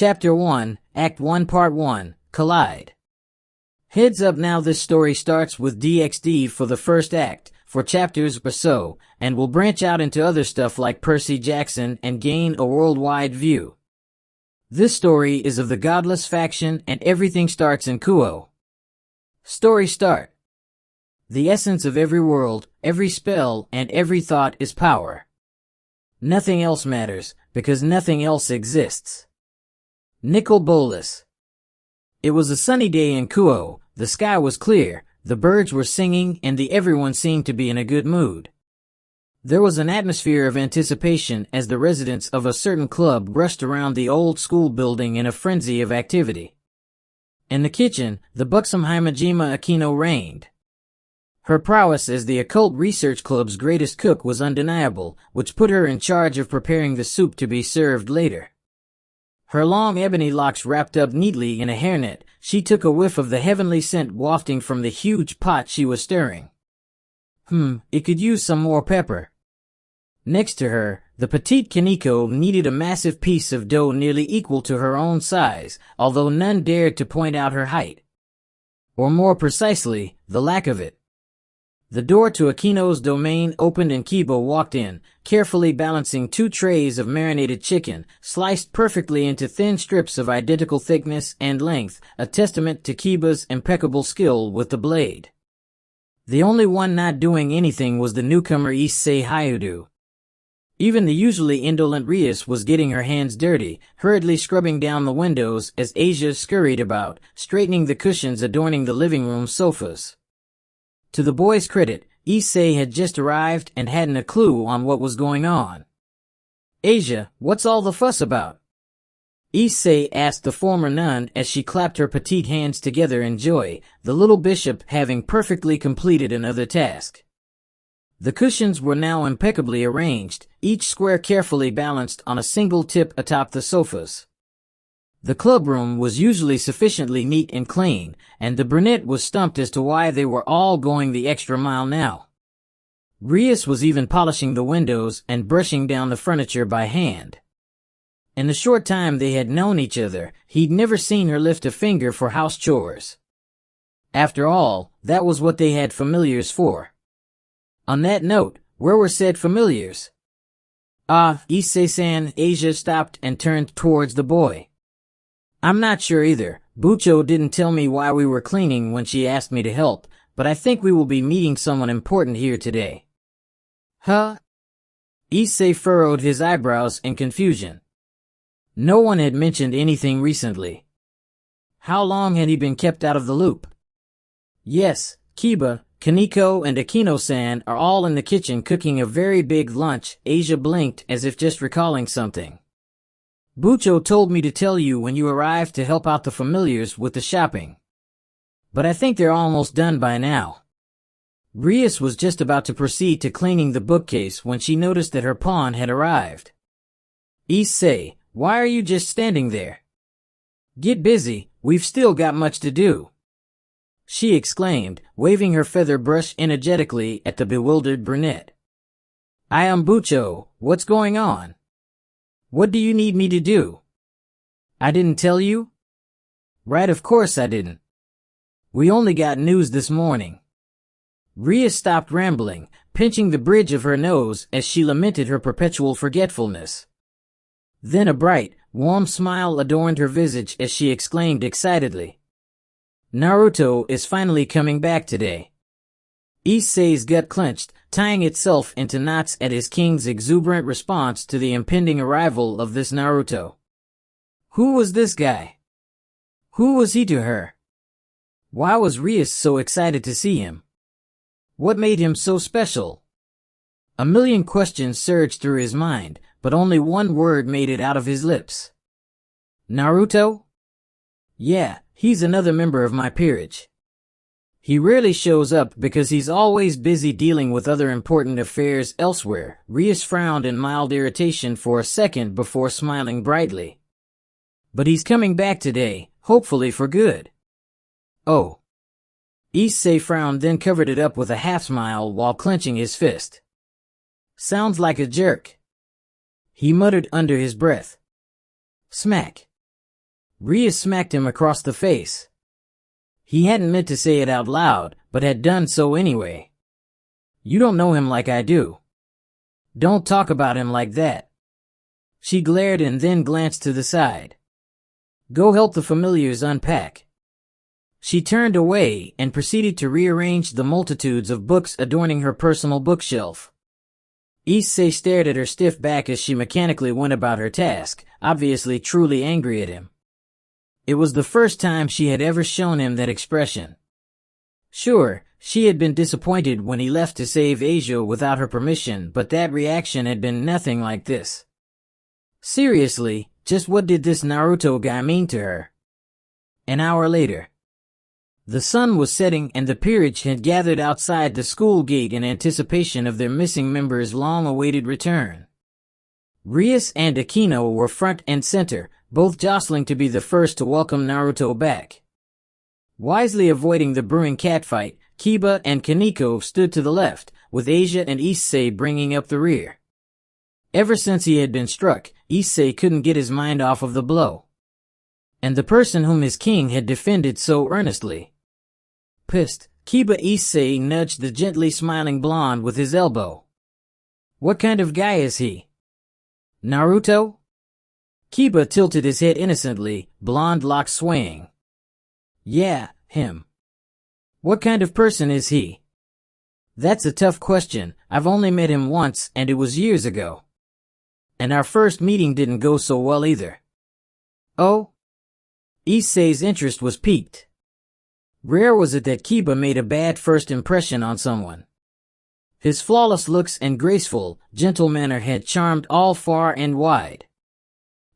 Chapter 1, Act 1 Part 1, Collide. Heads up now, this story starts with DXD for the first act, for chapters or so, and will branch out into other stuff like Percy Jackson and gain a worldwide view. This story is of the Godless faction and everything starts in Kuo. Story start. The essence of every world, every spell, and every thought is power. Nothing else matters, because nothing else exists. Nicol Bolas. It was a sunny day in Kuo, the sky was clear, the birds were singing, and everyone seemed to be in a good mood. There was an atmosphere of anticipation as the residents of a certain club rushed around the old school building in a frenzy of activity. In the kitchen, the buxom Himejima Akino reigned. Her prowess as the Occult Research Club's greatest cook was undeniable, which put her in charge of preparing the soup to be served later. Her long ebony locks wrapped up neatly in a hairnet, she took a whiff of the heavenly scent wafting from the huge pot she was stirring. It could use some more pepper. Next to her, the petite Kaneko kneaded a massive piece of dough nearly equal to her own size, although none dared to point out her height. Or more precisely, the lack of it. The door to Akino's domain opened and Kiba walked in, carefully balancing 2 trays of marinated chicken, sliced perfectly into thin strips of identical thickness and length, a testament to Kiba's impeccable skill with the blade. The only one not doing anything was the newcomer Issei Hyudu. Even the usually indolent Rias was getting her hands dirty, hurriedly scrubbing down the windows as Asia scurried about, straightening the cushions adorning the living room sofas. To the boy's credit, Issei had just arrived and hadn't a clue on what was going on. "Asia, what's all the fuss about?" Issei asked the former nun as she clapped her petite hands together in joy, the little bishop having perfectly completed another task. The cushions were now impeccably arranged, each square carefully balanced on a single tip atop the sofas. The clubroom was usually sufficiently neat and clean, and the brunette was stumped as to why they were all going the extra mile now. Rias was even polishing the windows and brushing down the furniture by hand. In the short time they had known each other, he'd never seen her lift a finger for house chores. After all, that was what they had familiars for. On that note, where were said familiars? Issei-san. Asia stopped and turned towards the boy. "I'm not sure either. Bucho didn't tell me why we were cleaning when she asked me to help, but I think we will be meeting someone important here today." "Huh?" Issei furrowed his eyebrows in confusion. No one had mentioned anything recently. How long had he been kept out of the loop? "Yes, Kiba, Kaneko, and Akino-san are all in the kitchen cooking a very big lunch." Asia blinked as if just recalling something. "Bucho told me to tell you when you arrived to help out the familiars with the shopping. But I think they're almost done by now." Rias was just about to proceed to cleaning the bookcase when she noticed that her pawn had arrived. "Issei, why are you just standing there? Get busy, we've still got much to do," she exclaimed, waving her feather brush energetically at the bewildered brunette. "I am Bucho, what's going on? What do you need me to do?" "I didn't tell you?" "Right, of course I didn't. We only got news this morning." Rias stopped rambling, pinching the bridge of her nose as she lamented her perpetual forgetfulness. Then a bright, warm smile adorned her visage as she exclaimed excitedly, "Naruto is finally coming back today." Issei's gut clenched, tying itself into knots at his king's exuberant response to the impending arrival of this Naruto. Who was this guy? Who was he to her? Why was Rias so excited to see him? What made him so special? A million questions surged through his mind, but only one word made it out of his lips. "Naruto? Yeah, he's another member of my peerage. He rarely shows up because he's always busy dealing with other important affairs elsewhere." Rias frowned in mild irritation for a second before smiling brightly. "But he's coming back today, hopefully for good." "Oh." Issei frowned, then covered it up with a half smile while clenching his fist. "Sounds like a jerk," he muttered under his breath. Smack. Rhea smacked him across the face. He hadn't meant to say it out loud, but had done so anyway. You don't know him like I do. Don't talk about him like that. She glared and then glanced to the side. Go help the familiars unpack. She turned away and proceeded to rearrange the multitudes of books adorning her personal bookshelf. Issei stared at her stiff back as she mechanically went about her task, obviously truly angry at him. It was the first time she had ever shown him that expression. Sure, she had been disappointed when he left to save Asia without her permission, but that reaction had been nothing like this. Seriously, just what did this Naruto guy mean to her? An hour later. The sun was setting and the peerage had gathered outside the school gate in anticipation of their missing member's long-awaited return. Rias and Akino were front and center, both jostling to be the first to welcome Naruto back. Wisely avoiding the brewing catfight, Kiba and Kaneko stood to the left, with Asia and Issei bringing up the rear. Ever since he had been struck, Issei couldn't get his mind off of the blow. And the person whom his king had defended so earnestly. Pissed, Kiba Issei nudged the gently smiling blonde with his elbow. What kind of guy is he? Naruto? Kiba tilted his head innocently, blonde locks swaying. Yeah, him. What kind of person is he? That's a tough question. I've only met him once, and it was years ago. And our first meeting didn't go so well either. Oh? Issei's interest was piqued. Rare was it that Kiba made a bad first impression on someone. His flawless looks and graceful, gentle manner had charmed all far and wide.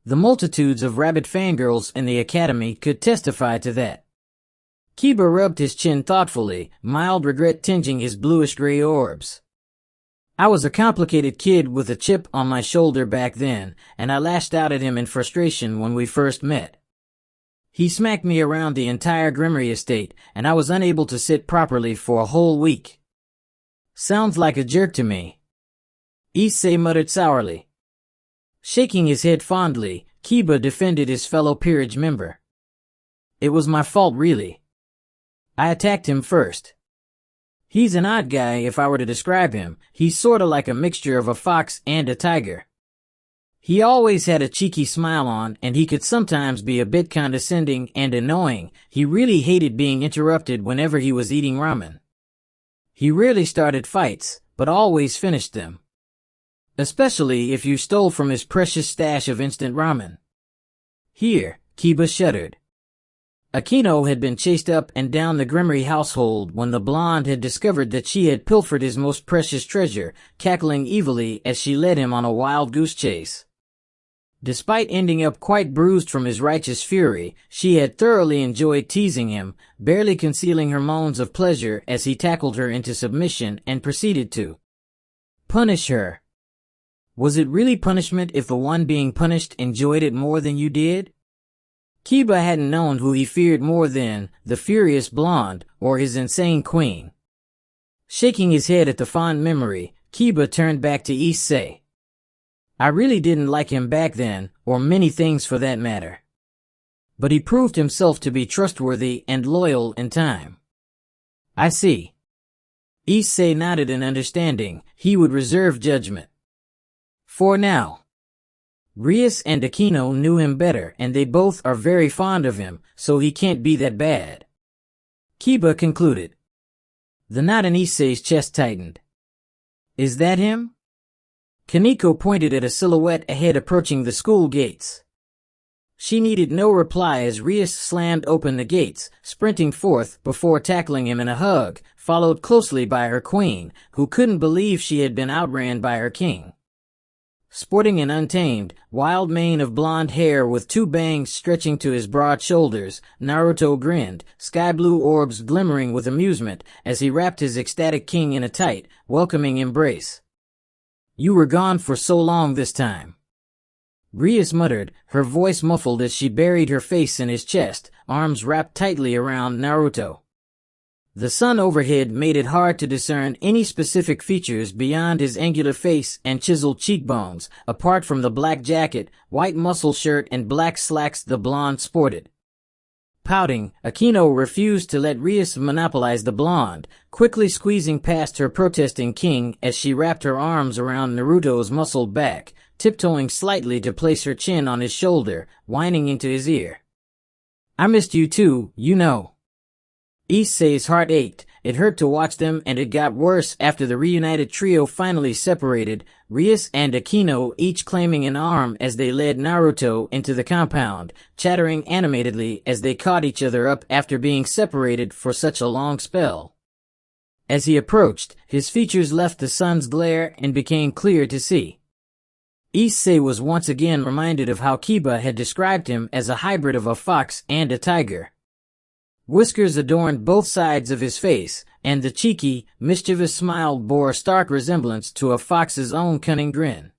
The multitudes of rabid fangirls in the academy could testify to that. Kiba rubbed his chin thoughtfully, mild regret tinging his bluish-gray orbs. I was a complicated kid with a chip on my shoulder back then, and I lashed out at him in frustration when we first met. He smacked me around the entire Grimmery estate, and I was unable to sit properly for a whole week. Sounds like a jerk to me. Issei muttered sourly. Shaking his head fondly, Kiba defended his fellow peerage member. It was my fault, really. I attacked him first. He's an odd guy if I were to describe him. He's sorta like a mixture of a fox and a tiger. He always had a cheeky smile on, and he could sometimes be a bit condescending and annoying. He really hated being interrupted whenever he was eating ramen. He rarely started fights, but always finished them. Especially if you stole from his precious stash of instant ramen. Here, Kiba shuddered. Akino had been chased up and down the Grimmery household when the blonde had discovered that she had pilfered his most precious treasure, cackling evilly as she led him on a wild goose chase. Despite ending up quite bruised from his righteous fury, she had thoroughly enjoyed teasing him, barely concealing her moans of pleasure as he tackled her into submission and proceeded to punish her. Was it really punishment if the one being punished enjoyed it more than you did? Kiba hadn't known who he feared more than the furious blonde or his insane queen. Shaking his head at the fond memory, Kiba turned back to Issei. I really didn't like him back then, or many things for that matter. But he proved himself to be trustworthy and loyal in time. I see. Issei nodded in understanding. He would reserve judgment. For now. Rias and Akino knew him better, and they both are very fond of him, so he can't be that bad. Kiba concluded. The knot in Issei's chest tightened. Is that him? Kaneko pointed at a silhouette ahead approaching the school gates. She needed no reply as Rias slammed open the gates, sprinting forth before tackling him in a hug, followed closely by her queen, who couldn't believe she had been outran by her king. Sporting an untamed, wild mane of blonde hair with two bangs stretching to his broad shoulders, Naruto grinned, sky-blue orbs glimmering with amusement as he wrapped his ecstatic king in a tight, welcoming embrace. You were gone for so long this time. Rias muttered, her voice muffled as she buried her face in his chest, arms wrapped tightly around Naruto. The sun overhead made it hard to discern any specific features beyond his angular face and chiseled cheekbones, apart from the black jacket, white muscle shirt, and black slacks the blonde sported. Pouting, Aquino refused to let Rias monopolize the blonde, quickly squeezing past her protesting king as she wrapped her arms around Naruto's muscled back, tiptoeing slightly to place her chin on his shoulder, whining into his ear. "I missed you too, you know." Issei's heart ached. It hurt to watch them, and it got worse after the reunited trio finally separated, Rias and Aquino each claiming an arm as they led Naruto into the compound, chattering animatedly as they caught each other up after being separated for such a long spell. As he approached, his features left the sun's glare and became clear to see. Issei was once again reminded of how Kiba had described him as a hybrid of a fox and a tiger. Whiskers adorned both sides of his face, and the cheeky, mischievous smile bore a stark resemblance to a fox's own cunning grin.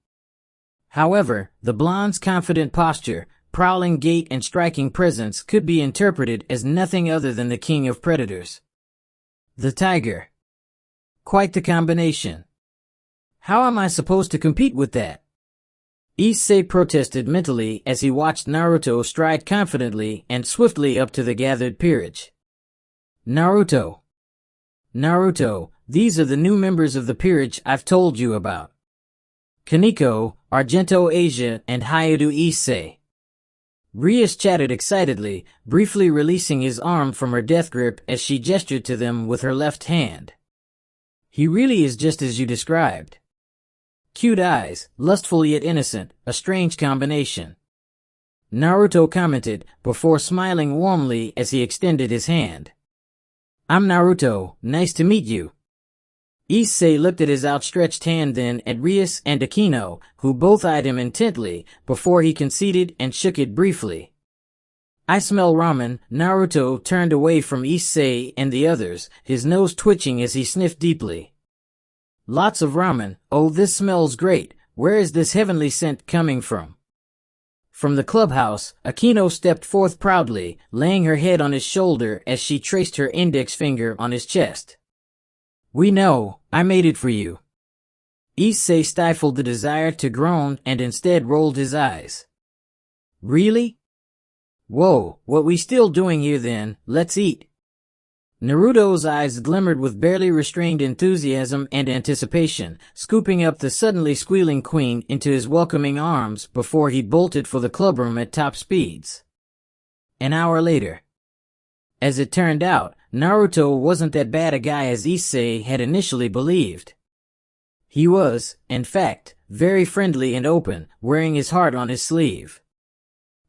However, the blonde's confident posture, prowling gait, and striking presence could be interpreted as nothing other than the king of predators. The tiger. Quite the combination. How am I supposed to compete with that? Issei protested mentally as he watched Naruto stride confidently and swiftly up to the gathered peerage. Naruto. Naruto, these are the new members of the peerage I've told you about. Kaneko, Argento Asia, and Hayadu Issei. Rias chatted excitedly, briefly releasing his arm from her death grip as she gestured to them with her left hand. He really is just as you described. Cute eyes, lustful yet innocent, a strange combination. Naruto commented, before smiling warmly as he extended his hand. I'm Naruto, nice to meet you. Issei looked at his outstretched hand, then at Rias and Aquino, who both eyed him intently, before he conceded and shook it briefly. I smell ramen. Naruto turned away from Issei and the others, his nose twitching as he sniffed deeply. Lots of ramen. Oh, this smells great. Where is this heavenly scent coming from? From the clubhouse, Aquino stepped forth proudly, laying her head on his shoulder as she traced her index finger on his chest. We know, I made it for you. Issei stifled the desire to groan and instead rolled his eyes. Really? Whoa, what we still doing here then? Let's eat. Naruto's eyes glimmered with barely restrained enthusiasm and anticipation, scooping up the suddenly squealing queen into his welcoming arms before he bolted for the clubroom at top speeds. An hour later. As it turned out, Naruto wasn't that bad a guy as Issei had initially believed. He was, in fact, very friendly and open, wearing his heart on his sleeve.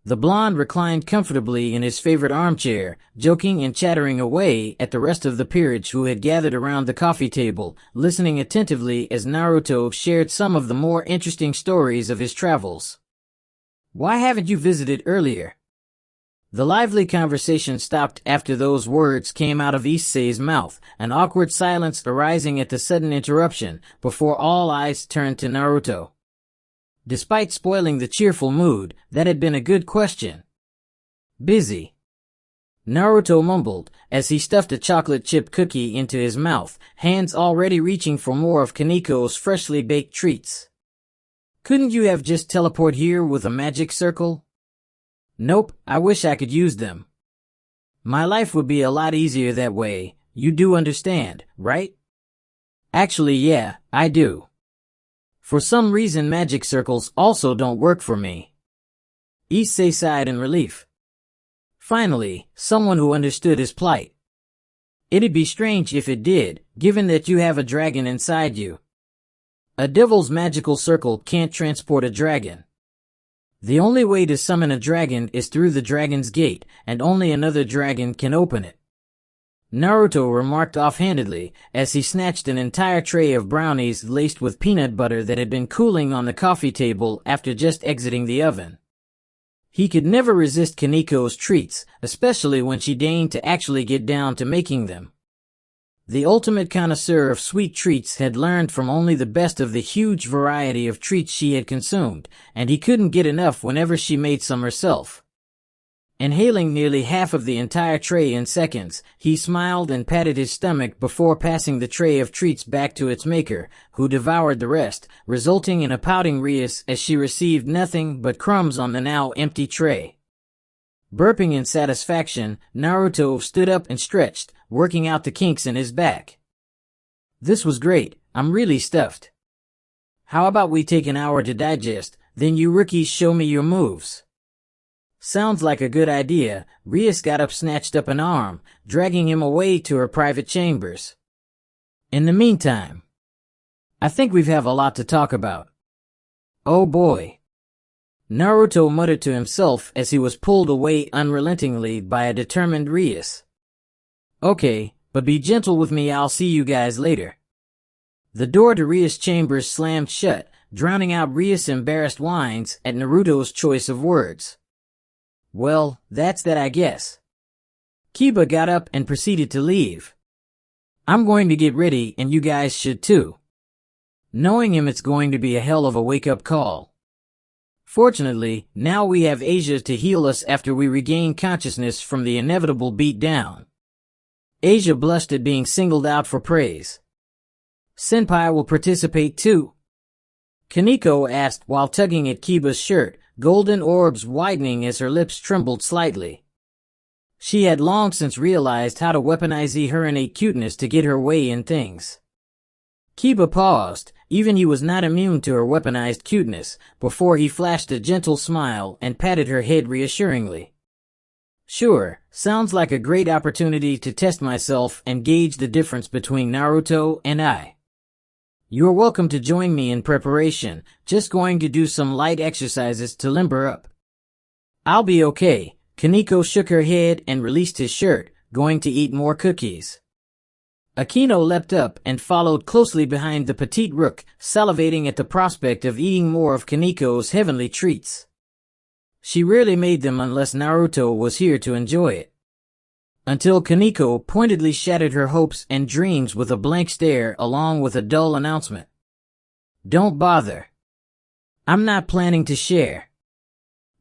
The blonde reclined comfortably in his favorite armchair, joking and chattering away at the rest of the peerage who had gathered around the coffee table, listening attentively as Naruto shared some of the more interesting stories of his travels. Why haven't you visited earlier? The lively conversation stopped after those words came out of Issei's mouth, an awkward silence arising at the sudden interruption, before all eyes turned to Naruto. Despite spoiling the cheerful mood, that had been a good question. Busy. Naruto mumbled, as he stuffed a chocolate chip cookie into his mouth, hands already reaching for more of Kaneko's freshly baked treats. Couldn't you have just teleported here with a magic circle? Nope, I wish I could use them. My life would be a lot easier that way, you do understand, right? Actually, yeah, I do. For some reason magic circles also don't work for me. Issei sighed in relief. Finally, someone who understood his plight. It'd be strange if it did, given that you have a dragon inside you. A devil's magical circle can't transport a dragon. The only way to summon a dragon is through the dragon's gate, and only another dragon can open it. Naruto remarked offhandedly as he snatched an entire tray of brownies laced with peanut butter that had been cooling on the coffee table after just exiting the oven. He could never resist Kaneko's treats, especially when she deigned to actually get down to making them. The ultimate connoisseur of sweet treats had learned from only the best of the huge variety of treats she had consumed, and he couldn't get enough whenever she made some herself. Inhaling nearly half of the entire tray in seconds, he smiled and patted his stomach before passing the tray of treats back to its maker, who devoured the rest, resulting in a pouting Rias as she received nothing but crumbs on the now empty tray. Burping in satisfaction, Naruto stood up and stretched, working out the kinks in his back. This was great. I'm really stuffed. How about we take an hour to digest, then you rookies show me your moves? Sounds like a good idea. Rias got up, snatched up an arm, dragging him away to her private chambers. In the meantime, I think we have a lot to talk about. Oh boy. Naruto muttered to himself as he was pulled away unrelentingly by a determined Rias. Okay, but be gentle with me, I'll see you guys later. The door to Rias' chambers slammed shut, drowning out Rias' embarrassed whines at Naruto's choice of words. Well, that's that, I guess. Kiba got up and proceeded to leave. I'm going to get ready, and you guys should too. Knowing him, it's going to be a hell of a wake-up call. Fortunately, now we have Asia to heal us after we regain consciousness from the inevitable beat-down. Asia blushed at being singled out for praise. Senpai will participate too? Kaneko asked while tugging at Kiba's shirt, golden orbs widening as her lips trembled slightly. She had long since realized how to weaponize her innate cuteness to get her way in things. Kiba paused, even he was not immune to her weaponized cuteness, before he flashed a gentle smile and patted her head reassuringly. Sure, sounds like a great opportunity to test myself and gauge the difference between Naruto and I. You're welcome to join me in preparation, just going to do some light exercises to limber up. I'll be okay. Kaneko shook her head and released his shirt, going to eat more cookies. Akino leapt up and followed closely behind the petite rook, salivating at the prospect of eating more of Kaneko's heavenly treats. She rarely made them unless Naruto was here to enjoy it. Until Kaneko pointedly shattered her hopes and dreams with a blank stare along with a dull announcement. Don't bother. I'm not planning to share.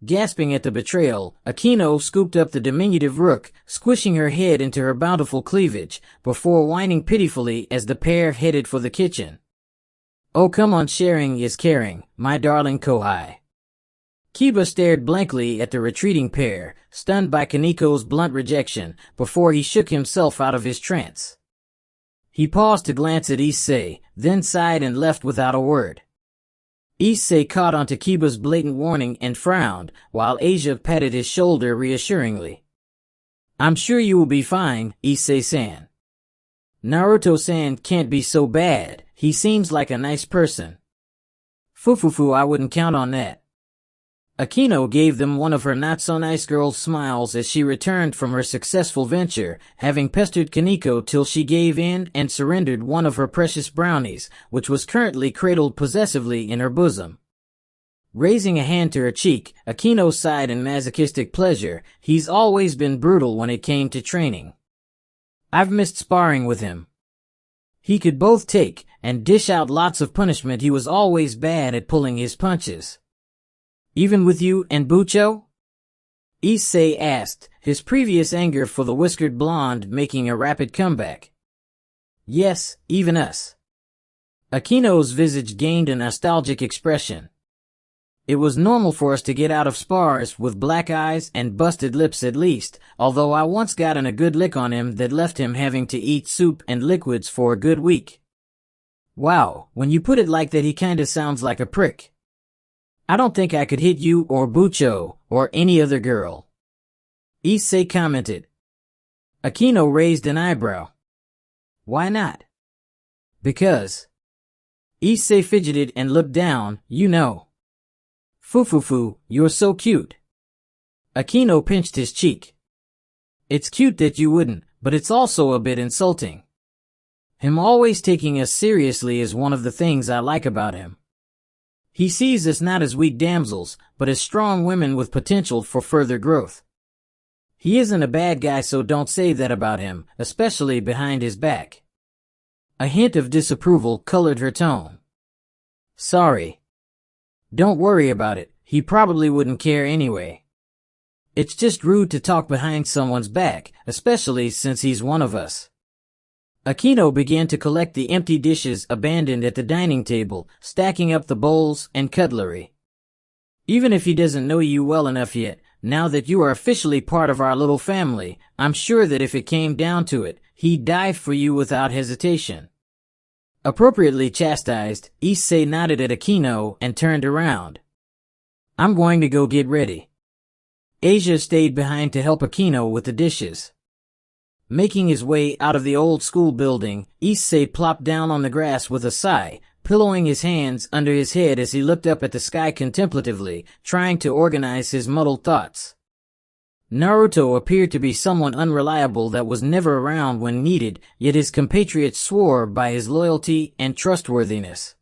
Gasping at the betrayal, Akino scooped up the diminutive rook, squishing her head into her bountiful cleavage, before whining pitifully as the pair headed for the kitchen. Oh, come on, sharing is caring, my darling Kohai. Kiba stared blankly at the retreating pair, stunned by Kaneko's blunt rejection, before he shook himself out of his trance. He paused to glance at Issei, then sighed and left without a word. Issei caught onto Kiba's blatant warning and frowned, while Asia patted his shoulder reassuringly. I'm sure you will be fine, Issei-san. Naruto-san can't be so bad, he seems like a nice person. Fufufu, I wouldn't count on that. Akino gave them one of her not-so-nice girl smiles as she returned from her successful venture, having pestered Kaneko till she gave in and surrendered one of her precious brownies, which was currently cradled possessively in her bosom. Raising a hand to her cheek, Akino sighed in masochistic pleasure. He's always been brutal when it came to training. I've missed sparring with him. He could both take and dish out lots of punishment. He was always bad at pulling his punches. Even with you and Bucho? Issei asked, his previous anger for the whiskered blonde making a rapid comeback. Yes, even us. Akino's visage gained a nostalgic expression. It was normal for us to get out of spars with black eyes and busted lips at least, although I once got in a good lick on him that left him having to eat soup and liquids for a good week. Wow, when you put it like that, he kinda sounds like a prick. I don't think I could hit you or Bucho or any other girl. Issei commented. Akino raised an eyebrow. Why not? Because. Issei fidgeted and looked down, you know. Fufufu, you're so cute. Akino pinched his cheek. It's cute that you wouldn't, but it's also a bit insulting. Him always taking us seriously is one of the things I like about him. He sees us not as weak damsels, but as strong women with potential for further growth. He isn't a bad guy, so don't say that about him, especially behind his back. A hint of disapproval colored her tone. Sorry. Don't worry about it, he probably wouldn't care anyway. It's just rude to talk behind someone's back, especially since he's one of us. Akino began to collect the empty dishes abandoned at the dining table, stacking up the bowls and cutlery. Even if he doesn't know you well enough yet, now that you are officially part of our little family, I'm sure that if it came down to it, he'd die for you without hesitation. Appropriately chastised, Issei nodded at Akino and turned around. I'm going to go get ready. Asia stayed behind to help Akino with the dishes. Making his way out of the old school building, Issei plopped down on the grass with a sigh, pillowing his hands under his head as he looked up at the sky contemplatively, trying to organize his muddled thoughts. Naruto appeared to be someone unreliable that was never around when needed, yet his compatriots swore by his loyalty and trustworthiness.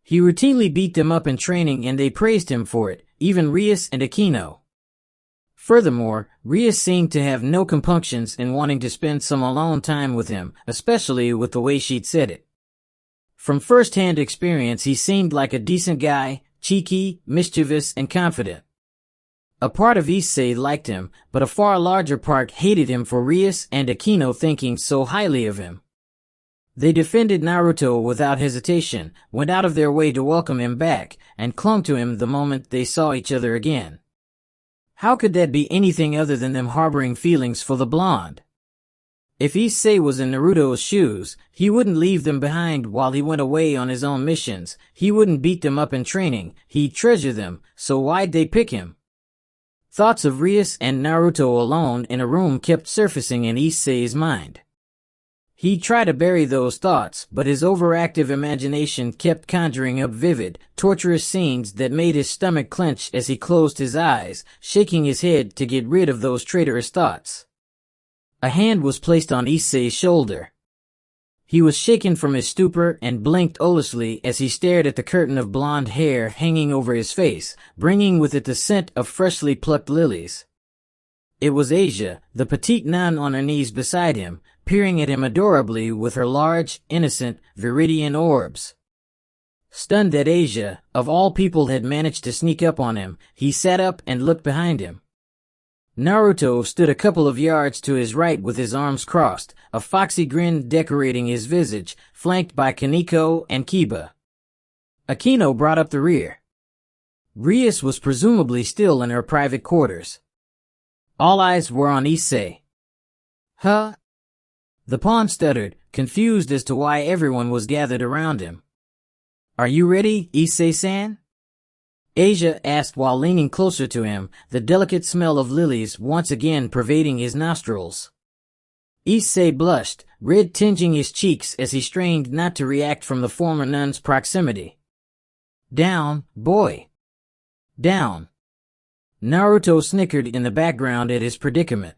He routinely beat them up in training and they praised him for it, even Rias and Akino. Furthermore, Rias seemed to have no compunctions in wanting to spend some alone time with him, especially with the way she'd said it. From first-hand experience, he seemed like a decent guy, cheeky, mischievous, and confident. A part of Issei liked him, but a far larger part hated him for Rias and Akino thinking so highly of him. They defended Naruto without hesitation, went out of their way to welcome him back, and clung to him the moment they saw each other again. How could that be anything other than them harboring feelings for the blonde? If Issei was in Naruto's shoes, he wouldn't leave them behind while he went away on his own missions. He wouldn't beat them up in training. He'd treasure them, so why'd they pick him? Thoughts of Rias and Naruto alone in a room kept surfacing in Issei's mind. He'd try to bury those thoughts, but his overactive imagination kept conjuring up vivid, torturous scenes that made his stomach clench as he closed his eyes, shaking his head to get rid of those traitorous thoughts. A hand was placed on Issei's shoulder. He was shaken from his stupor and blinked owlishly as he stared at the curtain of blonde hair hanging over his face, bringing with it the scent of freshly plucked lilies. It was Asia, the petite nun on her knees beside him, peering at him adorably with her large, innocent, viridian orbs. Stunned that Asia, of all people, had managed to sneak up on him, he sat up and looked behind him. Naruto stood a couple of yards to his right with his arms crossed, a foxy grin decorating his visage, flanked by Kaneko and Kiba. Akino brought up the rear. Rias was presumably still in her private quarters. All eyes were on Issei. Huh? The pawn stuttered, confused as to why everyone was gathered around him. Are you ready, Issei-san? Asia asked while leaning closer to him, the delicate smell of lilies once again pervading his nostrils. Issei blushed, red tinging his cheeks as he strained not to react from the former nun's proximity. Down, boy. Down. Naruto snickered in the background at his predicament.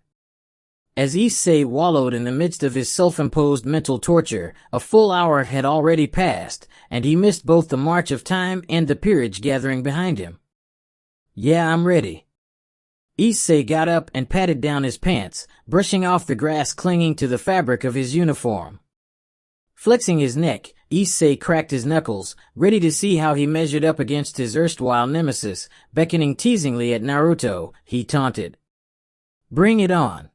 As Issei wallowed in the midst of his self-imposed mental torture, a full hour had already passed, and he missed both the march of time and the peerage gathering behind him. Yeah, I'm ready. Issei got up and patted down his pants, brushing off the grass clinging to the fabric of his uniform. Flexing his neck, Issei cracked his knuckles, ready to see how he measured up against his erstwhile nemesis. Beckoning teasingly at Naruto, he taunted. Bring it on.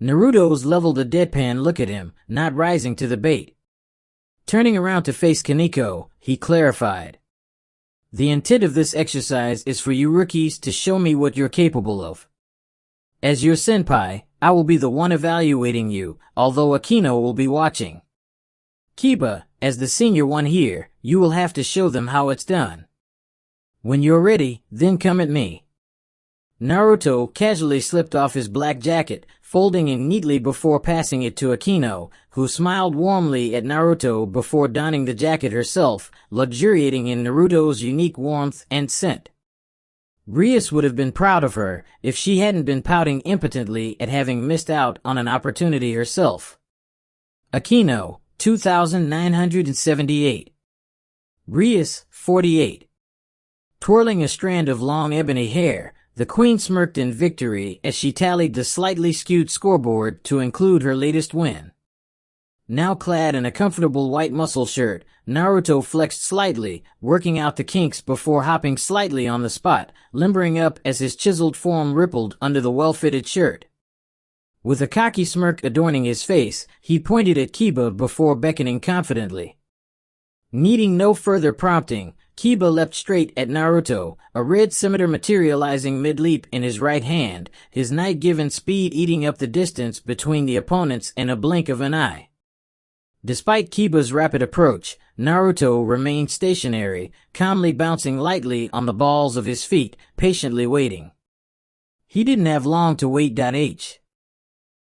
Naruto's leveled a deadpan look at him, not rising to the bait. Turning around to face Kaneko, he clarified. The intent of this exercise is for you rookies to show me what you're capable of. As your senpai, I will be the one evaluating you, although Akino will be watching. Kiba, as the senior one here, you will have to show them how it's done. When you're ready, then come at me. Naruto casually slipped off his black jacket, folding it neatly before passing it to Akino, who smiled warmly at Naruto before donning the jacket herself, luxuriating in Naruto's unique warmth and scent. Rias would have been proud of her if she hadn't been pouting impotently at having missed out on an opportunity herself. Akino, 2978. Rias, 48. Twirling a strand of long ebony hair, the queen smirked in victory as she tallied the slightly skewed scoreboard to include her latest win. Now clad in a comfortable white muscle shirt, Naruto flexed slightly, working out the kinks before hopping slightly on the spot, limbering up as his chiseled form rippled under the well-fitted shirt. With a cocky smirk adorning his face, he pointed at Kiba before beckoning confidently. Needing no further prompting, Kiba leapt straight at Naruto, a red scimitar materializing mid-leap in his right hand, his night-given speed eating up the distance between the opponents in a blink of an eye. Despite Kiba's rapid approach, Naruto remained stationary, calmly bouncing lightly on the balls of his feet, patiently waiting. He didn't have long to wait.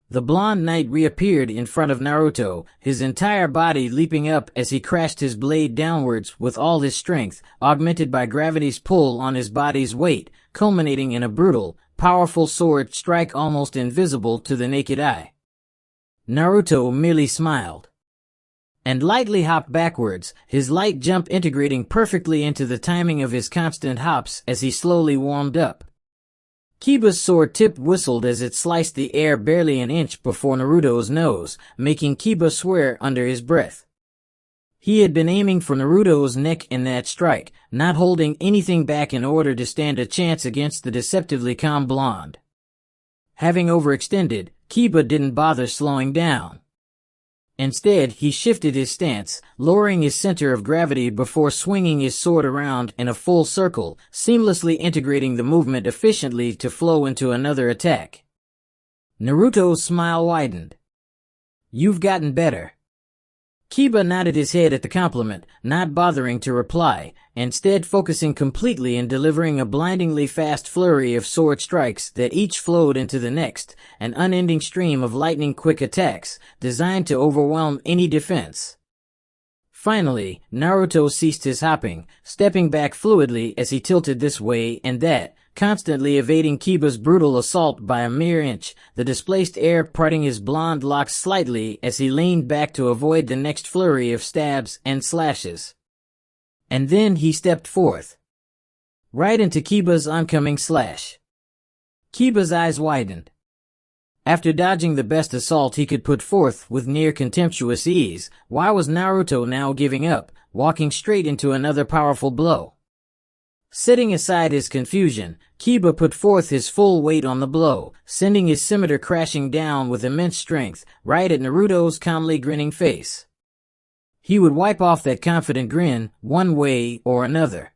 The blonde knight reappeared in front of Naruto, his entire body leaping up as he crashed his blade downwards with all his strength, augmented by gravity's pull on his body's weight, culminating in a brutal, powerful sword strike almost invisible to the naked eye. Naruto merely smiled and lightly hopped backwards, his light jump integrating perfectly into the timing of his constant hops as he slowly warmed up. Kiba's sword tip whistled as it sliced the air barely an inch before Naruto's nose, making Kiba swear under his breath. He had been aiming for Naruto's neck in that strike, not holding anything back in order to stand a chance against the deceptively calm blonde. Having overextended, Kiba didn't bother slowing down. Instead, he shifted his stance, lowering his center of gravity before swinging his sword around in a full circle, seamlessly integrating the movement efficiently to flow into another attack. Naruto's smile widened. "You've gotten better." Kiba nodded his head at the compliment, not bothering to reply, instead focusing completely in delivering a blindingly fast flurry of sword strikes that each flowed into the next, an unending stream of lightning-quick attacks, designed to overwhelm any defense. Finally, Naruto ceased his hopping, stepping back fluidly as he tilted this way and that, constantly evading Kiba's brutal assault by a mere inch, the displaced air parting his blonde locks slightly as he leaned back to avoid the next flurry of stabs and slashes. And then he stepped forth, right into Kiba's oncoming slash. Kiba's eyes widened. After dodging the best assault he could put forth with near contemptuous ease, why was Naruto now giving up, walking straight into another powerful blow? Setting aside his confusion, Kiba put forth his full weight on the blow, sending his scimitar crashing down with immense strength, right at Naruto's calmly grinning face. He would wipe off that confident grin, one way or another.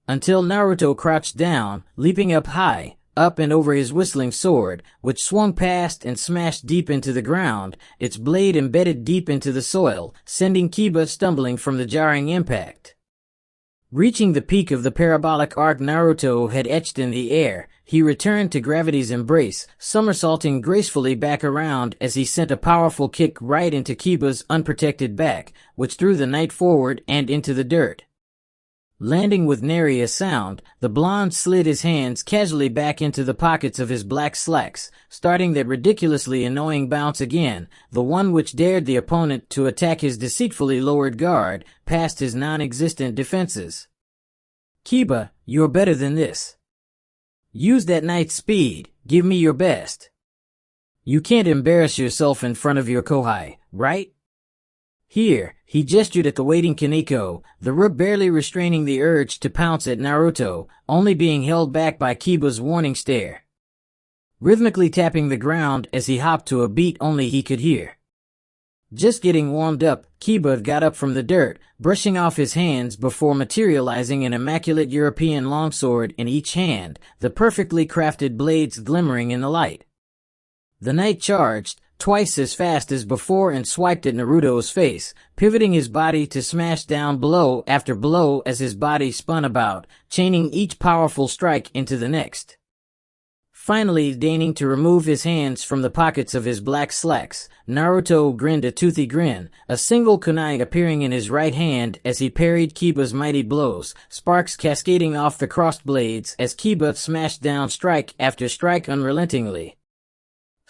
Until Naruto crouched down, leaping up high, up and over his whistling sword, which swung past and smashed deep into the ground, its blade embedded deep into the soil, sending Kiba stumbling from the jarring impact. Reaching the peak of the parabolic arc Naruto had etched in the air, he returned to gravity's embrace, somersaulting gracefully back around as he sent a powerful kick right into Kiba's unprotected back, which threw the knight forward and into the dirt. Landing with nary a sound, the blonde slid his hands casually back into the pockets of his black slacks, starting that ridiculously annoying bounce again, the one which dared the opponent to attack his deceitfully lowered guard, past his non-existent defenses. "Kiba, you're better than this. Use that knight's speed, give me your best. You can't embarrass yourself in front of your Kohai, right?" Here, he gestured at the waiting Kaneko, the rook barely restraining the urge to pounce at Naruto, only being held back by Kiba's warning stare. Rhythmically tapping the ground as he hopped to a beat only he could hear. Just getting warmed up, Kiba got up from the dirt, brushing off his hands before materializing an immaculate European longsword in each hand, the perfectly crafted blades glimmering in the light. The knight charged, twice as fast as before and swiped at Naruto's face, pivoting his body to smash down blow after blow as his body spun about, chaining each powerful strike into the next. Finally deigning to remove his hands from the pockets of his black slacks, Naruto grinned a toothy grin, a single kunai appearing in his right hand as he parried Kiba's mighty blows, sparks cascading off the crossed blades as Kiba smashed down strike after strike unrelentingly.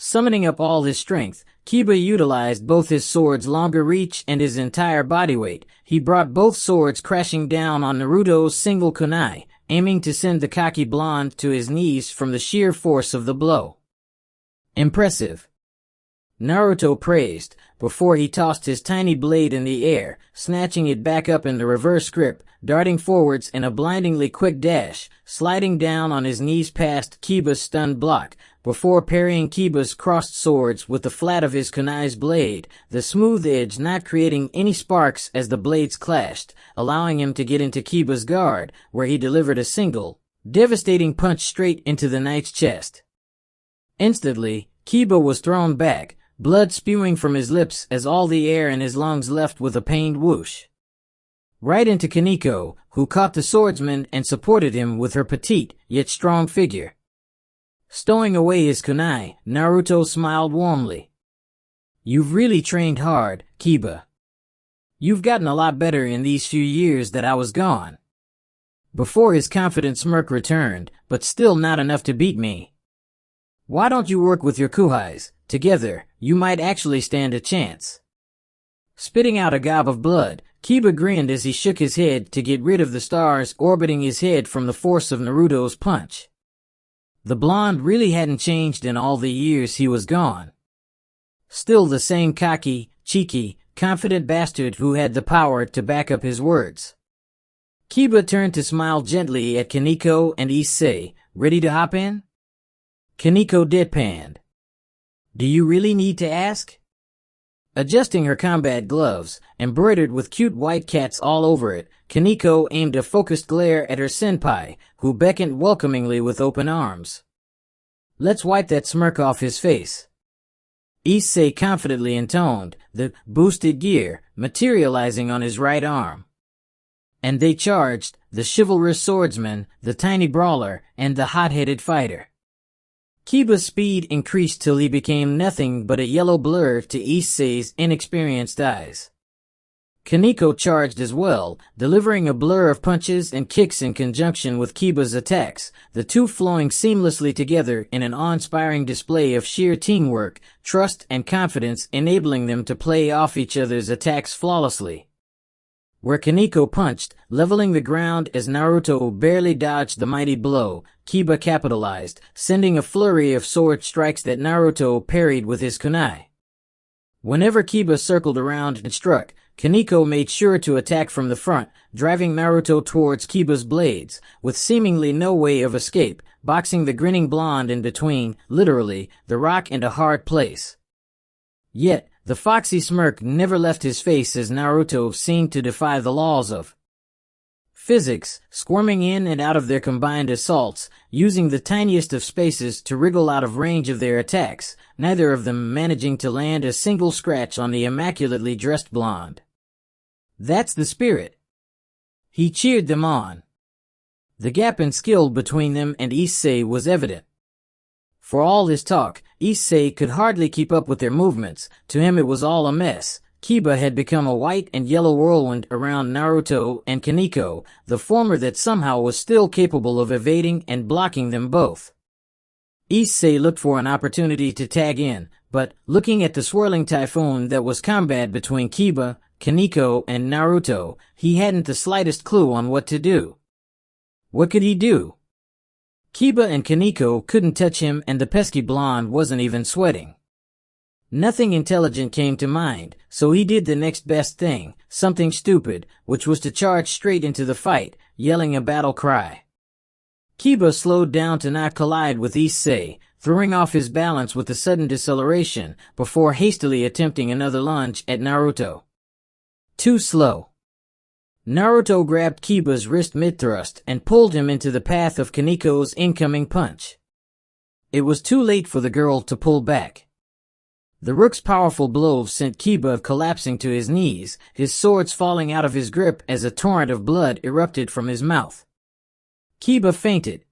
Summoning up all his strength, Kiba utilized both his sword's longer reach and his entire body weight. He brought both swords crashing down on Naruto's single kunai, aiming to send the cocky blonde to his knees from the sheer force of the blow. Impressive. Naruto praised, before he tossed his tiny blade in the air, snatching it back up in the reverse grip, darting forwards in a blindingly quick dash, sliding down on his knees past Kiba's stunned block, before parrying Kiba's crossed swords with the flat of his kunai's blade, the smooth edge not creating any sparks as the blades clashed, allowing him to get into Kiba's guard, where he delivered a single, devastating punch straight into the knight's chest. Instantly, Kiba was thrown back, blood spewing from his lips as all the air in his lungs left with a pained whoosh. Right into Kaneko, who caught the swordsman and supported him with her petite, yet strong figure. Stowing away his kunai, Naruto smiled warmly. "You've really trained hard, Kiba. You've gotten a lot better in these few years that I was gone." Before his confident smirk returned, "But still not enough to beat me. Why don't you work with your kuhais? Together, you might actually stand a chance." Spitting out a gob of blood, Kiba grinned as he shook his head to get rid of the stars orbiting his head from the force of Naruto's punch. The blonde really hadn't changed in all the years he was gone. Still the same cocky, cheeky, confident bastard who had the power to back up his words. Kiba turned to smile gently at Kaneko and Issei, ready to hop in? Kaneko deadpanned. "Do you really need to ask?" Adjusting her combat gloves, embroidered with cute white cats all over it, Kaneko aimed a focused glare at her senpai, who beckoned welcomingly with open arms. "Let's wipe that smirk off his face." Issei confidently intoned, the boosted gear materializing on his right arm. And they charged, the chivalrous swordsman, the tiny brawler, and the hot-headed fighter. Kiba's speed increased till he became nothing but a yellow blur to Issei's inexperienced eyes. Kaneko charged as well, delivering a blur of punches and kicks in conjunction with Kiba's attacks, the two flowing seamlessly together in an awe-inspiring display of sheer teamwork, trust, and confidence, enabling them to play off each other's attacks flawlessly. Where Kaneko punched, leveling the ground as Naruto barely dodged the mighty blow, Kiba capitalized, sending a flurry of sword strikes that Naruto parried with his kunai. Whenever Kiba circled around and struck, Kaneko made sure to attack from the front, driving Naruto towards Kiba's blades, with seemingly no way of escape, boxing the grinning blonde in between, literally, the rock and a hard place. Yet, the foxy smirk never left his face as Naruto seemed to defy the laws of physics, squirming in and out of their combined assaults, using the tiniest of spaces to wriggle out of range of their attacks, neither of them managing to land a single scratch on the immaculately dressed blonde. That's the spirit. He cheered them on. The gap in skill between them and Issei was evident. For all his talk, Issei could hardly keep up with their movements. To him it was all a mess. Kiba had become a white and yellow whirlwind around Naruto and Kaneko, the former that somehow was still capable of evading and blocking them both. Issei looked for an opportunity to tag in, but, looking at the swirling typhoon that was combat between Kiba, Kaneko, and Naruto, he hadn't the slightest clue on what to do. What could he do? Kiba and Kaneko couldn't touch him, and the pesky blonde wasn't even sweating. Nothing intelligent came to mind, so he did the next best thing, something stupid, which was to charge straight into the fight, yelling a battle cry. Kiba slowed down to not collide with Issei, throwing off his balance with a sudden deceleration, before hastily attempting another lunge at Naruto. Too slow. Naruto grabbed Kiba's wrist mid-thrust and pulled him into the path of Kaneko's incoming punch. It was too late for the girl to pull back. The rook's powerful blow sent Kiba collapsing to his knees, his swords falling out of his grip as a torrent of blood erupted from his mouth. Kiba fainted.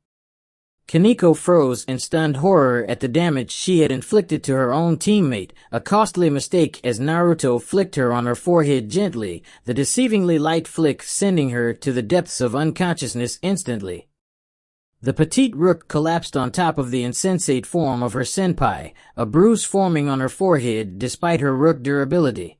Kaneko froze in stunned horror at the damage she had inflicted to her own teammate, a costly mistake as Naruto flicked her on her forehead gently, the deceivingly light flick sending her to the depths of unconsciousness instantly. The petite rook collapsed on top of the insensate form of her senpai, a bruise forming on her forehead despite her rook durability.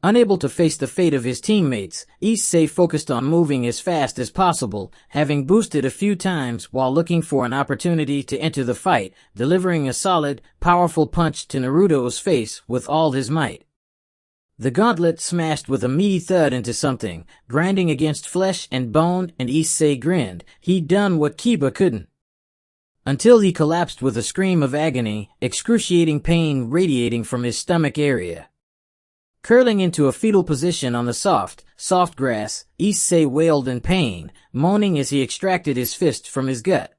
Unable to face the fate of his teammates, Issei focused on moving as fast as possible, having boosted a few times while looking for an opportunity to enter the fight, delivering a solid, powerful punch to Naruto's face with all his might. The gauntlet smashed with a meaty thud into something, grinding against flesh and bone, and Issei grinned. He'd done what Kiba couldn't. Until he collapsed with a scream of agony, excruciating pain radiating from his stomach area. Curling into a fetal position on the soft grass, Issei wailed in pain, moaning as he extracted his fist from his gut.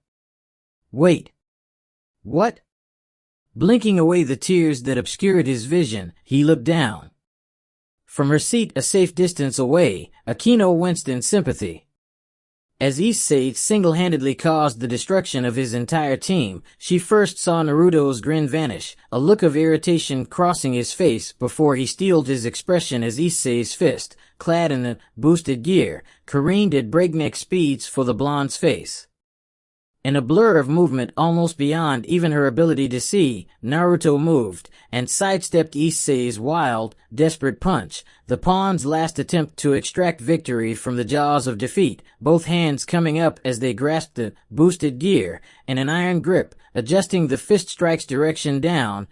Wait. What? Blinking away the tears that obscured his vision, he looked down. From her seat a safe distance away, Akino winced in sympathy. As Issei single-handedly caused the destruction of his entire team, she first saw Naruto's grin vanish, a look of irritation crossing his face before he steeled his expression as Issei's fist, clad in the boosted gear, careened at breakneck speeds for the blonde's face. In a blur of movement almost beyond even her ability to see, Naruto moved, and sidestepped Issei's wild, desperate punch, the pawn's last attempt to extract victory from the jaws of defeat, both hands coming up as they grasped the boosted gear, in an iron grip, adjusting the fist strike's direction down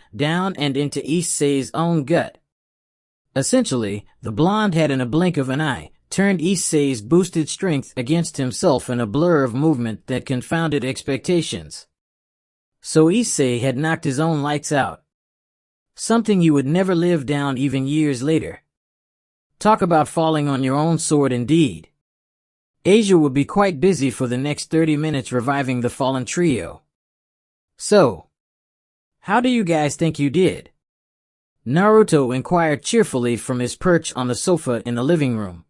and into Issei's own gut. Essentially, the blonde had in a blink of an eye turned Issei's boosted strength against himself in a blur of movement that confounded expectations. So Issei had knocked his own lights out. Something you would never live down even years later. Talk about falling on your own sword indeed. Asia would be quite busy for the next 30 minutes reviving the fallen trio. So, how do you guys think you did? Naruto inquired cheerfully from his perch on the sofa in the living room.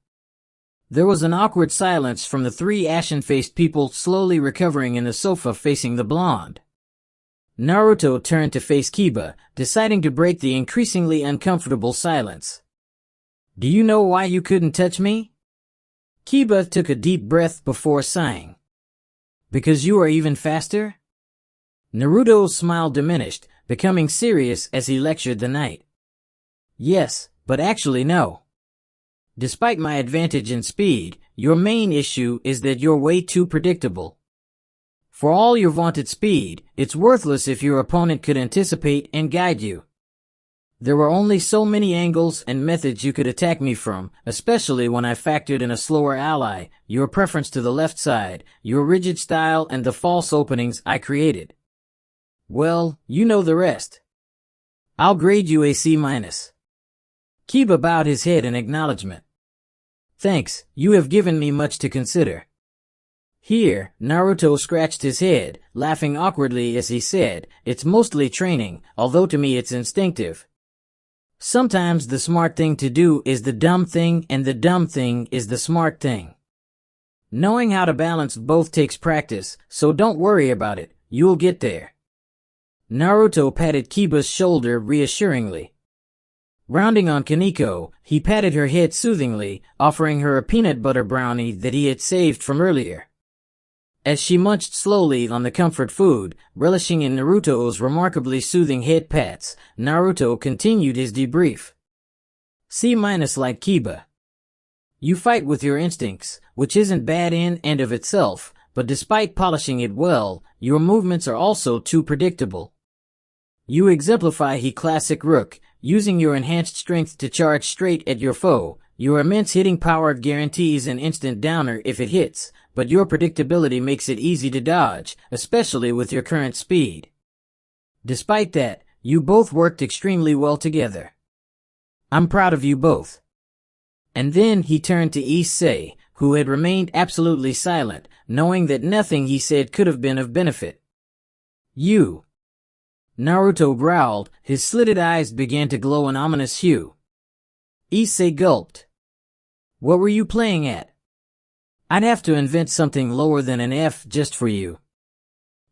There was an awkward silence from the three ashen-faced people slowly recovering in the sofa facing the blonde. Naruto turned to face Kiba, deciding to break the increasingly uncomfortable silence. Do you know why you couldn't touch me? Kiba took a deep breath before sighing. Because you are even faster? Naruto's smile diminished, becoming serious as he lectured the knight. Yes, but actually no. Despite my advantage in speed, your main issue is that you're way too predictable. For all your vaunted speed, it's worthless if your opponent could anticipate and guide you. There were only so many angles and methods you could attack me from, especially when I factored in a slower ally, your preference to the left side, your rigid style, and the false openings I created. Well, you know the rest. I'll grade you a C-. Kiba bowed his head in acknowledgement. Thanks, you have given me much to consider. Here, Naruto scratched his head, laughing awkwardly as he said, it's mostly training, although to me it's instinctive. Sometimes the smart thing to do is the dumb thing, and the dumb thing is the smart thing. Knowing how to balance both takes practice, so don't worry about it, you'll get there. Naruto patted Kiba's shoulder reassuringly. Rounding on Kaneko, he patted her head soothingly, offering her a peanut butter brownie that he had saved from earlier. As she munched slowly on the comfort food, relishing in Naruto's remarkably soothing head pats, Naruto continued his debrief. C- like Kiba. You fight with your instincts, which isn't bad in and of itself, but despite polishing it well, your movements are also too predictable. You exemplify he classic Rook, using your enhanced strength to charge straight at your foe. Your immense hitting power guarantees an instant downer if it hits, but your predictability makes it easy to dodge, especially with your current speed. Despite that, you both worked extremely well together. I'm proud of you both. And then he turned to Issei, who had remained absolutely silent, knowing that nothing he said could have been of benefit. You. Naruto growled, his slitted eyes began to glow an ominous hue. Issei gulped. What were you playing at? I'd have to invent something lower than an F just for you.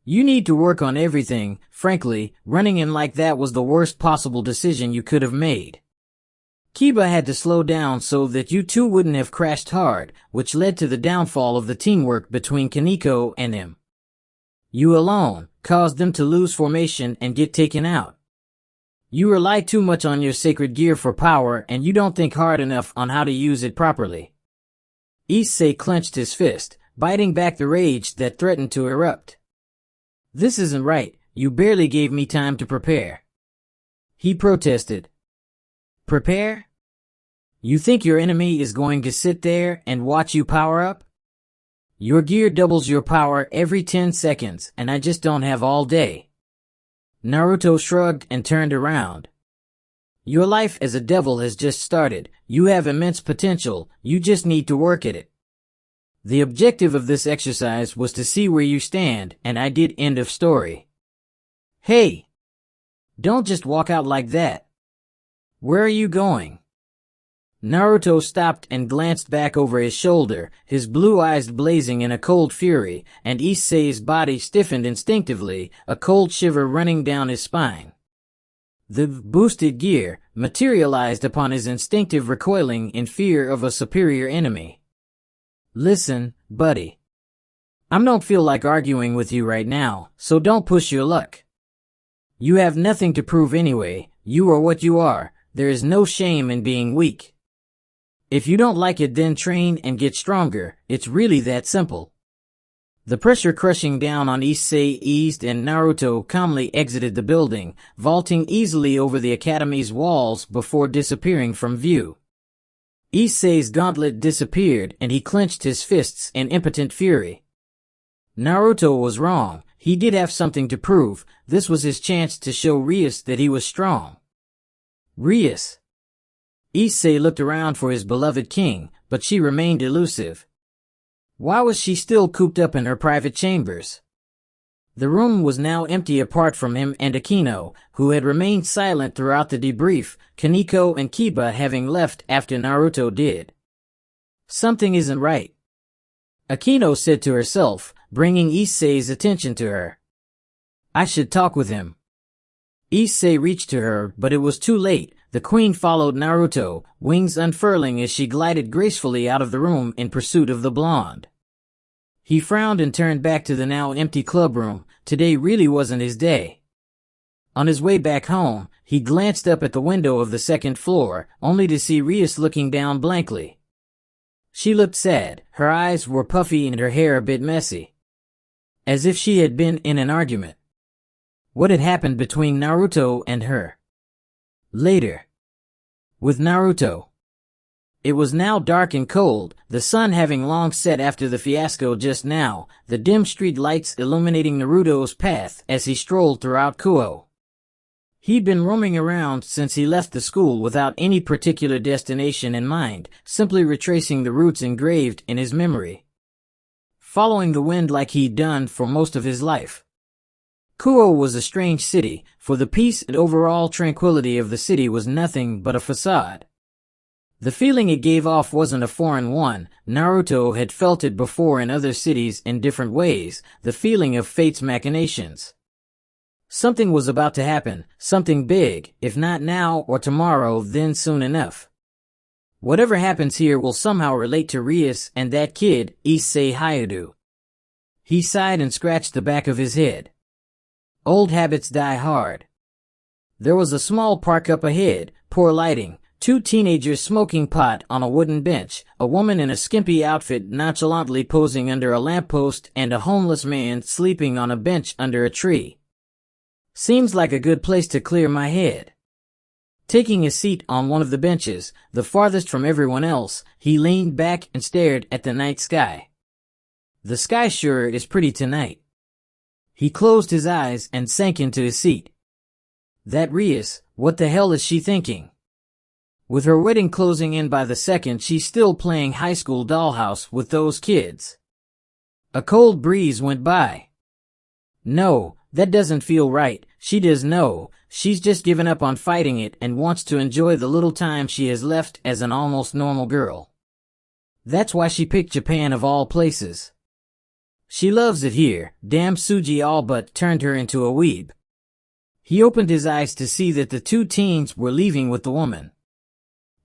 You need to work on everything. Frankly, running in like that was the worst possible decision you could have made. Kiba had to slow down so that you two wouldn't have crashed hard, which led to the downfall of the teamwork between Kaneko and him. You alone caused them to lose formation and get taken out. You rely too much on your sacred gear for power and you don't think hard enough on how to use it properly. Issei clenched his fist, biting back the rage that threatened to erupt. This isn't right, you barely gave me time to prepare. He protested. Prepare? You think your enemy is going to sit there and watch you power up? Your gear doubles your power every 10 seconds and I just don't have all day. Naruto shrugged and turned around. Your life as a devil has just started. You have immense potential, you just need to work at it. The objective of this exercise was to see where you stand, and I did. End of story. Hey! Don't just walk out like that. Where are you going? Naruto stopped and glanced back over his shoulder, his blue eyes blazing in a cold fury, and Issei's body stiffened instinctively, a cold shiver running down his spine. The boosted gear materialized upon his instinctive recoiling in fear of a superior enemy. Listen, buddy. I don't feel like arguing with you right now, so don't push your luck. You have nothing to prove anyway, you are what you are, there is no shame in being weak. If you don't like it, then train and get stronger, it's really that simple. The pressure crushing down on Issei eased and Naruto calmly exited the building, vaulting easily over the academy's walls before disappearing from view. Issei's gauntlet disappeared and he clenched his fists in impotent fury. Naruto was wrong, he did have something to prove, this was his chance to show Rias that he was strong. Rias. Issei looked around for his beloved king, but she remained elusive. Why was she still cooped up in her private chambers? The room was now empty apart from him and Akino, who had remained silent throughout the debrief, Kaneko and Kiba having left after Naruto did. Something isn't right. Akino said to herself, bringing Issei's attention to her. I should talk with him. Issei reached to her, but it was too late. The queen followed Naruto, wings unfurling as she glided gracefully out of the room in pursuit of the blonde. He frowned and turned back to the now empty clubroom. Today really wasn't his day. On his way back home, he glanced up at the window of the second floor, only to see Rias looking down blankly. She looked sad, her eyes were puffy and her hair a bit messy. As if she had been in an argument. What had happened between Naruto and her? Later. With Naruto. It was now dark and cold, the sun having long set after the fiasco just now, the dim street lights illuminating Naruto's path as he strolled throughout Kuo. He'd been roaming around since he left the school without any particular destination in mind, simply retracing the routes engraved in his memory. Following the wind like he'd done for most of his life. Kuo was a strange city, for the peace and overall tranquility of the city was nothing but a facade. The feeling it gave off wasn't a foreign one, Naruto had felt it before in other cities in different ways, the feeling of fate's machinations. Something was about to happen, something big, if not now or tomorrow then soon enough. Whatever happens here will somehow relate to Rias and that kid, Issei Hayadu. He sighed and scratched the back of his head. Old habits die hard. There was a small park up ahead, poor lighting, two teenagers smoking pot on a wooden bench, a woman in a skimpy outfit nonchalantly posing under a lamppost, and a homeless man sleeping on a bench under a tree. Seems like a good place to clear my head. Taking a seat on one of the benches, the farthest from everyone else, he leaned back and stared at the night sky. The sky sure is pretty tonight. He closed his eyes and sank into his seat. That Rias, what the hell is she thinking? With her wedding closing in by the second, she's still playing high school dollhouse with those kids. A cold breeze went by. No, that doesn't feel right. She does know. She's just given up on fighting it and wants to enjoy the little time she has left as an almost normal girl. That's why she picked Japan of all places. She loves it here. Damn, Suji all but turned her into a weeb. He opened his eyes to see that the two teens were leaving with the woman.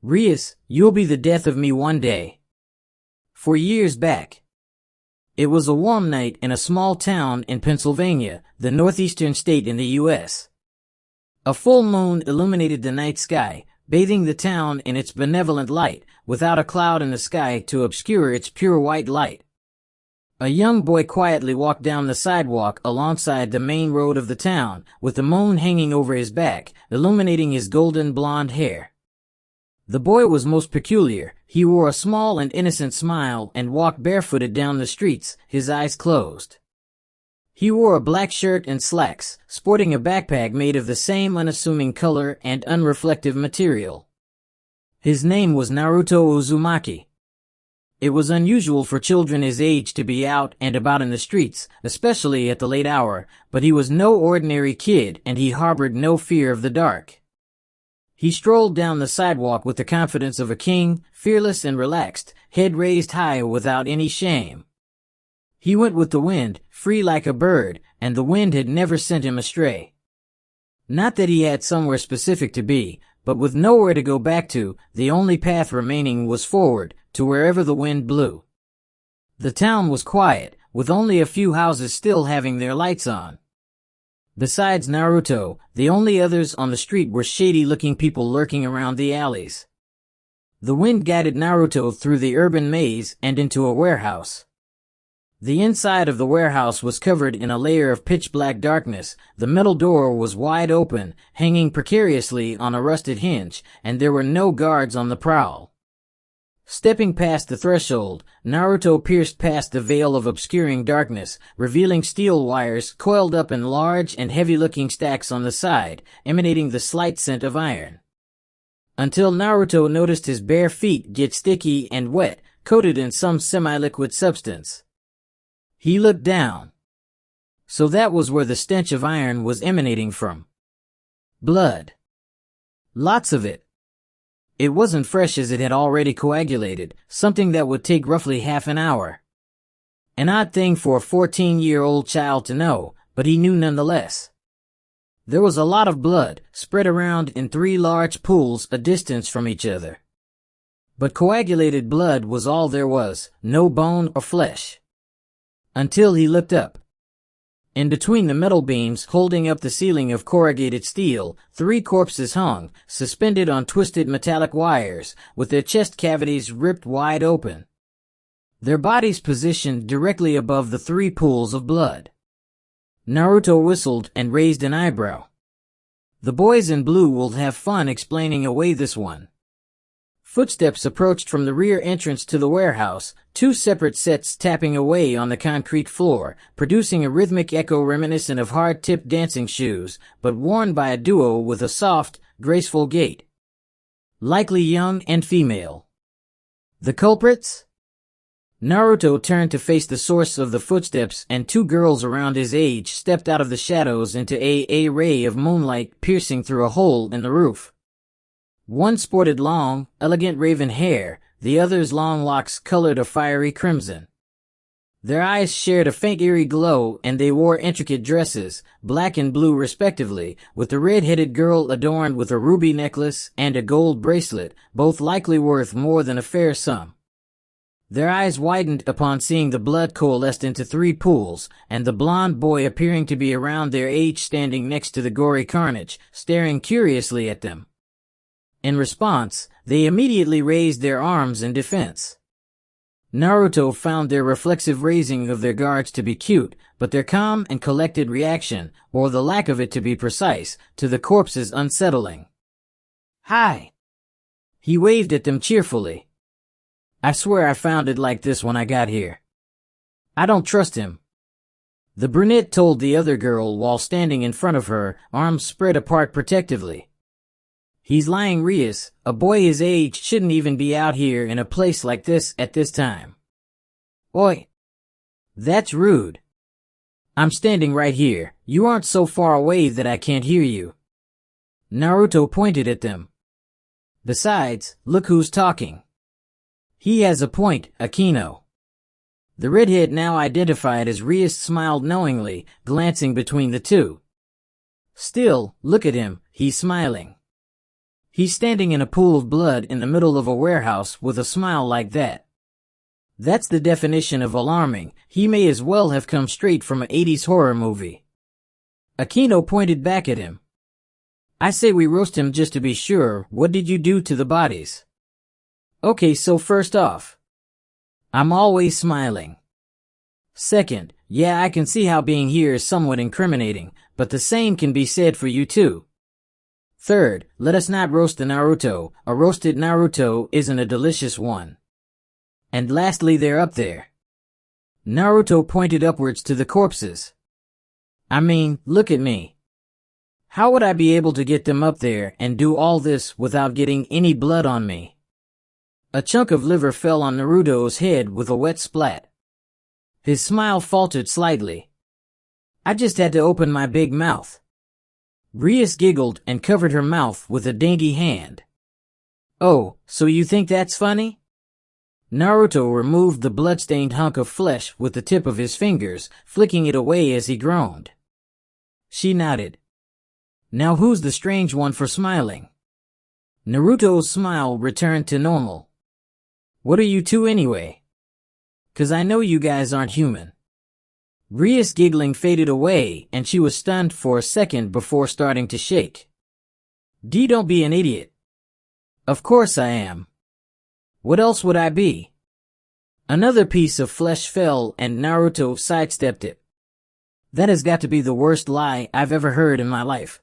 Rias, you'll be the death of me one day. 4 years back. It was a warm night in a small town in Pennsylvania, the northeastern state in the U.S. A full moon illuminated the night sky, bathing the town in its benevolent light, without a cloud in the sky to obscure its pure white light. A young boy quietly walked down the sidewalk alongside the main road of the town, with the moon hanging over his back, illuminating his golden blonde hair. The boy was most peculiar. He wore a small and innocent smile and walked barefooted down the streets, his eyes closed. He wore a black shirt and slacks, sporting a backpack made of the same unassuming color and unreflective material. His name was Naruto Uzumaki. It was unusual for children his age to be out and about in the streets, especially at the late hour, but he was no ordinary kid and he harbored no fear of the dark. He strolled down the sidewalk with the confidence of a king, fearless and relaxed, head raised high without any shame. He went with the wind, free like a bird, and the wind had never sent him astray. Not that he had somewhere specific to be, but with nowhere to go back to, the only path remaining was forward, to wherever the wind blew. The town was quiet, with only a few houses still having their lights on. Besides Naruto, the only others on the street were shady-looking people lurking around the alleys. The wind guided Naruto through the urban maze and into a warehouse. The inside of the warehouse was covered in a layer of pitch-black darkness. The metal door was wide open, hanging precariously on a rusted hinge, and there were no guards on the prowl. Stepping past the threshold, Naruto pierced past the veil of obscuring darkness, revealing steel wires coiled up in large and heavy-looking stacks on the side, emanating the slight scent of iron. Until Naruto noticed his bare feet get sticky and wet, coated in some semi-liquid substance. He looked down. So that was where the stench of iron was emanating from. Blood. Lots of it. It wasn't fresh as it had already coagulated, something that would take roughly half an hour. An odd thing for a 14-year-old child to know, but he knew nonetheless. There was a lot of blood, spread around in 3 large pools a distance from each other. But coagulated blood was all there was, no bone or flesh. Until he looked up. In between the metal beams holding up the ceiling of corrugated steel, 3 corpses hung, suspended on twisted metallic wires, with their chest cavities ripped wide open. Their bodies positioned directly above the 3 pools of blood. Naruto whistled and raised an eyebrow. The boys in blue will have fun explaining away this one. Footsteps approached from the rear entrance to the warehouse, 2 separate sets tapping away on the concrete floor, producing a rhythmic echo reminiscent of hard-tipped dancing shoes, but worn by a duo with a soft, graceful gait. Likely young and female. The culprits? Naruto turned to face the source of the footsteps, and 2 girls around his age stepped out of the shadows into a ray of moonlight piercing through a hole in the roof. One sported long, elegant raven hair, the other's long locks colored a fiery crimson. Their eyes shared a faint eerie glow, and they wore intricate dresses, black and blue respectively, with the red-headed girl adorned with a ruby necklace and a gold bracelet, both likely worth more than a fair sum. Their eyes widened upon seeing the blood coalesced into 3 pools, and the blond boy appearing to be around their age standing next to the gory carnage, staring curiously at them. In response, they immediately raised their arms in defense. Naruto found their reflexive raising of their guards to be cute, but their calm and collected reaction, or the lack of it to be precise, to the corpses unsettling. "Hi!" He waved at them cheerfully. "I swear I found it like this when I got here. I don't trust him." The brunette told the other girl while standing in front of her, arms spread apart protectively. "He's lying, Rias. A boy his age shouldn't even be out here in a place like this at this time." "Oi! That's rude. I'm standing right here. You aren't so far away that I can't hear you." Naruto pointed at them. "Besides, look who's talking." "He has a point, Akino." The redhead, now identified as Rias, smiled knowingly, glancing between the 2. "Still, look at him, he's smiling. He's standing in a pool of blood in the middle of a warehouse with a smile like that. That's the definition of alarming. He may as well have come straight from an 80s horror movie." Akino pointed back at him. I say we roast him just to be sure. What did you do to the bodies? Okay, so first off, I'm always smiling. Second, yeah, I can see how being here is somewhat incriminating, but the same can be said for you too. Third, let us not roast the Naruto. A roasted Naruto isn't a delicious one. And lastly, they're up there. Naruto pointed upwards to the corpses. I mean, look at me. How would I be able to get them up there and do all this without getting any blood on me? A chunk of liver fell on Naruto's head with a wet splat. His smile faltered slightly. I just had to open my big mouth. Rias giggled and covered her mouth with a dainty hand. Oh, so you think that's funny? Naruto removed the blood-stained hunk of flesh with the tip of his fingers, flicking it away as he groaned. She nodded. Now who's the strange one for smiling? Naruto's smile returned to normal. What are you two anyway? 'Cause I know you guys aren't human. Rias' giggling faded away and she was stunned for a second before starting to shake. Don't be an idiot. Of course I am. What else would I be? Another piece of flesh fell and Naruto sidestepped it. That has got to be the worst lie I've ever heard in my life.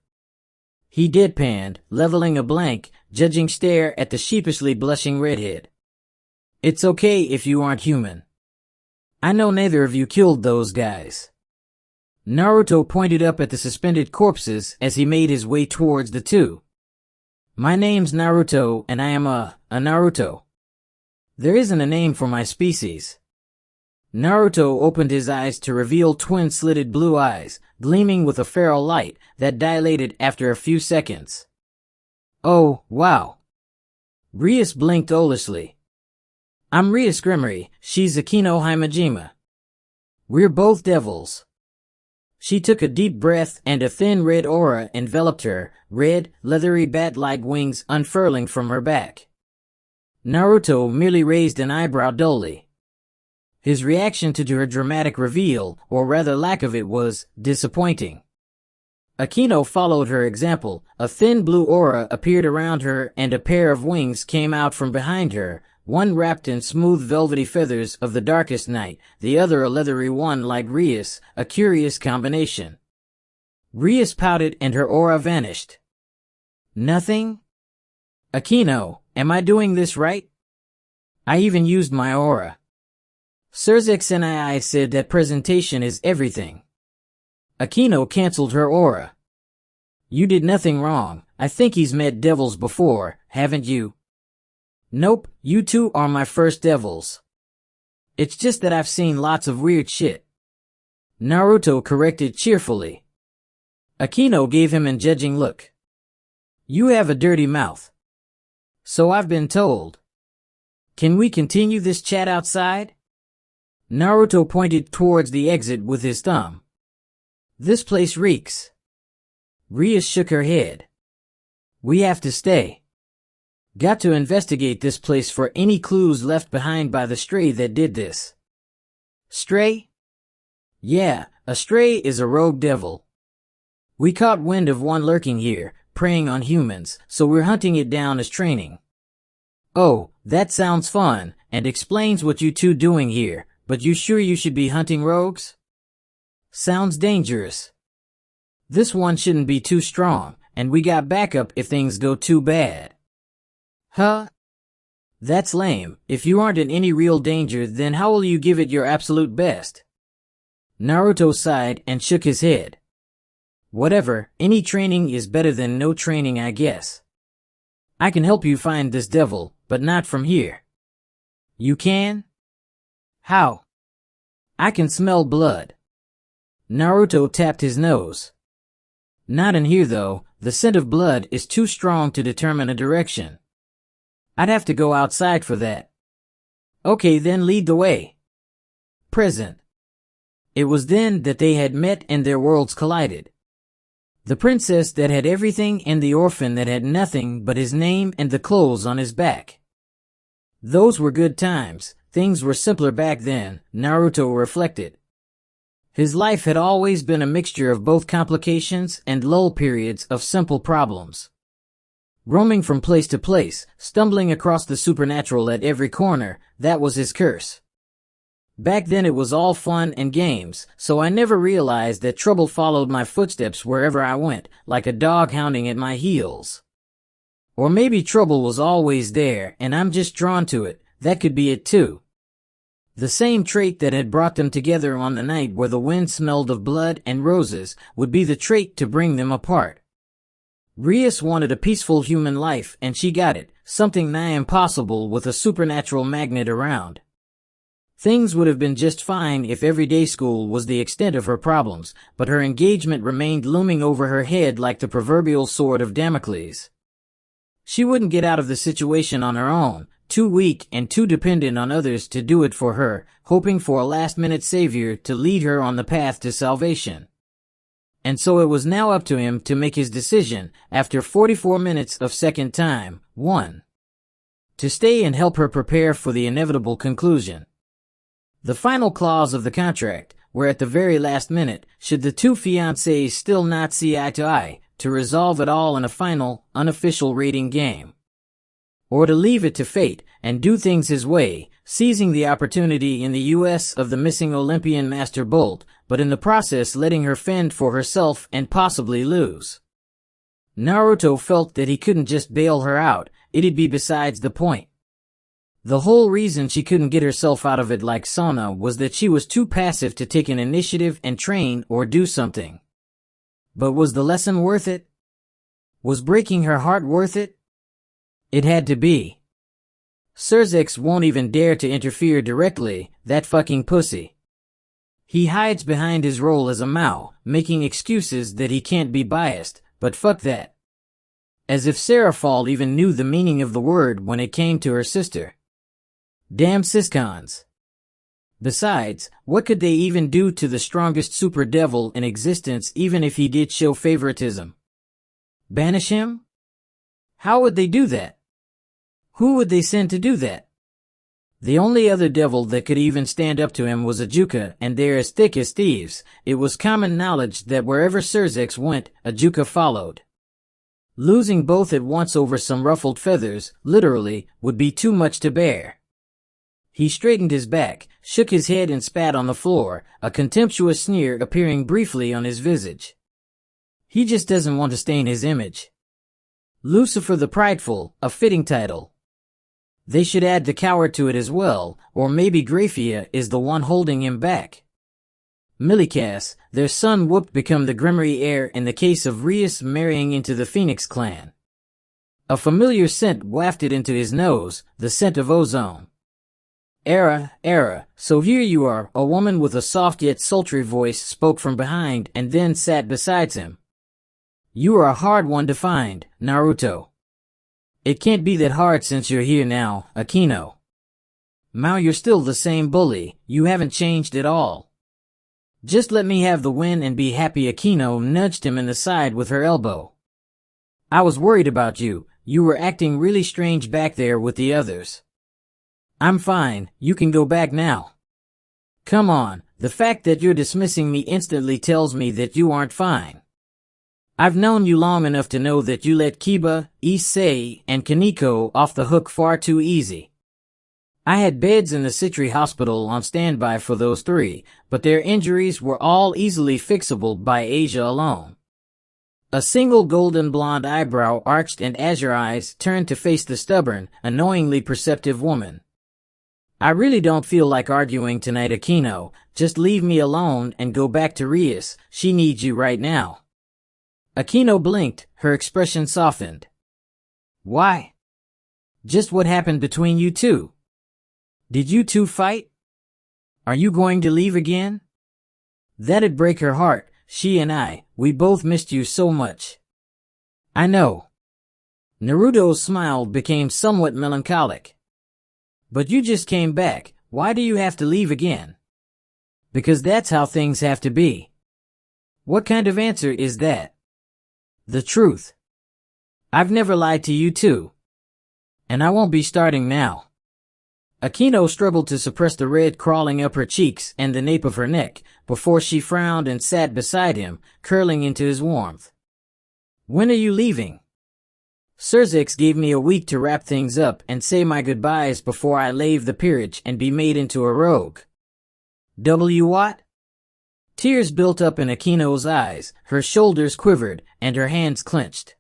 He deadpanned, leveling a blank, judging stare at the sheepishly blushing redhead. It's okay if you aren't human. I know neither of you killed those guys. Naruto pointed up at the suspended corpses as he made his way towards the two. My name's Naruto and I am a Naruto. There isn't a name for my species. Naruto opened his eyes to reveal twin slitted blue eyes, gleaming with a feral light that dilated after a few seconds. Oh, wow. Rias blinked owlishly. I'm Rias Gremory, she's Akino Himejima. We're both devils. She took a deep breath and a thin red aura enveloped her, red, leathery bat-like wings unfurling from her back. Naruto merely raised an eyebrow dully. His reaction to her dramatic reveal, or rather lack of it, was disappointing. Akino followed her example. A thin blue aura appeared around her and a pair of wings came out from behind her, one wrapped in smooth velvety feathers of the darkest night, the other a leathery one like Rias, a curious combination. Rias pouted and her aura vanished. Nothing? Akino, am I doing this right? I even used my aura. Surzek Senai said that presentation is everything. Akino canceled her aura. You did nothing wrong. I think he's met devils before, haven't you? Nope, you two are my first devils. It's just that I've seen lots of weird shit. Naruto corrected cheerfully. Akino gave him an judging look. You have a dirty mouth. So I've been told. Can we continue this chat outside? Naruto pointed towards the exit with his thumb. This place reeks. Rias shook her head. We have to stay. Got to investigate this place for any clues left behind by the stray that did this. Stray? Yeah, a stray is a rogue devil. We caught wind of one lurking here, preying on humans, so we're hunting it down as training. Oh, that sounds fun, and explains what you two doing here, but you sure you should be hunting rogues? Sounds dangerous. This one shouldn't be too strong, and we got backup if things go too bad. Huh? That's lame. If you aren't in any real danger, then how will you give it your absolute best? Naruto sighed and shook his head. Whatever, any training is better than no training, I guess. I can help you find this devil, but not from here. You can? How? I can smell blood. Naruto tapped his nose. Not in here though, the scent of blood is too strong to determine a direction. I'd have to go outside for that. Okay, then lead the way. Present. It was then that they had met and their worlds collided. The princess that had everything and the orphan that had nothing but his name and the clothes on his back. Those were good times. Things were simpler back then, Naruto reflected. His life had always been a mixture of both complications and lull periods of simple problems. Roaming from place to place, stumbling across the supernatural at every corner, that was his curse. Back then it was all fun and games, so I never realized that trouble followed my footsteps wherever I went, like a dog hounding at my heels. Or maybe trouble was always there, and I'm just drawn to it. That could be it too. The same trait that had brought them together on the night where the wind smelled of blood and roses would be the trait to bring them apart. Rias wanted a peaceful human life, and she got it, something nigh impossible with a supernatural magnet around. Things would have been just fine if everyday school was the extent of her problems, but her engagement remained looming over her head like the proverbial sword of Damocles. She wouldn't get out of the situation on her own, too weak and too dependent on others to do it for her, hoping for a last-minute savior to lead her on the path to salvation. And so it was now up to him to make his decision, after 44 minutes of second time. 1. To stay and help her prepare for the inevitable conclusion. The final clause of the contract, where at the very last minute, should the two fiancés still not see eye to eye, to resolve it all in a final, unofficial rating game. Or to leave it to fate, and do things his way, seizing the opportunity in the U.S. of the missing Olympian Master Bolt, but in the process letting her fend for herself and possibly lose. Naruto felt that he couldn't just bail her out, it'd be besides the point. The whole reason she couldn't get herself out of it like Sona was that she was too passive to take an initiative and train or do something. But was the lesson worth it? Was breaking her heart worth it? It had to be. Surzex won't even dare to interfere directly, that fucking pussy. He hides behind his role as a Mao, making excuses that he can't be biased, but fuck that. As if Seraphald even knew the meaning of the word when it came to her sister. Damn Siscons. Besides, what could they even do to the strongest super devil in existence even if he did show favoritism? Banish him? How would they do that? Who would they send to do that? The only other devil that could even stand up to him was Ajuka, and they're as thick as thieves. It was common knowledge that wherever Surzex went, Ajuka followed. Losing both at once over some ruffled feathers, literally, would be too much to bear. He straightened his back, shook his head and spat on the floor, a contemptuous sneer appearing briefly on his visage. He just doesn't want to stain his image. Lucifer the Prideful, a fitting title. They should add the coward to it as well, or maybe Graphia is the one holding him back. Millikas, their son would become the Grimmery heir in the case of Rias marrying into the Phoenix clan. A familiar scent wafted into his nose, the scent of ozone. Era, so here you are, a woman with a soft yet sultry voice spoke from behind and then sat beside him. You are a hard one to find, Naruto. It can't be that hard since you're here now, Akino. Mao, you're still the same bully, you haven't changed at all. Just let me have the win and be happy. Akino nudged him in the side with her elbow. I was worried about you, you were acting really strange back there with the others. I'm fine, you can go back now. Come on, the fact that you're dismissing me instantly tells me that you aren't fine. I've known you long enough to know that you let Kiba, Issei, and Kaneko off the hook far too easy. I had beds in the Citri hospital on standby for those three, but their injuries were all easily fixable by Asia alone. A single golden blonde eyebrow arched and azure eyes turned to face the stubborn, annoyingly perceptive woman. I really don't feel like arguing tonight, Akino. Just leave me alone and go back to Rias. She needs you right now. Akino blinked, her expression softened. Why? Just what happened between you two? Did you two fight? Are you going to leave again? That'd break her heart. She and I, we both missed you so much. I know. Naruto's smile became somewhat melancholic. But you just came back, why do you have to leave again? Because that's how things have to be. What kind of answer is that? The truth. I've never lied to you too. And I won't be starting now. Akino struggled to suppress the red crawling up her cheeks and the nape of her neck before she frowned and sat beside him, curling into his warmth. "When are you leaving?" "Surzex gave me a week to wrap things up and say my goodbyes before I leave the peerage and be made into a rogue." What? Tears built up in Akino's eyes, her shoulders quivered, and her hands clenched.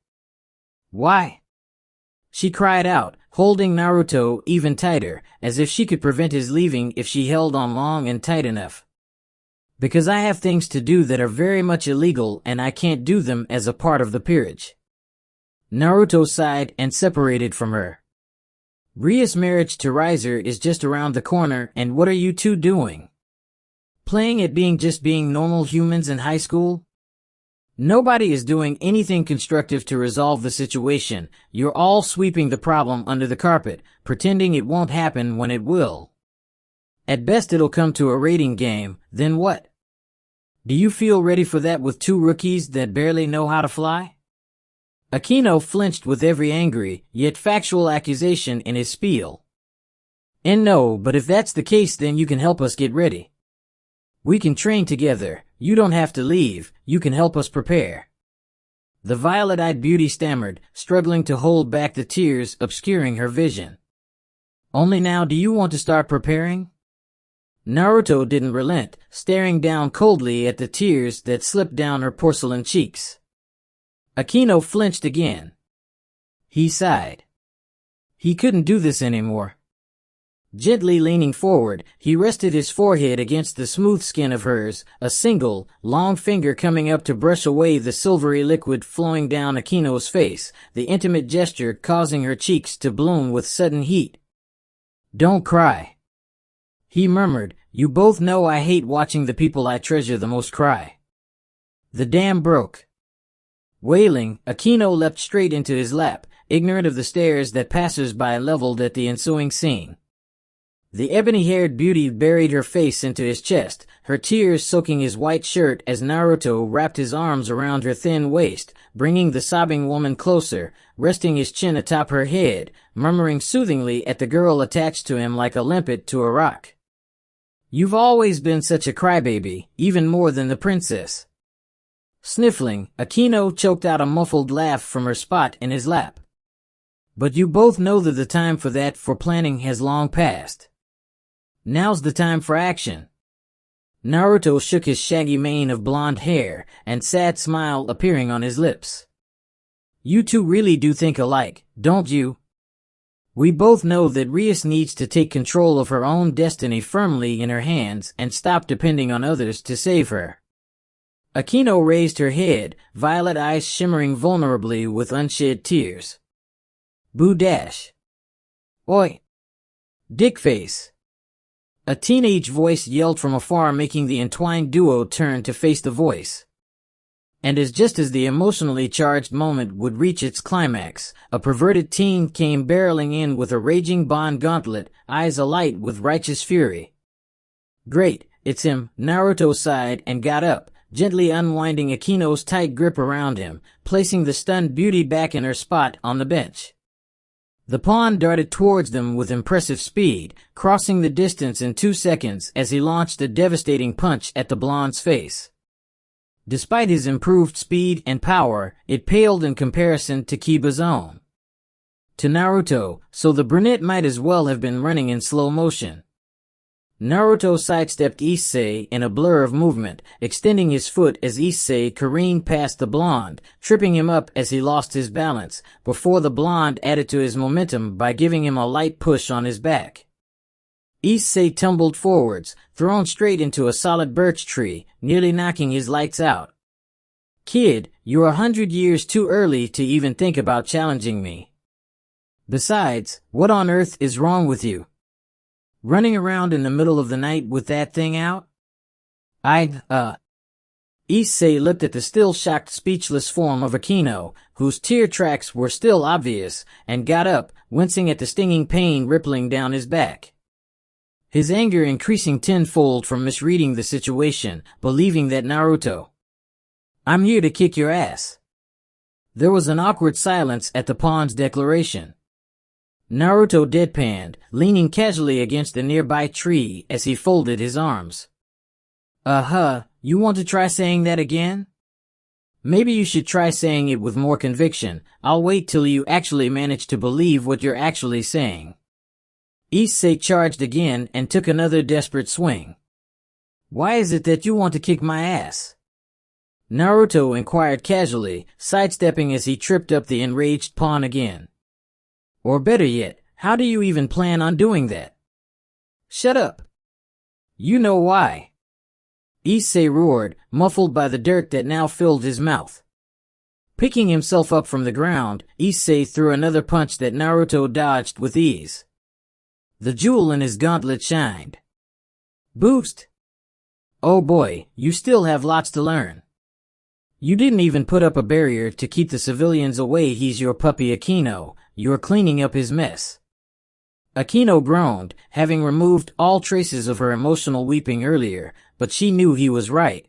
"Why?" she cried out, holding Naruto even tighter, as if she could prevent his leaving if she held on long and tight enough. "Because I have things to do that are very much illegal and I can't do them as a part of the peerage." Naruto sighed and separated from her. "Ria's marriage to Riser is just around the corner, and what are you two doing? Playing at being normal humans in high school? Nobody is doing anything constructive to resolve the situation. You're all sweeping the problem under the carpet, pretending it won't happen when it will. At best it'll come to a rating game, then what? Do you feel ready for that with two rookies that barely know how to fly?" Akino flinched with every angry, yet factual accusation in his spiel. "And no, but if that's the case then you can help us get ready. We can train together. You don't have to leave. You can help us prepare." The violet-eyed beauty stammered, struggling to hold back the tears obscuring her vision. "Only now do you want to start preparing?" Naruto didn't relent, staring down coldly at the tears that slipped down her porcelain cheeks. Akino flinched again. He sighed. He couldn't do this anymore. Gently leaning forward, he rested his forehead against the smooth skin of hers, a single, long finger coming up to brush away the silvery liquid flowing down Akino's face, the intimate gesture causing her cheeks to bloom with sudden heat. "Don't cry," he murmured. "You both know I hate watching the people I treasure the most cry." The dam broke. Wailing, Akino leapt straight into his lap, ignorant of the stares that passers-by leveled at the ensuing scene. The ebony-haired beauty buried her face into his chest, her tears soaking his white shirt as Naruto wrapped his arms around her thin waist, bringing the sobbing woman closer, resting his chin atop her head, murmuring soothingly at the girl attached to him like a limpet to a rock. "You've always been such a crybaby, even more than the princess." Sniffling, Akino choked out a muffled laugh from her spot in his lap. "But you both know that the time for that for planning has long passed. Now's the time for action." Naruto shook his shaggy mane of blonde hair, and sad smile appearing on his lips. "You two really do think alike, don't you? We both know that Rias needs to take control of her own destiny firmly in her hands and stop depending on others to save her." Akino raised her head, violet eyes shimmering vulnerably with unshed tears. "Boo dash. Oi. Dickface." A teenage voice yelled from afar, making the entwined duo turn to face the voice. And just as the emotionally charged moment would reach its climax, a perverted teen came barreling in with a raging bond gauntlet, eyes alight with righteous fury. "Great, it's him," Naruto sighed and got up, gently unwinding Akino's tight grip around him, placing the stunned beauty back in her spot on the bench. The pawn darted towards them with impressive speed, crossing the distance in 2 seconds as he launched a devastating punch at the blonde's face. Despite his improved speed and power, it paled in comparison to Kiba's own. To Naruto, so the brunette might as well have been running in slow motion. Naruto sidestepped Issei in a blur of movement, extending his foot as Issei careened past the blonde, tripping him up as he lost his balance, before the blonde added to his momentum by giving him a light push on his back. Issei tumbled forwards, thrown straight into a solid birch tree, nearly knocking his lights out. "Kid, you're 100 years too early to even think about challenging me. Besides, what on earth is wrong with you? Running around in the middle of the night with that thing out?" Issei looked at the still shocked, speechless form of Akino, whose tear tracks were still obvious, and got up, wincing at the stinging pain rippling down his back. His anger increasing tenfold from misreading the situation, believing that Naruto, "I'm here to kick your ass." There was an awkward silence at the pawn's declaration. Naruto deadpanned, leaning casually against a nearby tree as he folded his arms. You want to try saying that again? Maybe you should try saying it with more conviction. I'll wait till you actually manage to believe what you're actually saying. Issei charged again and took another desperate swing. Why is it that you want to kick my ass? Naruto inquired casually, sidestepping as he tripped up the enraged pawn again. Or better yet, how do you even plan on doing that? Shut up. You know why. Issei roared, muffled by the dirt that now filled his mouth. Picking himself up from the ground, Issei threw another punch that Naruto dodged with ease. The jewel in his gauntlet shined. Boost! Oh boy, you still have lots to learn. You didn't even put up a barrier to keep the civilians away. He's your puppy Akino. You're cleaning up his mess. Akino groaned, having removed all traces of her emotional weeping earlier, but she knew he was right.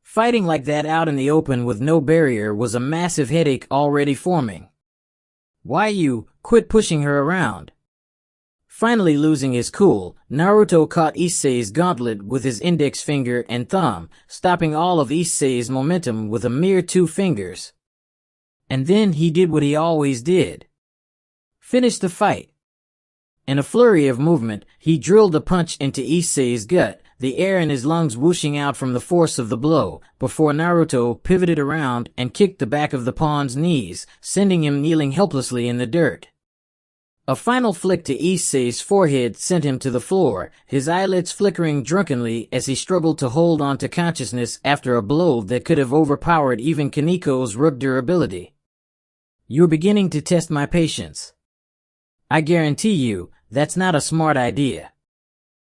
Fighting like that out in the open with no barrier was a massive headache already forming. Why you, quit pushing her around. Finally losing his cool, Naruto caught Issei's gauntlet with his index finger and thumb, stopping all of Issei's momentum with a mere 2 fingers. And then he did what he always did. Finish the fight. In a flurry of movement, he drilled a punch into Issei's gut, the air in his lungs whooshing out from the force of the blow, before Naruto pivoted around and kicked the back of the pawn's knees, sending him kneeling helplessly in the dirt. A final flick to Issei's forehead sent him to the floor, his eyelids flickering drunkenly as he struggled to hold on to consciousness after a blow that could have overpowered even Kaniko's rook durability. You're beginning to test my patience. I guarantee you, that's not a smart idea.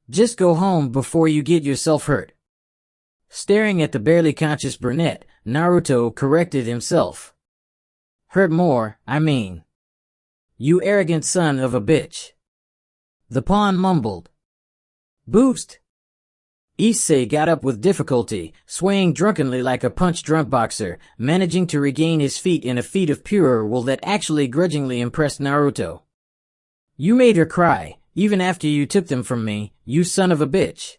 Just go home before you get yourself hurt. Staring at the barely conscious brunette, Naruto corrected himself. Hurt more, I mean. You arrogant son of a bitch. The pawn mumbled. Boost! Issei got up with difficulty, swaying drunkenly like a punch-drunk boxer, managing to regain his feet in a feat of pure will that actually grudgingly impressed Naruto. You made her cry, even after you took them from me, you son of a bitch.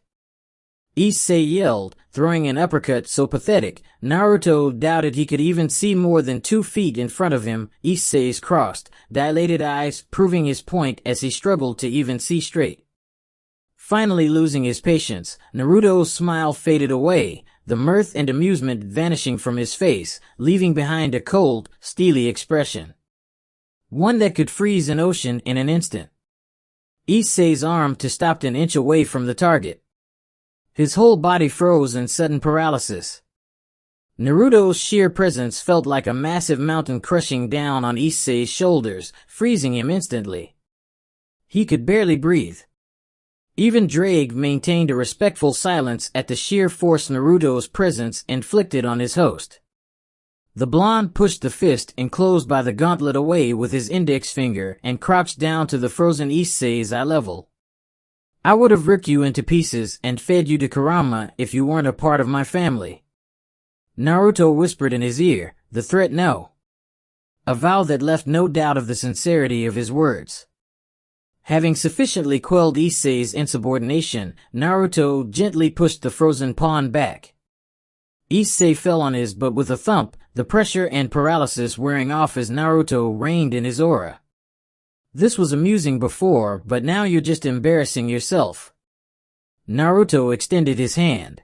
Issei yelled, throwing an uppercut so pathetic, Naruto doubted he could even see more than 2 feet in front of him, Issei's crossed, dilated eyes proving his point as he struggled to even see straight. Finally losing his patience, Naruto's smile faded away, the mirth and amusement vanishing from his face, leaving behind a cold, steely expression. One that could freeze an ocean in an instant. Issei's arm stopped an inch away from the target. His whole body froze in sudden paralysis. Naruto's sheer presence felt like a massive mountain crushing down on Issei's shoulders, freezing him instantly. He could barely breathe. Even Drake maintained a respectful silence at the sheer force Naruto's presence inflicted on his host. The blonde pushed the fist enclosed by the gauntlet away with his index finger and crouched down to the frozen Issei's eye level. I would have ripped you into pieces and fed you to Kurama if you weren't a part of my family. Naruto whispered in his ear, the threat no. A vow that left no doubt of the sincerity of his words. Having sufficiently quelled Issei's insubordination, Naruto gently pushed the frozen pawn back. Issei fell on his butt with a thump, the pressure and paralysis wearing off as Naruto reigned in his aura. This was amusing before, but now you're just embarrassing yourself. Naruto extended his hand.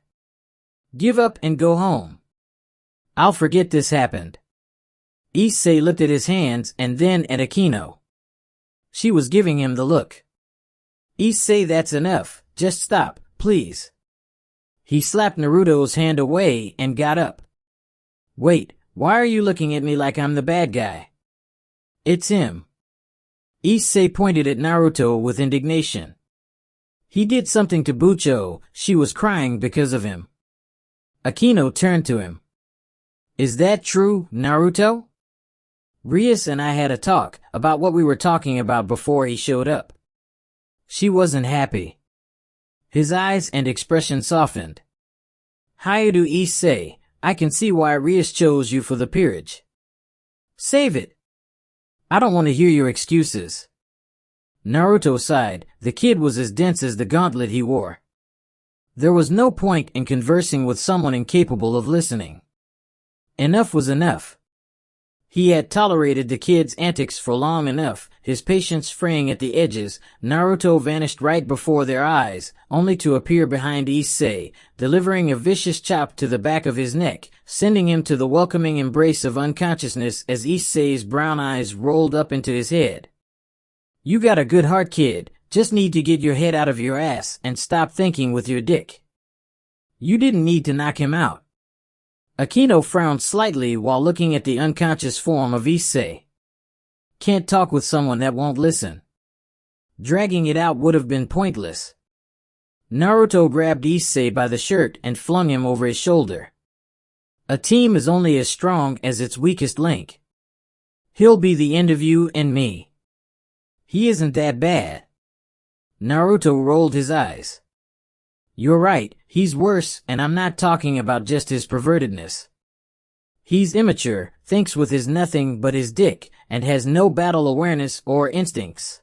Give up and go home. I'll forget this happened. Issei looked at his hands and then at Akino. She was giving him the look. Issei, that's enough. Just stop, please. He slapped Naruto's hand away and got up. Wait, why are you looking at me like I'm the bad guy? It's him. Issei pointed at Naruto with indignation. He did something to Bucho, she was crying because of him. Akino turned to him. Is that true, Naruto? Rias and I had a talk about what we were talking about before he showed up. She wasn't happy. His eyes and expression softened. Hayadu Issei, I can see why Rias chose you for the peerage. Save it. I don't want to hear your excuses. Naruto sighed. The kid was as dense as the gauntlet he wore. There was no point in conversing with someone incapable of listening. Enough was enough. He had tolerated the kid's antics for long enough, his patience fraying at the edges. Naruto vanished right before their eyes, only to appear behind Issei, delivering a vicious chop to the back of his neck, sending him to the welcoming embrace of unconsciousness as Issei's brown eyes rolled up into his head. You got a good heart, kid. Just need to get your head out of your ass and stop thinking with your dick. You didn't need to knock him out. Akino frowned slightly while looking at the unconscious form of Issei. Can't talk with someone that won't listen. Dragging it out would have been pointless. Naruto grabbed Issei by the shirt and flung him over his shoulder. A team is only as strong as its weakest link. He'll be the end of you and me. He isn't that bad. Naruto rolled his eyes. You're right, he's worse, and I'm not talking about just his pervertedness. He's immature, thinks with his nothing but his dick, and has no battle awareness or instincts.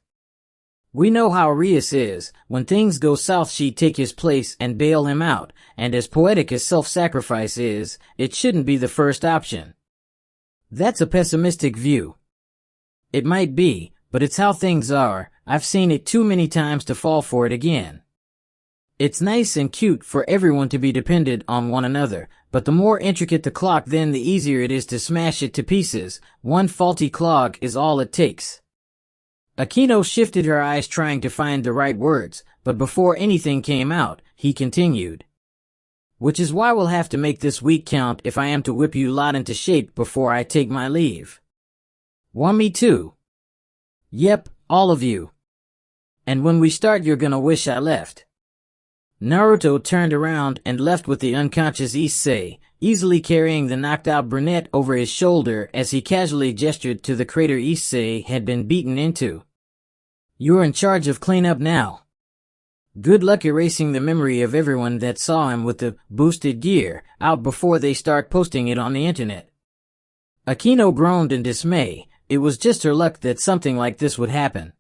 We know how Rias is. When things go south, she'd take his place and bail him out, and as poetic as self-sacrifice is, it shouldn't be the first option. That's a pessimistic view. It might be, but it's how things are. I've seen it too many times to fall for it again. It's nice and cute for everyone to be dependent on one another, but the more intricate the clock, then the easier it is to smash it to pieces. One faulty clog is all it takes. Akino shifted her eyes trying to find the right words, but before anything came out, he continued. Which is why we'll have to make this week count if I am to whip you lot into shape before I take my leave. Want me too? Yep, all of you. And when we start, you're gonna wish I left. Naruto turned around and left with the unconscious Issei, easily carrying the knocked-out brunette over his shoulder as he casually gestured to the crater Issei had been beaten into. You're in charge of cleanup now. Good luck erasing the memory of everyone that saw him with the boosted gear out before they start posting it on the internet. Akino groaned in dismay. It was just her luck that something like this would happen.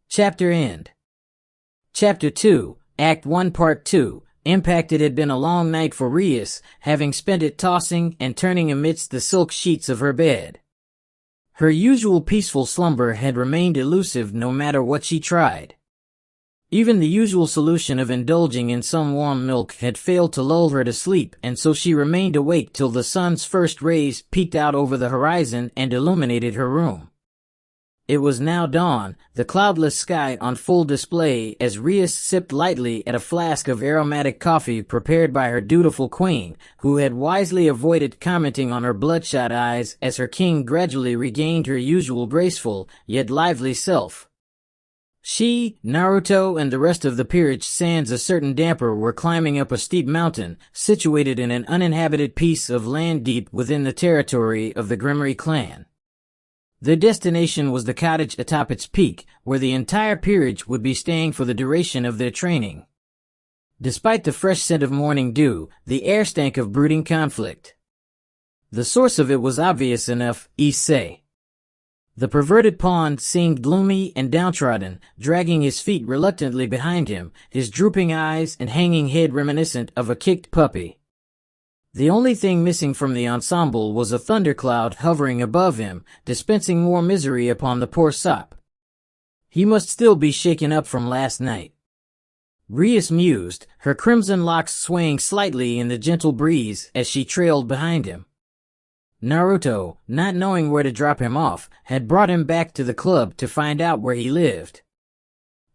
Chapter end. Chapter 2. Act 1 Part 2. Impact. It had been a long night for Rias, having spent it tossing and turning amidst the silk sheets of her bed. Her usual peaceful slumber had remained elusive no matter what she tried. Even the usual solution of indulging in some warm milk had failed to lull her to sleep, and so she remained awake till the sun's first rays peeked out over the horizon and illuminated her room. It was now dawn, the cloudless sky on full display as Rias sipped lightly at a flask of aromatic coffee prepared by her dutiful queen, who had wisely avoided commenting on her bloodshot eyes as her king gradually regained her usual graceful, yet lively self. She, Naruto, and the rest of the peerage sans a certain damper were climbing up a steep mountain, situated in an uninhabited piece of land deep within the territory of the Grimmery clan. Their destination was the cottage atop its peak, where the entire peerage would be staying for the duration of their training. Despite the fresh scent of morning dew, the air stank of brooding conflict. The source of it was obvious enough, Issei. The perverted pawn seemed gloomy and downtrodden, dragging his feet reluctantly behind him, his drooping eyes and hanging head reminiscent of a kicked puppy. The only thing missing from the ensemble was a thundercloud hovering above him, dispensing more misery upon the poor sop. He must still be shaken up from last night. Rias mused, her crimson locks swaying slightly in the gentle breeze as she trailed behind him. Naruto, not knowing where to drop him off, had brought him back to the club to find out where he lived.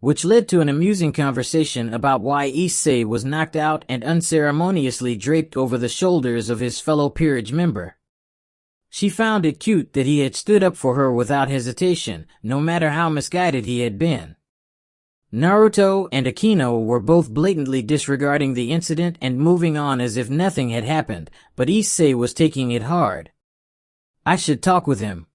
Which led to an amusing conversation about why Issei was knocked out and unceremoniously draped over the shoulders of his fellow peerage member. She found it cute that he had stood up for her without hesitation, no matter how misguided he had been. Naruto and Akino were both blatantly disregarding the incident and moving on as if nothing had happened, but Issei was taking it hard. I should talk with him.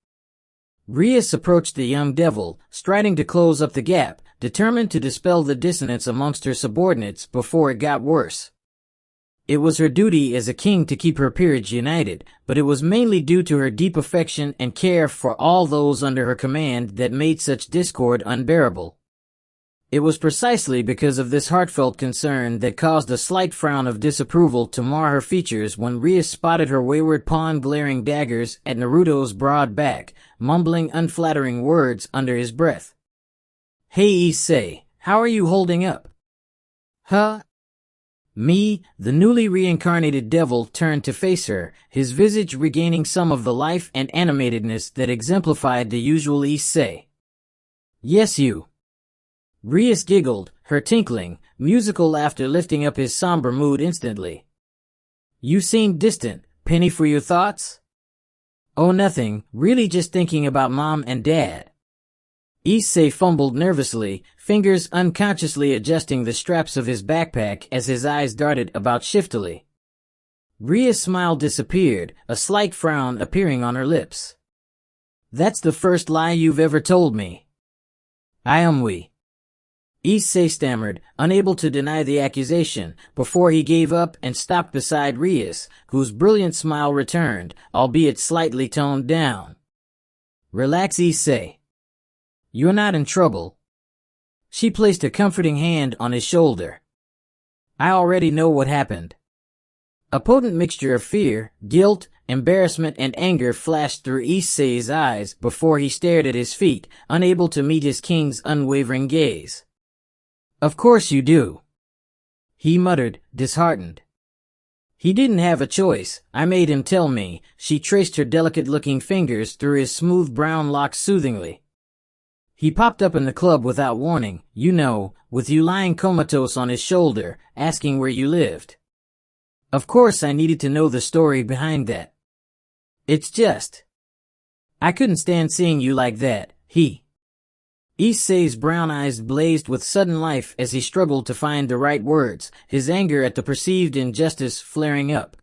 Rias approached the young devil, striding to close up the gap, determined to dispel the dissonance amongst her subordinates before it got worse. It was her duty as a king to keep her peerage united, but it was mainly due to her deep affection and care for all those under her command that made such discord unbearable. It was precisely because of this heartfelt concern that caused a slight frown of disapproval to mar her features when Rias spotted her wayward pawn glaring daggers at Naruto's broad back, mumbling unflattering words under his breath. "Hey Issei, how are you holding up?" "Huh?" Me, the newly reincarnated devil, turned to face her, his visage regaining some of the life and animatedness that exemplified the usual Issei. "Yes, you." Rias giggled, her tinkling, musical laughter lifting up his somber mood instantly. "You seem distant. Penny for your thoughts?" "Oh, nothing, really just thinking about Mom and Dad." Issei fumbled nervously, fingers unconsciously adjusting the straps of his backpack as his eyes darted about shiftily. Ria's smile disappeared, a slight frown appearing on her lips. "That's the first lie you've ever told me." "I am we." Issei stammered, unable to deny the accusation, before he gave up and stopped beside Rias, whose brilliant smile returned, albeit slightly toned down. "Relax, Issei. You're not in trouble." She placed a comforting hand on his shoulder. "I already know what happened." A potent mixture of fear, guilt, embarrassment, and anger flashed through Issei's eyes before he stared at his feet, unable to meet his king's unwavering gaze. "Of course you do," he muttered, disheartened. "He didn't have a choice. I made him tell me." She traced her delicate-looking fingers through his smooth brown locks soothingly. "He popped up in the club without warning, you know, with you lying comatose on his shoulder, asking where you lived. Of course I needed to know the story behind that. It's just, I couldn't stand seeing you like that." Issei's brown eyes blazed with sudden life as he struggled to find the right words, his anger at the perceived injustice flaring up.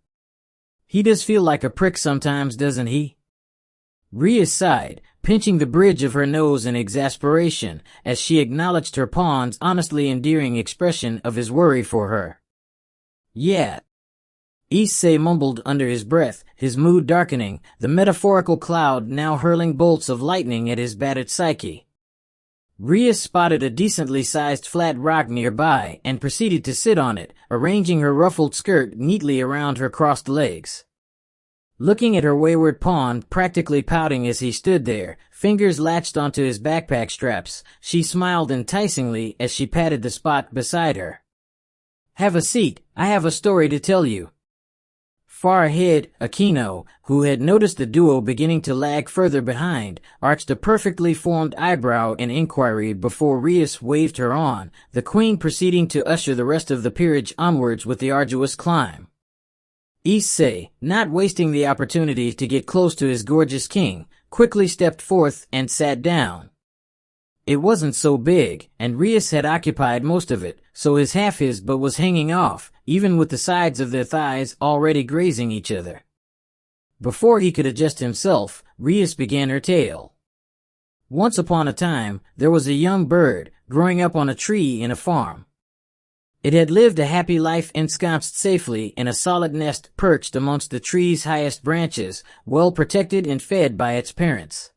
"He does feel like a prick sometimes, doesn't he?" Rias sighed, pinching the bridge of her nose in exasperation, as she acknowledged her pawn's honestly endearing expression of his worry for her. "Yeah," Issei mumbled under his breath, his mood darkening, the metaphorical cloud now hurling bolts of lightning at his battered psyche. Rias spotted a decently sized flat rock nearby and proceeded to sit on it, arranging her ruffled skirt neatly around her crossed legs. Looking at her wayward pawn practically pouting as he stood there, fingers latched onto his backpack straps, she smiled enticingly as she patted the spot beside her. "Have a seat, I have a story to tell you." Far ahead, Akino, who had noticed the duo beginning to lag further behind, arched a perfectly formed eyebrow in inquiry before Rias waved her on, the queen proceeding to usher the rest of the peerage onwards with the arduous climb. Issei, not wasting the opportunity to get close to his gorgeous king, quickly stepped forth and sat down. It wasn't so big, and Rias had occupied most of it, so his butt was hanging off, even with the sides of their thighs already grazing each other. Before he could adjust himself, Rias began her tale. Once upon a time, there was a young bird, growing up on a tree in a farm. It had lived a happy life ensconced safely in a solid nest perched amongst the tree's highest branches, well protected and fed by its parents.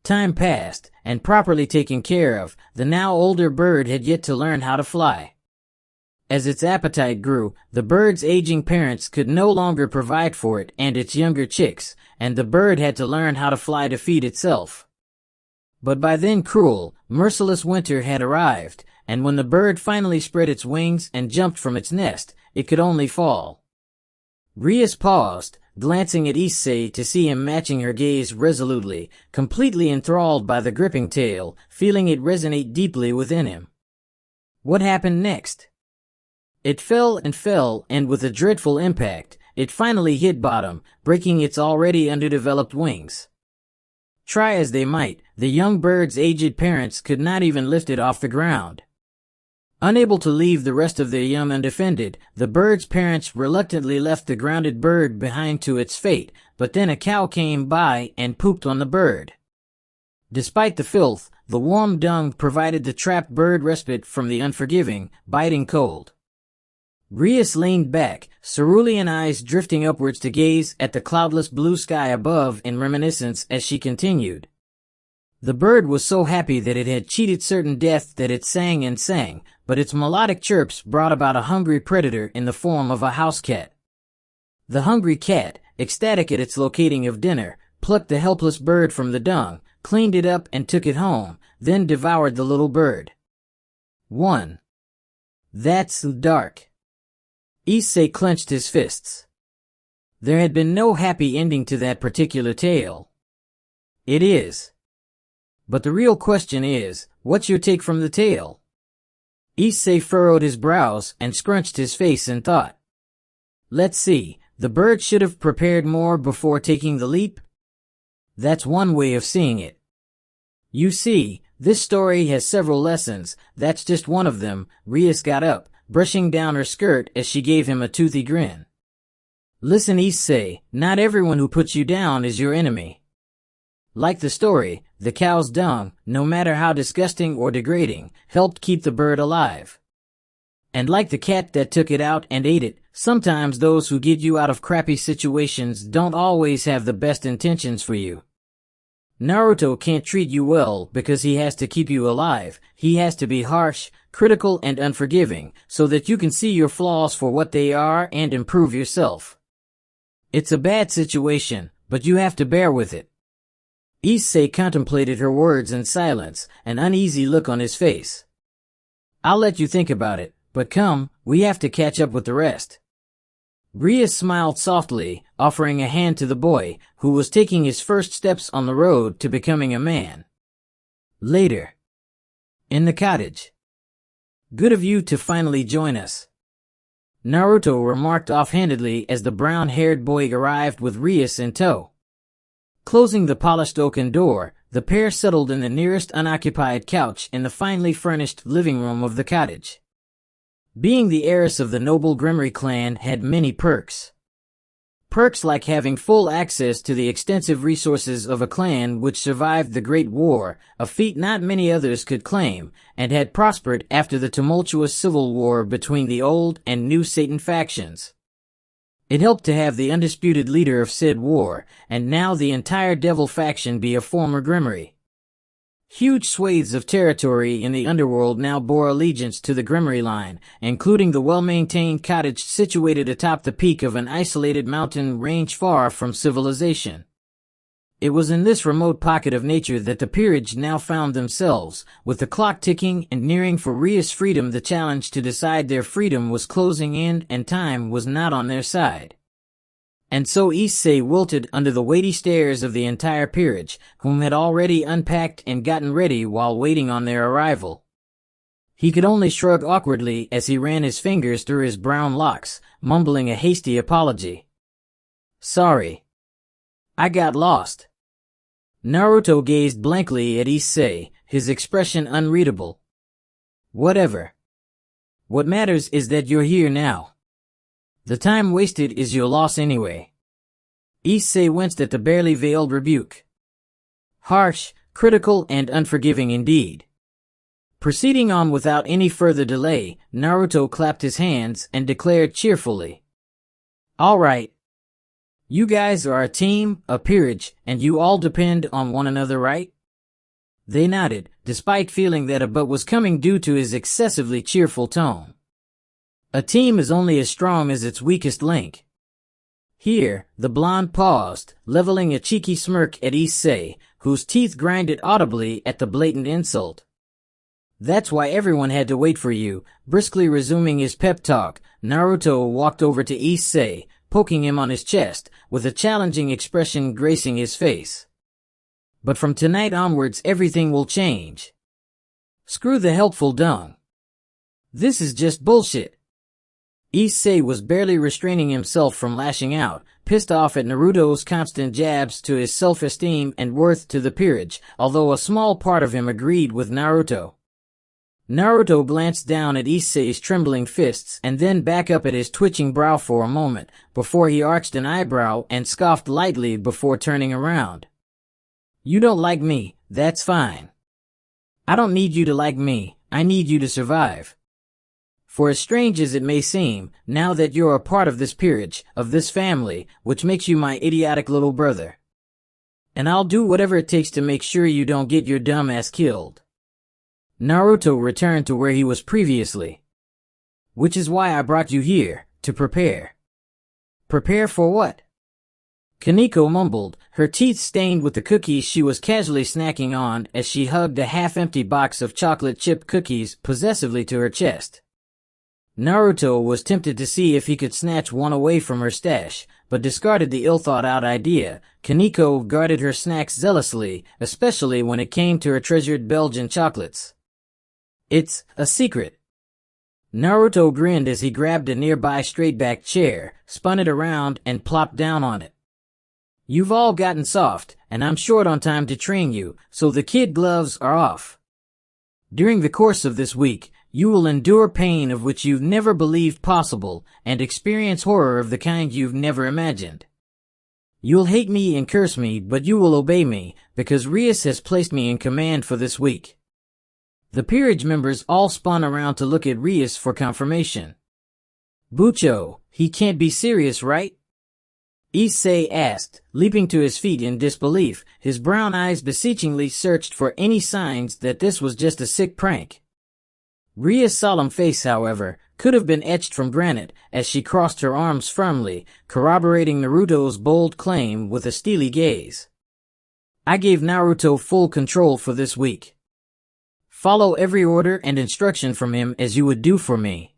Time passed, and properly taken care of, the now older bird had yet to learn how to fly. As its appetite grew, the bird's aging parents could no longer provide for it and its younger chicks, and the bird had to learn how to fly to feed itself. But by then cruel, merciless winter had arrived, and when the bird finally spread its wings and jumped from its nest, it could only fall. Rias paused, glancing at Issei to see him matching her gaze resolutely, completely enthralled by the gripping tale, feeling it resonate deeply within him. What happened next? It fell, and with a dreadful impact, it finally hit bottom, breaking its already underdeveloped wings. Try as they might, the young bird's aged parents could not even lift it off the ground. Unable to leave the rest of their young undefended, the bird's parents reluctantly left the grounded bird behind to its fate, but then a cow came by and pooped on the bird. Despite the filth, the warm dung provided the trapped bird respite from the unforgiving, biting cold. Rias leaned back, cerulean eyes drifting upwards to gaze at the cloudless blue sky above in reminiscence as she continued. The bird was so happy that it had cheated certain death that it sang and sang, but its melodic chirps brought about a hungry predator in the form of a house cat. The hungry cat, ecstatic at its locating of dinner, plucked the helpless bird from the dung, cleaned it up and took it home, then devoured the little bird. 1. That's dark. Issei clenched his fists. There had been no happy ending to that particular tale. It is. But the real question is, what's your take from the tale? Issei furrowed his brows and scrunched his face in thought. Let's see, the bird should have prepared more before taking the leap? That's one way of seeing it. You see, this story has several lessons, that's just one of them. Rias got up, brushing down her skirt as she gave him a toothy grin. Listen, Issei, not everyone who puts you down is your enemy. Like the story, the cow's dung, no matter how disgusting or degrading, helped keep the bird alive. And like the cat that took it out and ate it, sometimes those who get you out of crappy situations don't always have the best intentions for you. Naruto can't treat you well because he has to keep you alive. He has to be harsh, critical, and unforgiving so that you can see your flaws for what they are and improve yourself. It's a bad situation, but you have to bear with it. Issei contemplated her words in silence, an uneasy look on his face. I'll let you think about it, but come, we have to catch up with the rest. Rias smiled softly, offering a hand to the boy, who was taking his first steps on the road to becoming a man. Later. In the cottage. Good of you to finally join us. Naruto remarked offhandedly as the brown-haired boy arrived with Rias in tow. Closing the polished oaken door, the pair settled in the nearest unoccupied couch in the finely furnished living room of the cottage. Being the heiress of the noble Grimmery clan had many perks. Perks like having full access to the extensive resources of a clan which survived the Great War, a feat not many others could claim, and had prospered after the tumultuous civil war between the old and new Satan factions. It helped to have the undisputed leader of said war, and now the entire Devil faction be a former Grimmery. Huge swathes of territory in the underworld now bore allegiance to the Grimmery line, including the well-maintained cottage situated atop the peak of an isolated mountain range far from civilization. It was in this remote pocket of nature that the peerage now found themselves, with the clock ticking and nearing for Rias' freedom. The challenge to decide their freedom was closing in and time was not on their side. And so Issei wilted under the weighty stares of the entire peerage, whom had already unpacked and gotten ready while waiting on their arrival. He could only shrug awkwardly as he ran his fingers through his brown locks, mumbling a hasty apology. Sorry. I got lost. Naruto gazed blankly at Issei, his expression unreadable. Whatever. What matters is that you're here now. The time wasted is your loss anyway. Issei winced at the barely veiled rebuke. Harsh, critical, and unforgiving indeed. Proceeding on without any further delay, Naruto clapped his hands and declared cheerfully. All right. You guys are a team, a peerage, and you all depend on one another, right? They nodded, despite feeling that a but was coming due to his excessively cheerful tone. A team is only as strong as its weakest link. Here, the blonde paused, leveling a cheeky smirk at Issei, whose teeth grinded audibly at the blatant insult. That's why everyone had to wait for you. Briskly resuming his pep talk, Naruto walked over to Issei, poking him on his chest, with a challenging expression gracing his face. But from tonight onwards everything will change. Screw the helpful dung. This is just bullshit. Issei was barely restraining himself from lashing out, pissed off at Naruto's constant jabs to his self-esteem and worth to the peerage, although a small part of him agreed with Naruto. Naruto glanced down at Issei's trembling fists and then back up at his twitching brow for a moment, before he arched an eyebrow and scoffed lightly before turning around. You don't like me, that's fine. I don't need you to like me, I need you to survive. For as strange as it may seem, now that you're a part of this peerage, of this family, which makes you my idiotic little brother. And I'll do whatever it takes to make sure you don't get your dumb ass killed. Naruto returned to where he was previously. Which is why I brought you here, to prepare. Prepare for what? Kaneko mumbled, her teeth stained with the cookies she was casually snacking on as she hugged a half-empty box of chocolate chip cookies possessively to her chest. Naruto was tempted to see if he could snatch one away from her stash, but discarded the ill-thought-out idea. Kaneko guarded her snacks zealously, especially when it came to her treasured Belgian chocolates. It's a secret. Naruto grinned as he grabbed a nearby straight-back chair, spun it around, and plopped down on it. You've all gotten soft, and I'm short on time to train you, so the kid gloves are off. During the course of this week, you will endure pain of which you've never believed possible, and experience horror of the kind you've never imagined. You'll hate me and curse me, but you will obey me, because Rias has placed me in command for this week. The peerage members all spun around to look at Rias for confirmation. Bucho, he can't be serious, right? Issei asked, leaping to his feet in disbelief. His brown eyes beseechingly searched for any signs that this was just a sick prank. Ria's solemn face, however, could have been etched from granite as she crossed her arms firmly, corroborating Naruto's bold claim with a steely gaze. I gave Naruto full control for this week. Follow every order and instruction from him as you would do for me.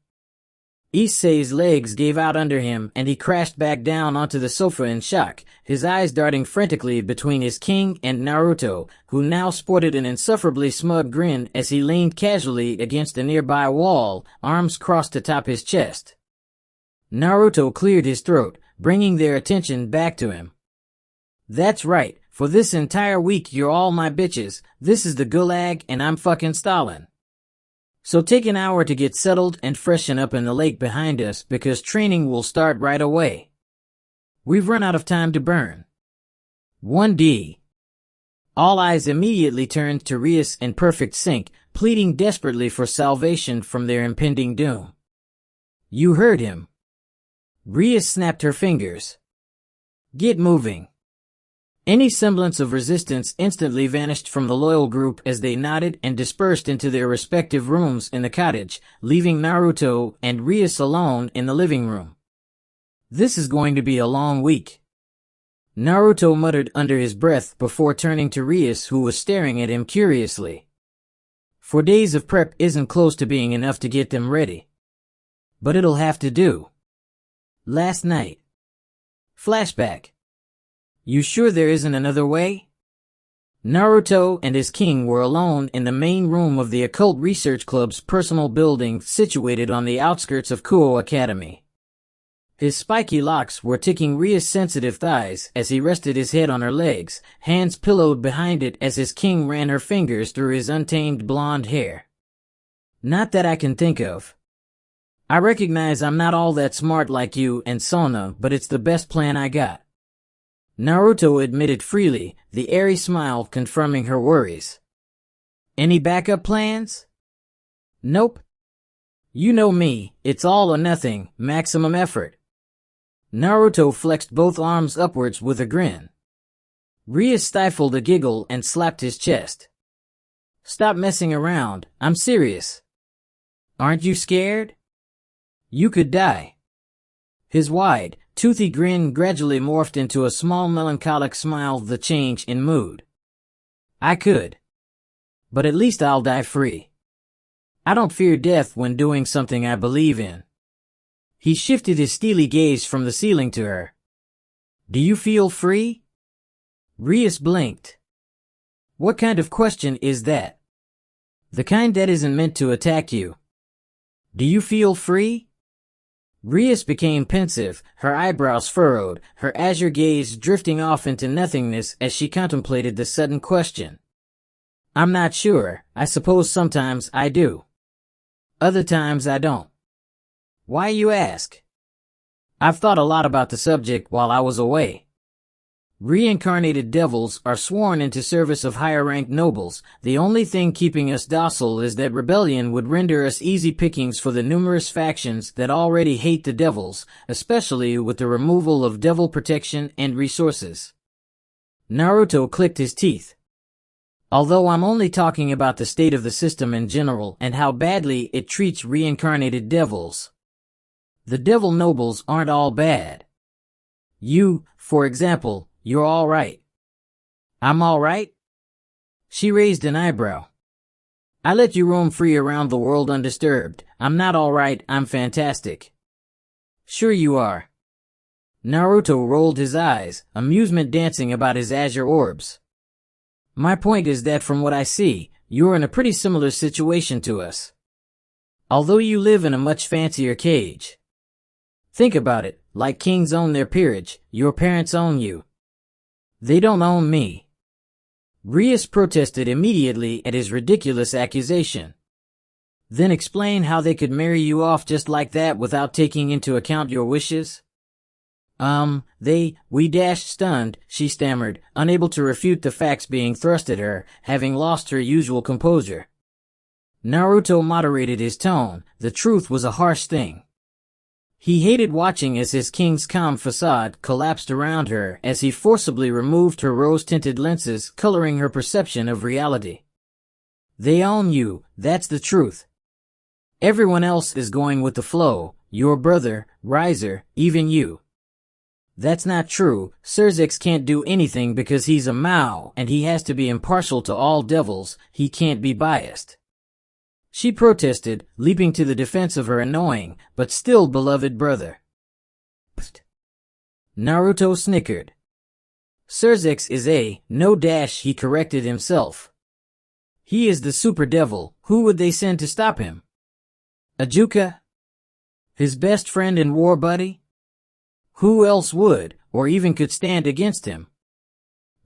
Issei's legs gave out under him and he crashed back down onto the sofa in shock, his eyes darting frantically between his king and Naruto, who now sported an insufferably smug grin as he leaned casually against a nearby wall, arms crossed atop his chest. Naruto cleared his throat, bringing their attention back to him. That's right, for this entire week you're all my bitches, this is the gulag and I'm fucking Stalin. So take an hour to get settled and freshen up in the lake behind us because training will start right away. We've run out of time to burn. 1D. All eyes immediately turned to Rias in perfect sync, pleading desperately for salvation from their impending doom. You heard him. Rias snapped her fingers. Get moving. Any semblance of resistance instantly vanished from the loyal group as they nodded and dispersed into their respective rooms in the cottage, leaving Naruto and Rias alone in the living room. This is going to be a long week. Naruto muttered under his breath before turning to Rias, who was staring at him curiously. 4 days of prep isn't close to being enough to get them ready. But it'll have to do. Last night. Flashback. You sure there isn't another way? Naruto and his king were alone in the main room of the Occult Research Club's personal building situated on the outskirts of Kuo Academy. His spiky locks were ticking Ria's sensitive thighs as he rested his head on her legs, hands pillowed behind it as his king ran her fingers through his untamed blonde hair. Not that I can think of. I recognize I'm not all that smart like you and Sona, but it's the best plan I got. Naruto admitted freely, the airy smile confirming her worries. Any backup plans? Nope. You know me, it's all or nothing, maximum effort. Naruto flexed both arms upwards with a grin. Rias stifled a giggle and slapped his chest. Stop messing around, I'm serious. Aren't you scared? You could die. His wide, toothy grin gradually morphed into a small melancholic smile, the change in mood. I could. But at least I'll die free. I don't fear death when doing something I believe in. He shifted his steely gaze from the ceiling to her. Do you feel free? Rias blinked. What kind of question is that? The kind that isn't meant to attack you. Do you feel free? Rias became pensive, her eyebrows furrowed, her azure gaze drifting off into nothingness as she contemplated the sudden question. I'm not sure, I suppose sometimes I do. Other times I don't. Why, you ask? I've thought a lot about the subject while I was away. Reincarnated devils are sworn into service of higher-ranked nobles. The only thing keeping us docile is that rebellion would render us easy pickings for the numerous factions that already hate the devils, especially with the removal of devil protection and resources. Naruto clicked his teeth. Although I'm only talking about the state of the system in general and how badly it treats reincarnated devils. The devil nobles aren't all bad. You, for example, you're all right. I'm all right? She raised an eyebrow. I let you roam free around the world undisturbed. I'm not all right, I'm fantastic. Sure you are. Naruto rolled his eyes, amusement dancing about his azure orbs. My point is that from what I see, you're in a pretty similar situation to us. Although you live in a much fancier cage. Think about it, like kings own their peerage, your parents own you. They don't own me. Rias protested immediately at his ridiculous accusation. Then explain how they could marry you off just like that without taking into account your wishes? Stunned, she stammered, unable to refute the facts being thrust at her, having lost her usual composure. Naruto moderated his tone. The truth was a harsh thing. He hated watching as his king's calm facade collapsed around her as he forcibly removed her rose-tinted lenses, coloring her perception of reality. They own you, that's the truth. Everyone else is going with the flow, your brother, Riser, even you. That's not true. Surzex can't do anything because he's a Mao and he has to be impartial to all devils, he can't be biased. She protested, leaping to the defense of her annoying, but still beloved brother. Psst. Naruto snickered. Surzex is he corrected himself. He is the super devil, who would they send to stop him? Ajuka? His best friend and war buddy? Who else would, or even could stand against him?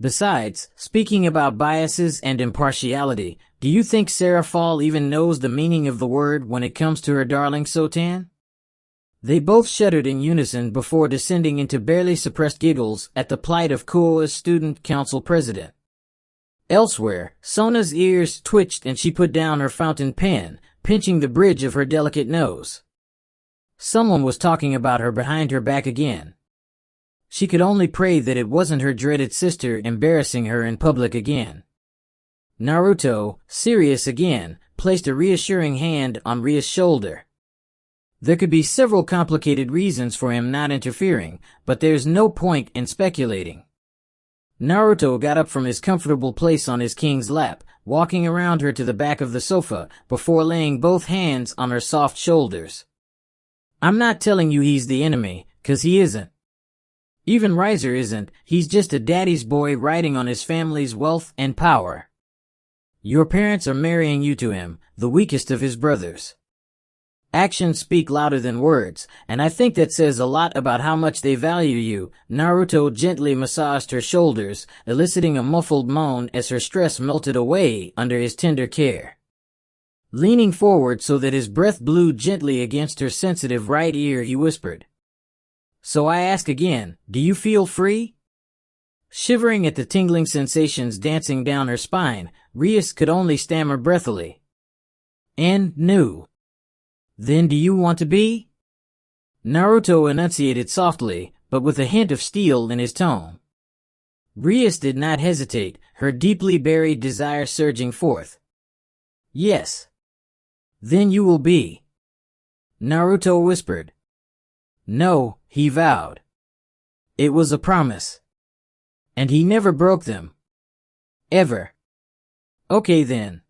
Besides, speaking about biases and impartiality, do you think Sarah Fall even knows the meaning of the word when it comes to her darling Sotan? They both shuddered in unison before descending into barely suppressed giggles at the plight of Koa's student council president. Elsewhere, Sona's ears twitched and she put down her fountain pen, pinching the bridge of her delicate nose. Someone was talking about her behind her back again. She could only pray that it wasn't her dreaded sister embarrassing her in public again. Naruto, serious again, placed a reassuring hand on Ria's shoulder. There could be several complicated reasons for him not interfering, but there's no point in speculating. Naruto got up from his comfortable place on his king's lap, walking around her to the back of the sofa, before laying both hands on her soft shoulders. I'm not telling you he's the enemy, 'cause he isn't. Even Riser isn't, he's just a daddy's boy riding on his family's wealth and power. Your parents are marrying you to him, the weakest of his brothers. Actions speak louder than words, and I think that says a lot about how much they value you. Naruto gently massaged her shoulders, eliciting a muffled moan as her stress melted away under his tender care. Leaning forward so that his breath blew gently against her sensitive right ear, he whispered, "So I ask again, do you feel free?" Shivering at the tingling sensations dancing down her spine, Rias could only stammer breathily. "And no. Then do you want to be?" Naruto enunciated softly, but with a hint of steel in his tone. Rias did not hesitate, her deeply buried desire surging forth. "Yes." "Then you will be." Naruto whispered. "No," he vowed. It was a promise. And he never broke them. Ever. "Okay then."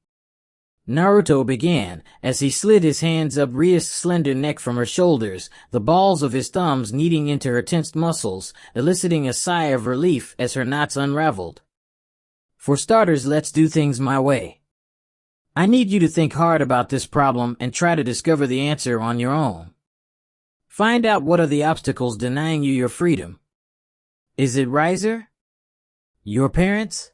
Naruto began, as he slid his hands up Rias' slender neck from her shoulders, the balls of his thumbs kneading into her tensed muscles, eliciting a sigh of relief as her knots unraveled. "For starters, let's do things my way. I need you to think hard about this problem and try to discover the answer on your own. Find out what are the obstacles denying you your freedom. Is it Riser? Your parents?"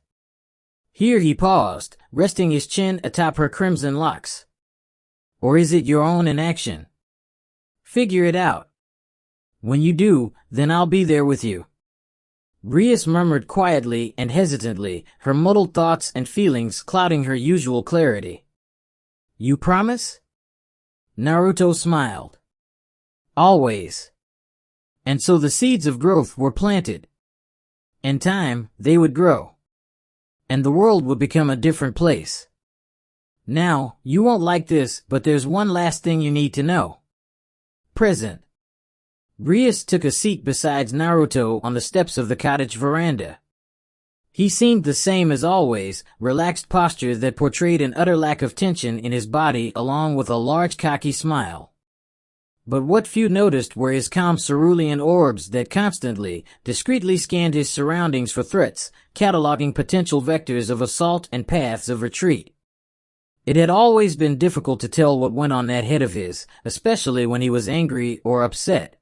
Here he paused, resting his chin atop her crimson locks. "Or is it your own inaction? Figure it out. When you do, then I'll be there with you." Rias murmured quietly and hesitantly, her muddled thoughts and feelings clouding her usual clarity. You promise? Naruto smiled. Always. And so the seeds of growth were planted. In time, they would grow. And the world would become a different place. Now, you won't like this, but there's one last thing you need to know. Present. Rias took a seat beside Naruto on the steps of the cottage veranda. He seemed the same as always, relaxed posture that portrayed an utter lack of tension in his body along with a large cocky smile. But what few noticed were his calm cerulean orbs that constantly, discreetly scanned his surroundings for threats, cataloging potential vectors of assault and paths of retreat. It had always been difficult to tell what went on that head of his, especially when he was angry or upset.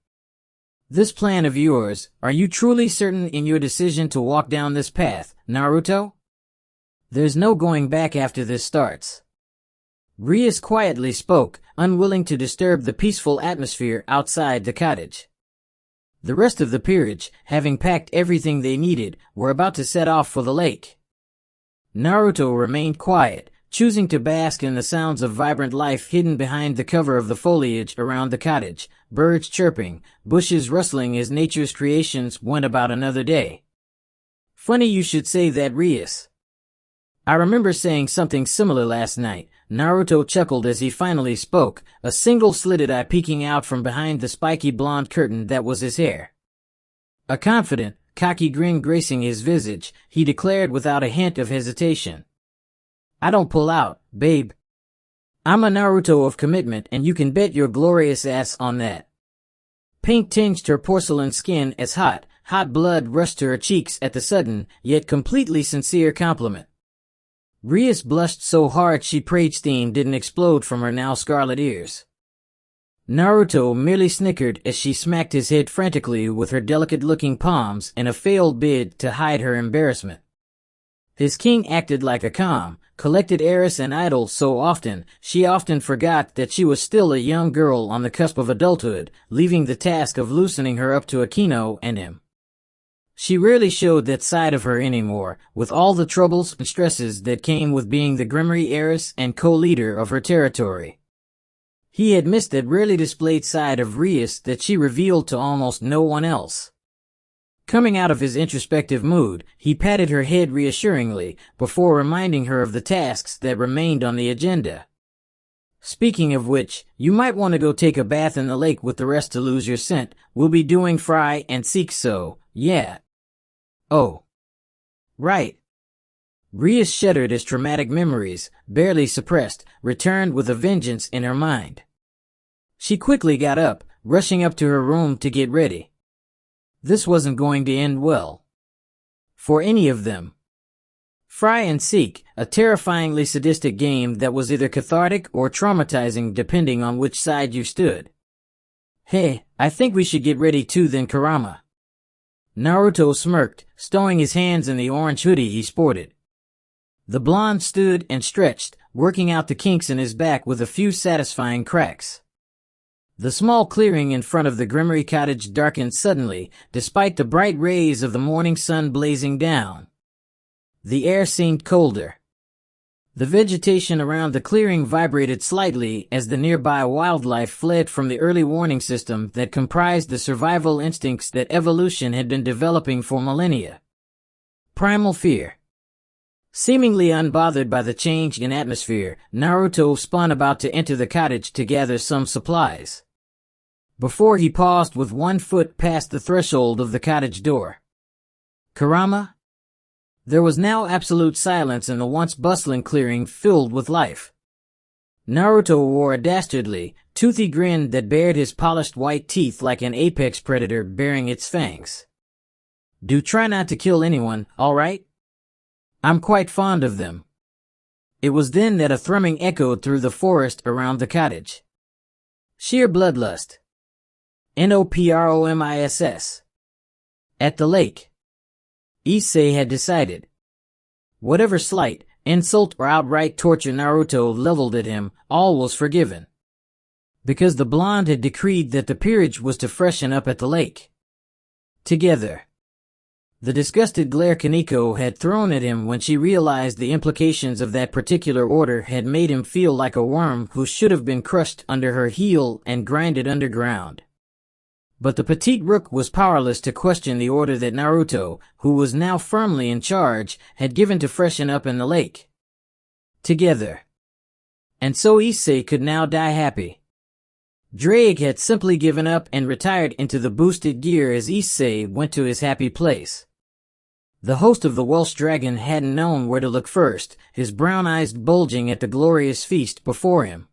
This plan of yours, are you truly certain in your decision to walk down this path, Naruto? There's no going back after this starts. Rias quietly spoke, unwilling to disturb the peaceful atmosphere outside the cottage. The rest of the peerage, having packed everything they needed, were about to set off for the lake. Naruto remained quiet, choosing to bask in the sounds of vibrant life hidden behind the cover of the foliage around the cottage, birds chirping, bushes rustling as nature's creations went about another day. Funny you should say that, Rias. I remember saying something similar last night. Naruto chuckled as he finally spoke, a single slitted eye peeking out from behind the spiky blonde curtain that was his hair. A confident, cocky grin gracing his visage, he declared without a hint of hesitation. I don't pull out, babe. I'm a Naruto of commitment and you can bet your glorious ass on that. Pink tinged her porcelain skin as hot blood rushed to her cheeks at the sudden, yet completely sincere compliment. Rias blushed so hard she prayed steam didn't explode from her now scarlet ears. Naruto merely snickered as she smacked his head frantically with her delicate-looking palms in a failed bid to hide her embarrassment. His king acted like a calm, collected heiress and idol so often, she often forgot that she was still a young girl on the cusp of adulthood, leaving the task of loosening her up to Akino and him. She rarely showed that side of her anymore, with all the troubles and stresses that came with being the Grimoire heiress and co-leader of her territory. He had missed that rarely displayed side of Rias that she revealed to almost no one else. Coming out of his introspective mood, he patted her head reassuringly, before reminding her of the tasks that remained on the agenda. Speaking of which, you might want to go take a bath in the lake with the rest to lose your scent. We'll be doing fry and seek so, yeah. Oh. Right. Rias shuddered as traumatic memories, barely suppressed, returned with a vengeance in her mind. She quickly got up, rushing up to her room to get ready. This wasn't going to end well. For any of them. Fry and Seek, a terrifyingly sadistic game that was either cathartic or traumatizing depending on which side you stood. Hey, I think we should get ready too then, Kurama. Naruto smirked, stowing his hands in the orange hoodie he sported. The blonde stood and stretched, working out the kinks in his back with a few satisfying cracks. The small clearing in front of the Grimoire cottage darkened suddenly, despite the bright rays of the morning sun blazing down. The air seemed colder. The vegetation around the clearing vibrated slightly as the nearby wildlife fled from the early warning system that comprised the survival instincts that evolution had been developing for millennia. Primal fear. Seemingly unbothered by the change in atmosphere, Naruto spun about to enter the cottage to gather some supplies. Before he paused with one foot past the threshold of the cottage door. Kurama? There was now absolute silence in the once bustling clearing filled with life. Naruto wore a dastardly, toothy grin that bared his polished white teeth like an apex predator baring its fangs. Do try not to kill anyone, all right? I'm quite fond of them. It was then that a thrumming echoed through the forest around the cottage. Sheer bloodlust. Nopromiss. At the lake. Issei had decided. Whatever slight, insult or outright torture Naruto leveled at him, all was forgiven. Because the blonde had decreed that the peerage was to freshen up at the lake. Together. The disgusted glare Kaneko had thrown at him when she realized the implications of that particular order had made him feel like a worm who should have been crushed under her heel and grinded underground. But the petite rook was powerless to question the order that Naruto, who was now firmly in charge, had given to freshen up in the lake. Together. And so Issei could now die happy. Drake had simply given up and retired into the boosted gear as Issei went to his happy place. The host of the Welsh Dragon hadn't known where to look first, his brown eyes bulging at the glorious feast before him.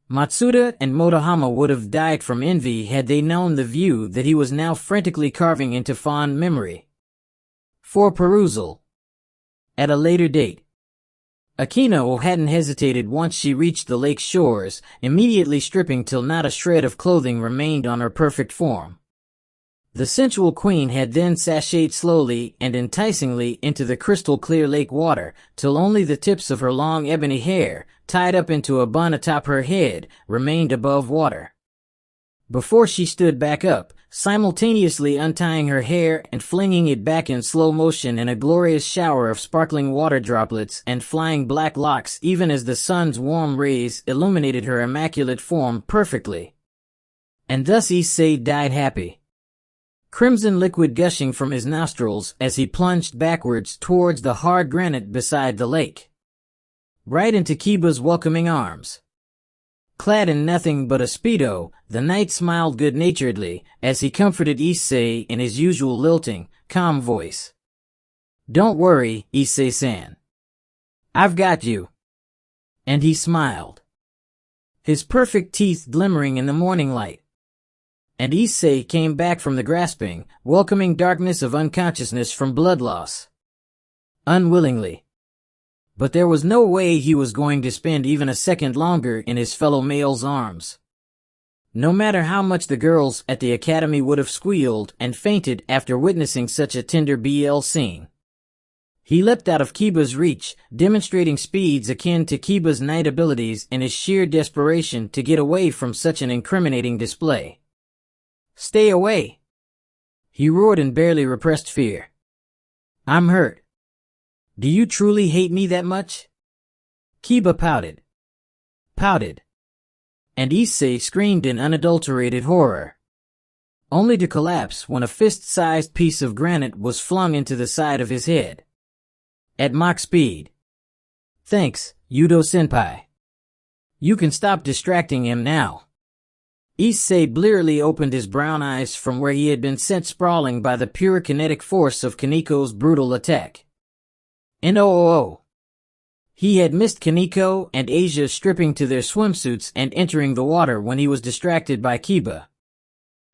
Matsuda and Motohama would have died from envy had they known the view that he was now frantically carving into fond memory. For perusal. At a later date. Akino hadn't hesitated once she reached the lake's shores, immediately stripping till not a shred of clothing remained on her perfect form. The sensual queen had then sashayed slowly and enticingly into the crystal-clear lake water, till only the tips of her long ebony hair, tied up into a bun atop her head, remained above water. Before she stood back up, simultaneously untying her hair and flinging it back in slow motion in a glorious shower of sparkling water droplets and flying black locks even as the sun's warm rays illuminated her immaculate form perfectly. And thus Issei died happy. Crimson liquid gushing from his nostrils as he plunged backwards towards the hard granite beside the lake. Right into Kiba's welcoming arms. Clad in nothing but a speedo, the knight smiled good-naturedly as he comforted Issei in his usual lilting, calm voice. "Don't worry, Issei-san. I've got you." And he smiled. His perfect teeth glimmering in the morning light. And Issei came back from the grasping, welcoming darkness of unconsciousness from blood loss. Unwillingly. But there was no way he was going to spend even a second longer in his fellow male's arms. No matter how much the girls at the academy would have squealed and fainted after witnessing such a tender BL scene. He leapt out of Kiba's reach, demonstrating speeds akin to Kiba's knight abilities in his sheer desperation to get away from such an incriminating display. "Stay away!" he roared in barely repressed fear. "I'm hurt. Do you truly hate me that much?" Kiba pouted. And Issei screamed in unadulterated horror. Only to collapse when a fist-sized piece of granite was flung into the side of his head. At Mach speed. "Thanks, Yudo-senpai. You can stop distracting him now." Issei blearily opened his brown eyes from where he had been sent sprawling by the pure kinetic force of Kaneko's brutal attack. No. He had missed Kaneko and Asia stripping to their swimsuits and entering the water when he was distracted by Kiba.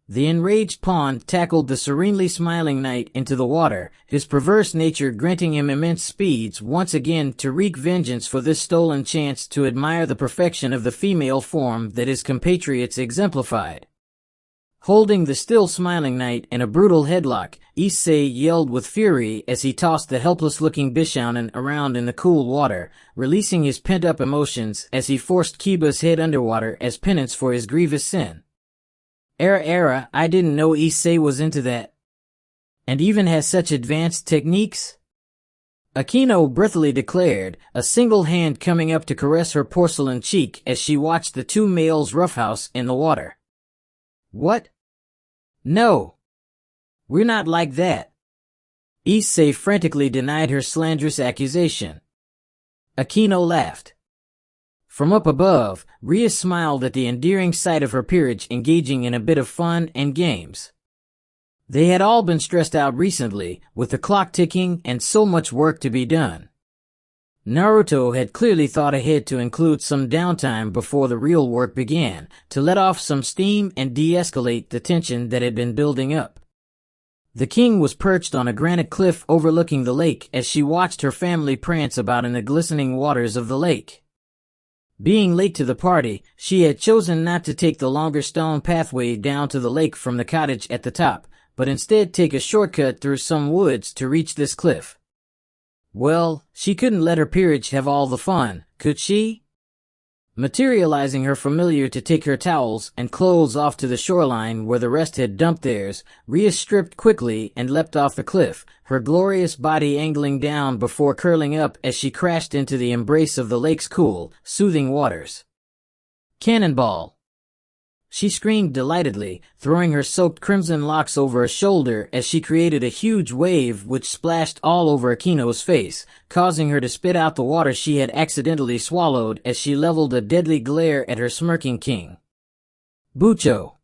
The enraged pawn tackled the serenely smiling knight into the water, his perverse nature granting him immense speeds once again to wreak vengeance for this stolen chance to admire the perfection of the female form that his compatriots exemplified. Holding the still smiling knight in a brutal headlock, Issei yelled with fury as he tossed the helpless-looking Bishounen around in the cool water, releasing his pent-up emotions as he forced Kiba's head underwater as penance for his grievous sin. I didn't know Issei was into that. And even has such advanced techniques? Akino breathily declared, a single hand coming up to caress her porcelain cheek as she watched the two males roughhouse in the water. "What? No. We're not like that." Issei frantically denied her slanderous accusation. Akino laughed. From up above, Ria smiled at the endearing sight of her peerage engaging in a bit of fun and games. They had all been stressed out recently, with the clock ticking and so much work to be done. Naruto had clearly thought ahead to include some downtime before the real work began, to let off some steam and de-escalate the tension that had been building up. The king was perched on a granite cliff overlooking the lake as she watched her family prance about in the glistening waters of the lake. Being late to the party, she had chosen not to take the longer stone pathway down to the lake from the cottage at the top, but instead take a shortcut through some woods to reach this cliff. Well, she couldn't let her peerage have all the fun, could she? Materializing her familiar to take her towels and clothes off to the shoreline where the rest had dumped theirs, Rhea stripped quickly and leapt off the cliff, her glorious body angling down before curling up as she crashed into the embrace of the lake's cool, soothing waters. Cannonball! She screamed delightedly, throwing her soaked crimson locks over her shoulder as she created a huge wave which splashed all over Akino's face, causing her to spit out the water she had accidentally swallowed as she leveled a deadly glare at her smirking king. Bucho!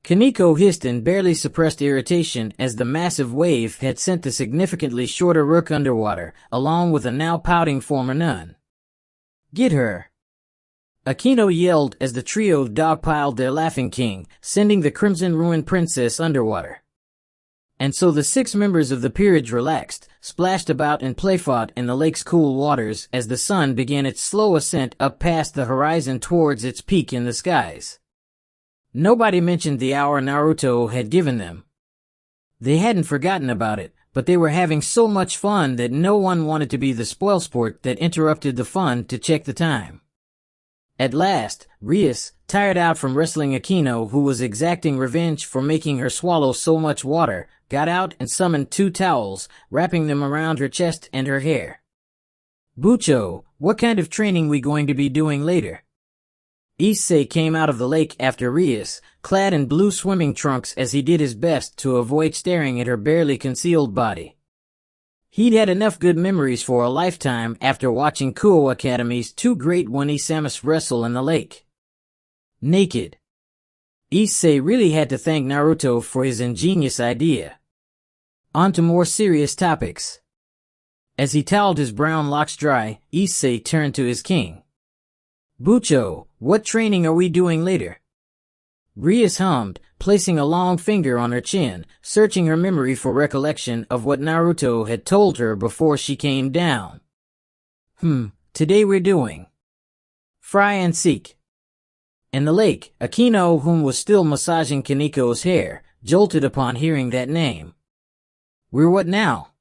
Kaneko hissed in barely suppressed irritation as the massive wave had sent the significantly shorter Rook underwater, along with a now pouting former nun. Get her! Akino yelled as the trio dogpiled their laughing king, sending the Crimson Ruin Princess underwater. And so the 6 members of the peerage relaxed, splashed about and playfought in the lake's cool waters as the sun began its slow ascent up past the horizon towards its peak in the skies. Nobody mentioned the hour Naruto had given them. They hadn't forgotten about it, but they were having so much fun that no one wanted to be the spoilsport that interrupted the fun to check the time. At last, Rias, tired out from wrestling Akino, who was exacting revenge for making her swallow so much water, got out and summoned 2 towels, wrapping them around her chest and her hair. Bucho, what kind of training we going to be doing later? Issei came out of the lake after Rias, clad in blue swimming trunks as he did his best to avoid staring at her barely concealed body. He'd had enough good memories for a lifetime after watching Kuo Academy's 2 great One-Isamus wrestle in the lake. Naked. Issei really had to thank Naruto for his ingenious idea. On to more serious topics. As he toweled his brown locks dry, Issei turned to his king. Bucho, what training are we doing later? Rias hummed, placing a long finger on her chin, searching her memory for recollection of what Naruto had told her before she came down. Today we're doing Fry and Seek. In the lake, Akino, whom was still massaging Kaneko's hair, jolted upon hearing that name. We're what now?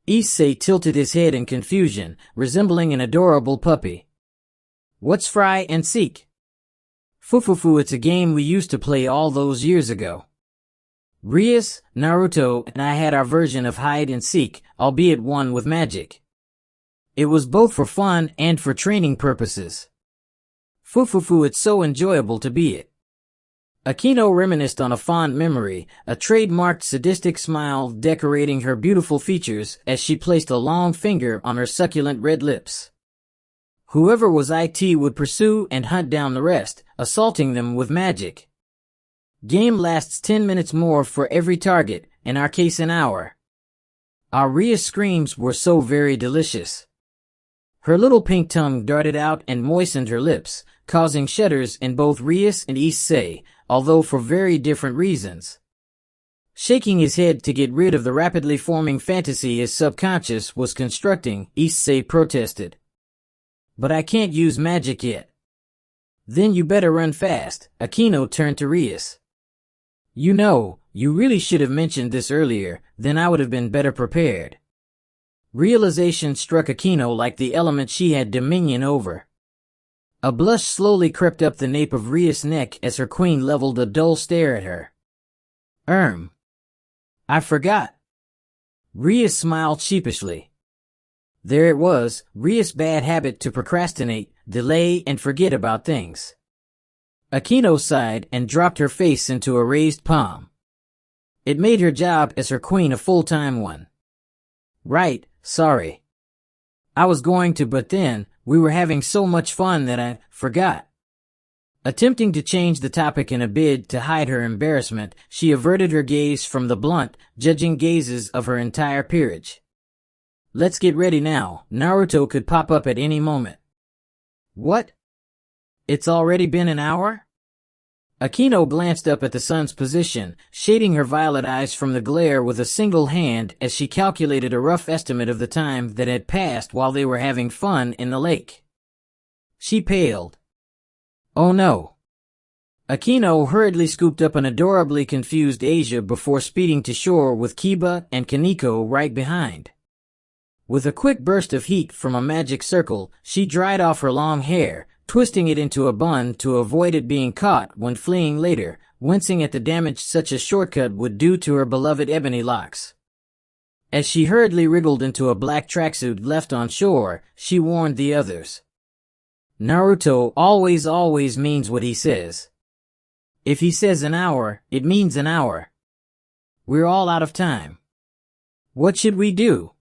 Issei tilted his head in confusion, resembling an adorable puppy. What's Fry and Seek? Fufufu, it's a game we used to play all those years ago. Rias, Naruto, and I had our version of hide and seek, albeit one with magic. It was both for fun and for training purposes. Fufufu, it's so enjoyable to be it. Akino reminisced on a fond memory, a trademarked sadistic smile decorating her beautiful features as she placed a long finger on her succulent red lips. Whoever was IT would pursue and hunt down the rest, assaulting them with magic. Game lasts 10 minutes more for every target, in our case an hour. Our Ria's screams were so very delicious. Her little pink tongue darted out and moistened her lips, causing shudders in both Rias and Issei, although for very different reasons. Shaking his head to get rid of the rapidly forming fantasy his subconscious was constructing, Issei protested. But I can't use magic yet. Then you better run fast. Akino turned to Rias. You know, you really should have mentioned this earlier, then I would have been better prepared. Realization struck Akino like the element she had dominion over. A blush slowly crept up the nape of Rias' neck as her queen leveled a dull stare at her. I forgot. Rias smiled sheepishly. There it was, Rias' bad habit to procrastinate, delay, and forget about things. Akino sighed and dropped her face into a raised palm. It made her job as her queen a full-time one. Right, sorry. I was going to, but then, we were having so much fun that I forgot. Attempting to change the topic in a bid to hide her embarrassment, she averted her gaze from the blunt, judging gazes of her entire peerage. Let's get ready now, Naruto could pop up at any moment. What? It's already been an hour? Akino glanced up at the sun's position, shading her violet eyes from the glare with a single hand as she calculated a rough estimate of the time that had passed while they were having fun in the lake. She paled. Oh no. Akino hurriedly scooped up an adorably confused Asia before speeding to shore with Kiba and Kaneko right behind. With a quick burst of heat from a magic circle, she dried off her long hair, twisting it into a bun to avoid it being caught when fleeing later, wincing at the damage such a shortcut would do to her beloved ebony locks. As she hurriedly wriggled into a black tracksuit left on shore, she warned the others. Naruto always means what he says. If he says an hour, it means an hour. We're all out of time. What should we do?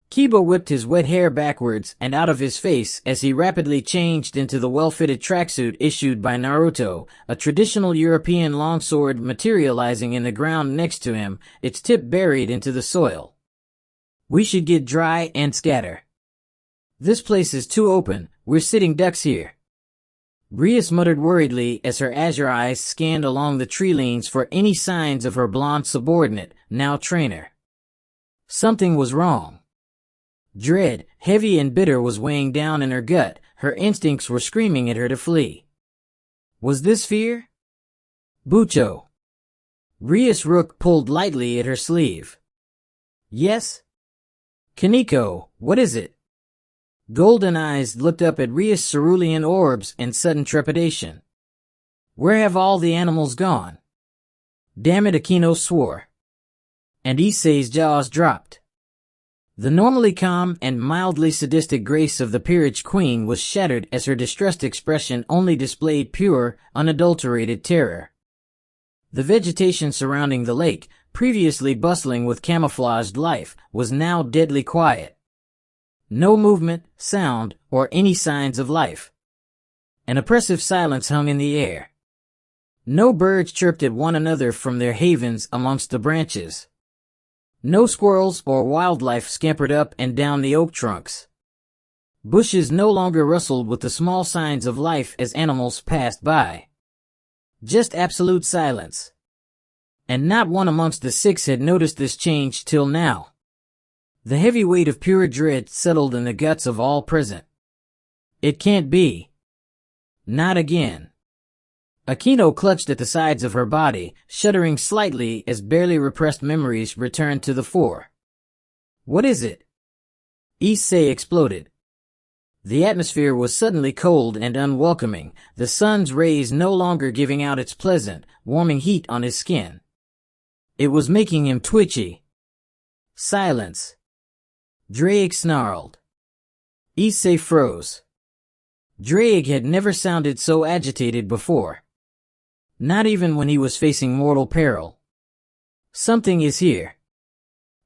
Kiba whipped his wet hair backwards and out of his face as he rapidly changed into the well-fitted tracksuit issued by Naruto, a traditional European longsword materializing in the ground next to him, its tip buried into the soil. We should get dry and scatter. This place is too open, we're sitting ducks here. Rias muttered worriedly as her azure eyes scanned along the tree lanes for any signs of her blonde subordinate, now trainer. Something was wrong. Dread, heavy and bitter, was weighing down in her gut. Her instincts were screaming at her to flee. Was this fear? Bucho. Rias Rook pulled lightly at her sleeve. Yes? Kaneko, what is it? Golden eyes looked up at Rias' cerulean orbs in sudden trepidation. Where have all the animals gone? Damn it, Akino swore. And Issei's jaws dropped. The normally calm and mildly sadistic grace of the peerage queen was shattered as her distressed expression only displayed pure, unadulterated terror. The vegetation surrounding the lake, previously bustling with camouflaged life, was now deadly quiet. No movement, sound, or any signs of life. An oppressive silence hung in the air. No birds chirped at one another from their havens amongst the branches. No squirrels or wildlife scampered up and down the oak trunks. Bushes no longer rustled with the small signs of life as animals passed by. Just absolute silence. And not one amongst the six had noticed this change till now. The heavy weight of pure dread settled in the guts of all present. It can't be. Not again. Akino clutched at the sides of her body, shuddering slightly as barely repressed memories returned to the fore. What is it? Issei exploded. The atmosphere was suddenly cold and unwelcoming, the sun's rays no longer giving out its pleasant, warming heat on his skin. It was making him twitchy. Silence. Drake snarled. Issei froze. Drake had never sounded so agitated before. Not even when he was facing mortal peril. Something is here.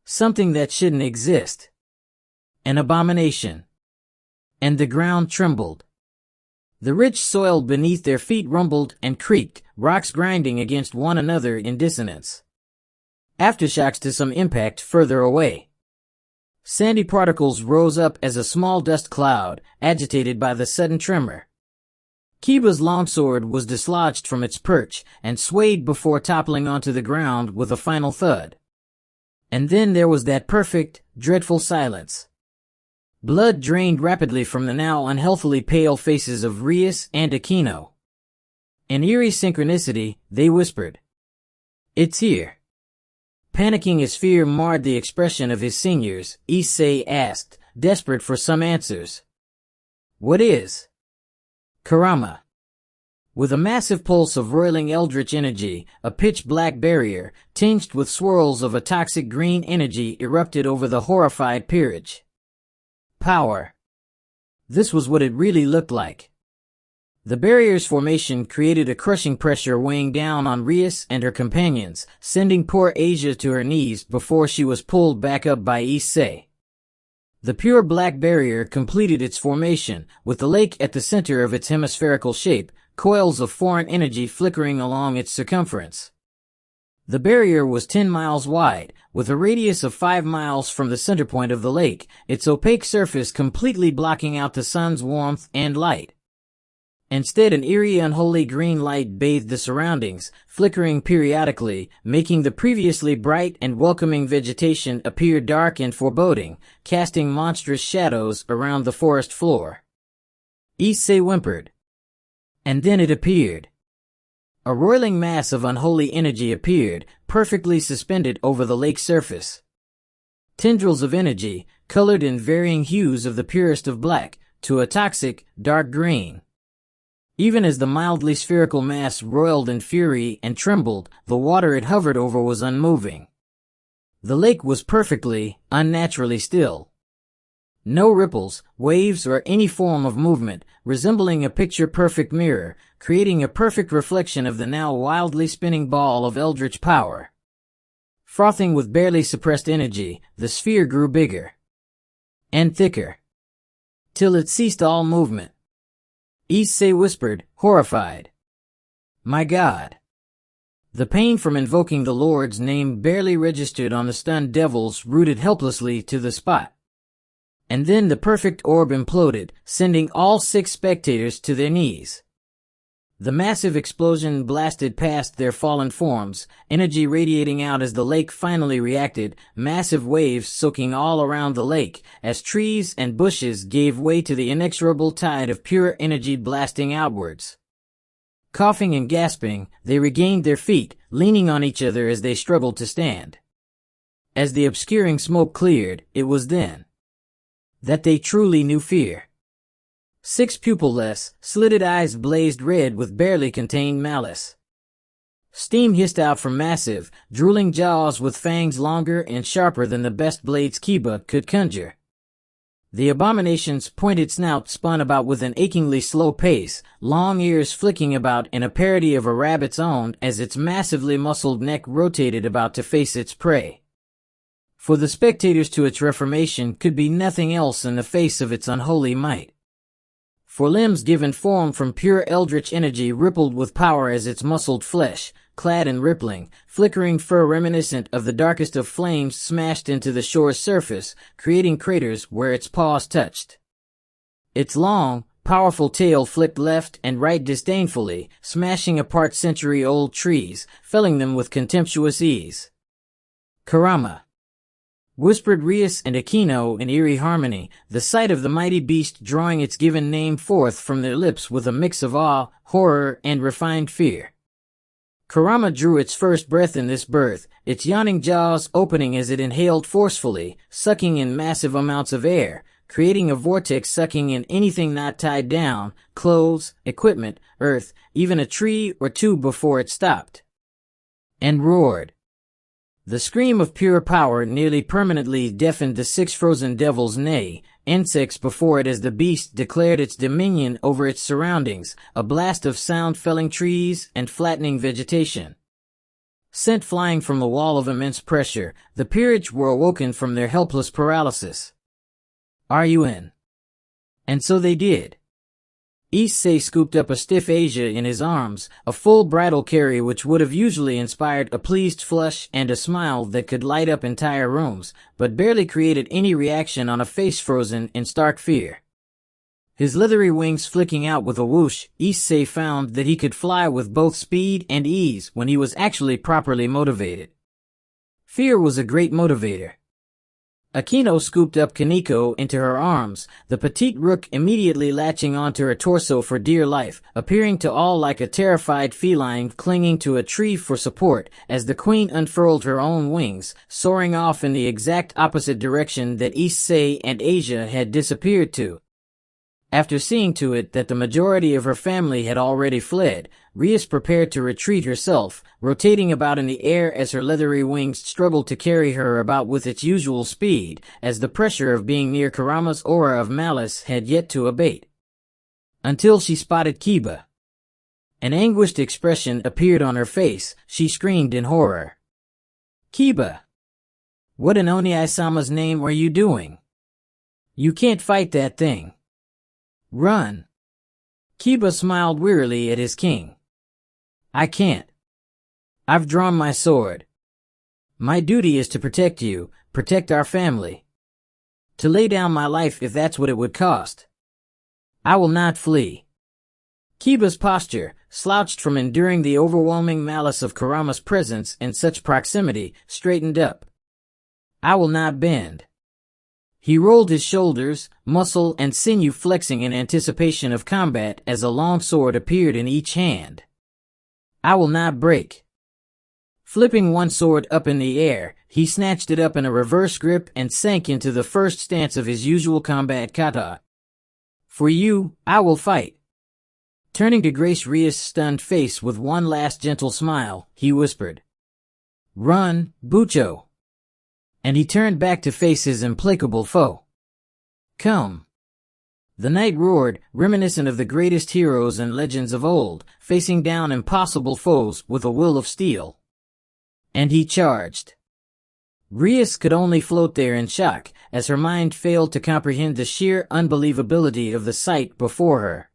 Something that shouldn't exist. An abomination. And the ground trembled. The rich soil beneath their feet rumbled and creaked, rocks grinding against one another in dissonance. Aftershocks to some impact further away. Sandy particles rose up as a small dust cloud, agitated by the sudden tremor. Kiba's longsword was dislodged from its perch and swayed before toppling onto the ground with a final thud. And then there was that perfect, dreadful silence. Blood drained rapidly from the now unhealthily pale faces of Rias and Akino. In eerie synchronicity, they whispered, "It's here." Panicking as fear marred the expression of his seniors, Issei asked, desperate for some answers. "What is?" Kurama. With a massive pulse of roiling eldritch energy, a pitch-black barrier, tinged with swirls of a toxic green energy, erupted over the horrified peerage. Power. This was what it really looked like. The barrier's formation created a crushing pressure weighing down on Rias and her companions, sending poor Asia to her knees before she was pulled back up by Issei. The pure black barrier completed its formation, with the lake at the center of its hemispherical shape, coils of foreign energy flickering along its circumference. The barrier was 10 miles wide, with a radius of 5 miles from the center point of the lake, its opaque surface completely blocking out the sun's warmth and light. Instead, an eerie, unholy green light bathed the surroundings, flickering periodically, making the previously bright and welcoming vegetation appear dark and foreboding, casting monstrous shadows around the forest floor. Issei whimpered. And then it appeared. A roiling mass of unholy energy appeared, perfectly suspended over the lake's surface. Tendrils of energy, colored in varying hues of the purest of black, to a toxic, dark green. Even as the mildly spherical mass roiled in fury and trembled, the water it hovered over was unmoving. The lake was perfectly, unnaturally still. No ripples, waves, or any form of movement, resembling a picture-perfect mirror, creating a perfect reflection of the now wildly spinning ball of eldritch power. Frothing with barely suppressed energy, the sphere grew bigger and thicker, till it ceased all movement. Issei whispered, horrified. My God! The pain from invoking the Lord's name barely registered on the stunned devils rooted helplessly to the spot. And then the perfect orb imploded, sending all 6 spectators to their knees. The massive explosion blasted past their fallen forms, energy radiating out as the lake finally reacted, massive waves soaking all around the lake, as trees and bushes gave way to the inexorable tide of pure energy blasting outwards. Coughing and gasping, they regained their feet, leaning on each other as they struggled to stand. As the obscuring smoke cleared, it was then that they truly knew fear. 6 pupilless, slitted eyes blazed red with barely contained malice. Steam hissed out from massive, drooling jaws with fangs longer and sharper than the best blades Kiba could conjure. The abomination's pointed snout spun about with an achingly slow pace, long ears flicking about in a parody of a rabbit's own as its massively muscled neck rotated about to face its prey. For the spectators to its reformation could be nothing else in the face of its unholy might. For limbs given form from pure eldritch energy rippled with power as its muscled flesh, clad in rippling, flickering fur reminiscent of the darkest of flames smashed into the shore's surface, creating craters where its paws touched. Its long, powerful tail flicked left and right disdainfully, smashing apart century-old trees, felling them with contemptuous ease. Kurama, whispered Rias and Aquino in eerie harmony, the sight of the mighty beast drawing its given name forth from their lips with a mix of awe, horror, and refined fear. Kurama drew its first breath in this birth, its yawning jaws opening as it inhaled forcefully, sucking in massive amounts of air, creating a vortex sucking in anything not tied down, clothes, equipment, earth, even a tree or two before it stopped. And roared. The scream of pure power nearly permanently deafened the 6 frozen devils, nay, insects before it as the beast declared its dominion over its surroundings, a blast of sound felling trees and flattening vegetation. Sent flying from the wall of immense pressure, the peerage were awoken from their helpless paralysis. Are you in? And so they did. Issei scooped up a stiff Asia in his arms, a full bridal carry which would have usually inspired a pleased flush and a smile that could light up entire rooms, but barely created any reaction on a face frozen in stark fear. His leathery wings flicking out with a whoosh, Issei found that he could fly with both speed and ease when he was actually properly motivated. Fear was a great motivator. Aquino scooped up Kaneko into her arms, the petite rook immediately latching onto her torso for dear life, appearing to all like a terrified feline clinging to a tree for support, as the queen unfurled her own wings, soaring off in the exact opposite direction that Issei and Asia had disappeared to. After seeing to it that the majority of her family had already fled, Rias prepared to retreat herself, rotating about in the air as her leathery wings struggled to carry her about with its usual speed, as the pressure of being near Kurama's aura of malice had yet to abate. Until she spotted Kiba. An anguished expression appeared on her face, she screamed in horror. Kiba! What in Oniai-sama's name are you doing? You can't fight that thing. Run! Kiba smiled wearily at his king. I can't. I've drawn my sword. My duty is to protect you, protect our family. To lay down my life if that's what it would cost. I will not flee. Kiba's posture, slouched from enduring the overwhelming malice of Kurama's presence in such proximity, straightened up. I will not bend. He rolled his shoulders, muscle and sinew flexing in anticipation of combat as a long sword appeared in each hand. I will not break. Flipping one sword up in the air, he snatched it up in a reverse grip and sank into the first stance of his usual combat kata. For you, I will fight. Turning to grace Ria's stunned face with one last gentle smile, he whispered, "Run, Bucho." And he turned back to face his implacable foe. "Come." The knight roared, reminiscent of the greatest heroes and legends of old, facing down impossible foes with a will of steel. And he charged. Rias could only float there in shock, as her mind failed to comprehend the sheer unbelievability of the sight before her.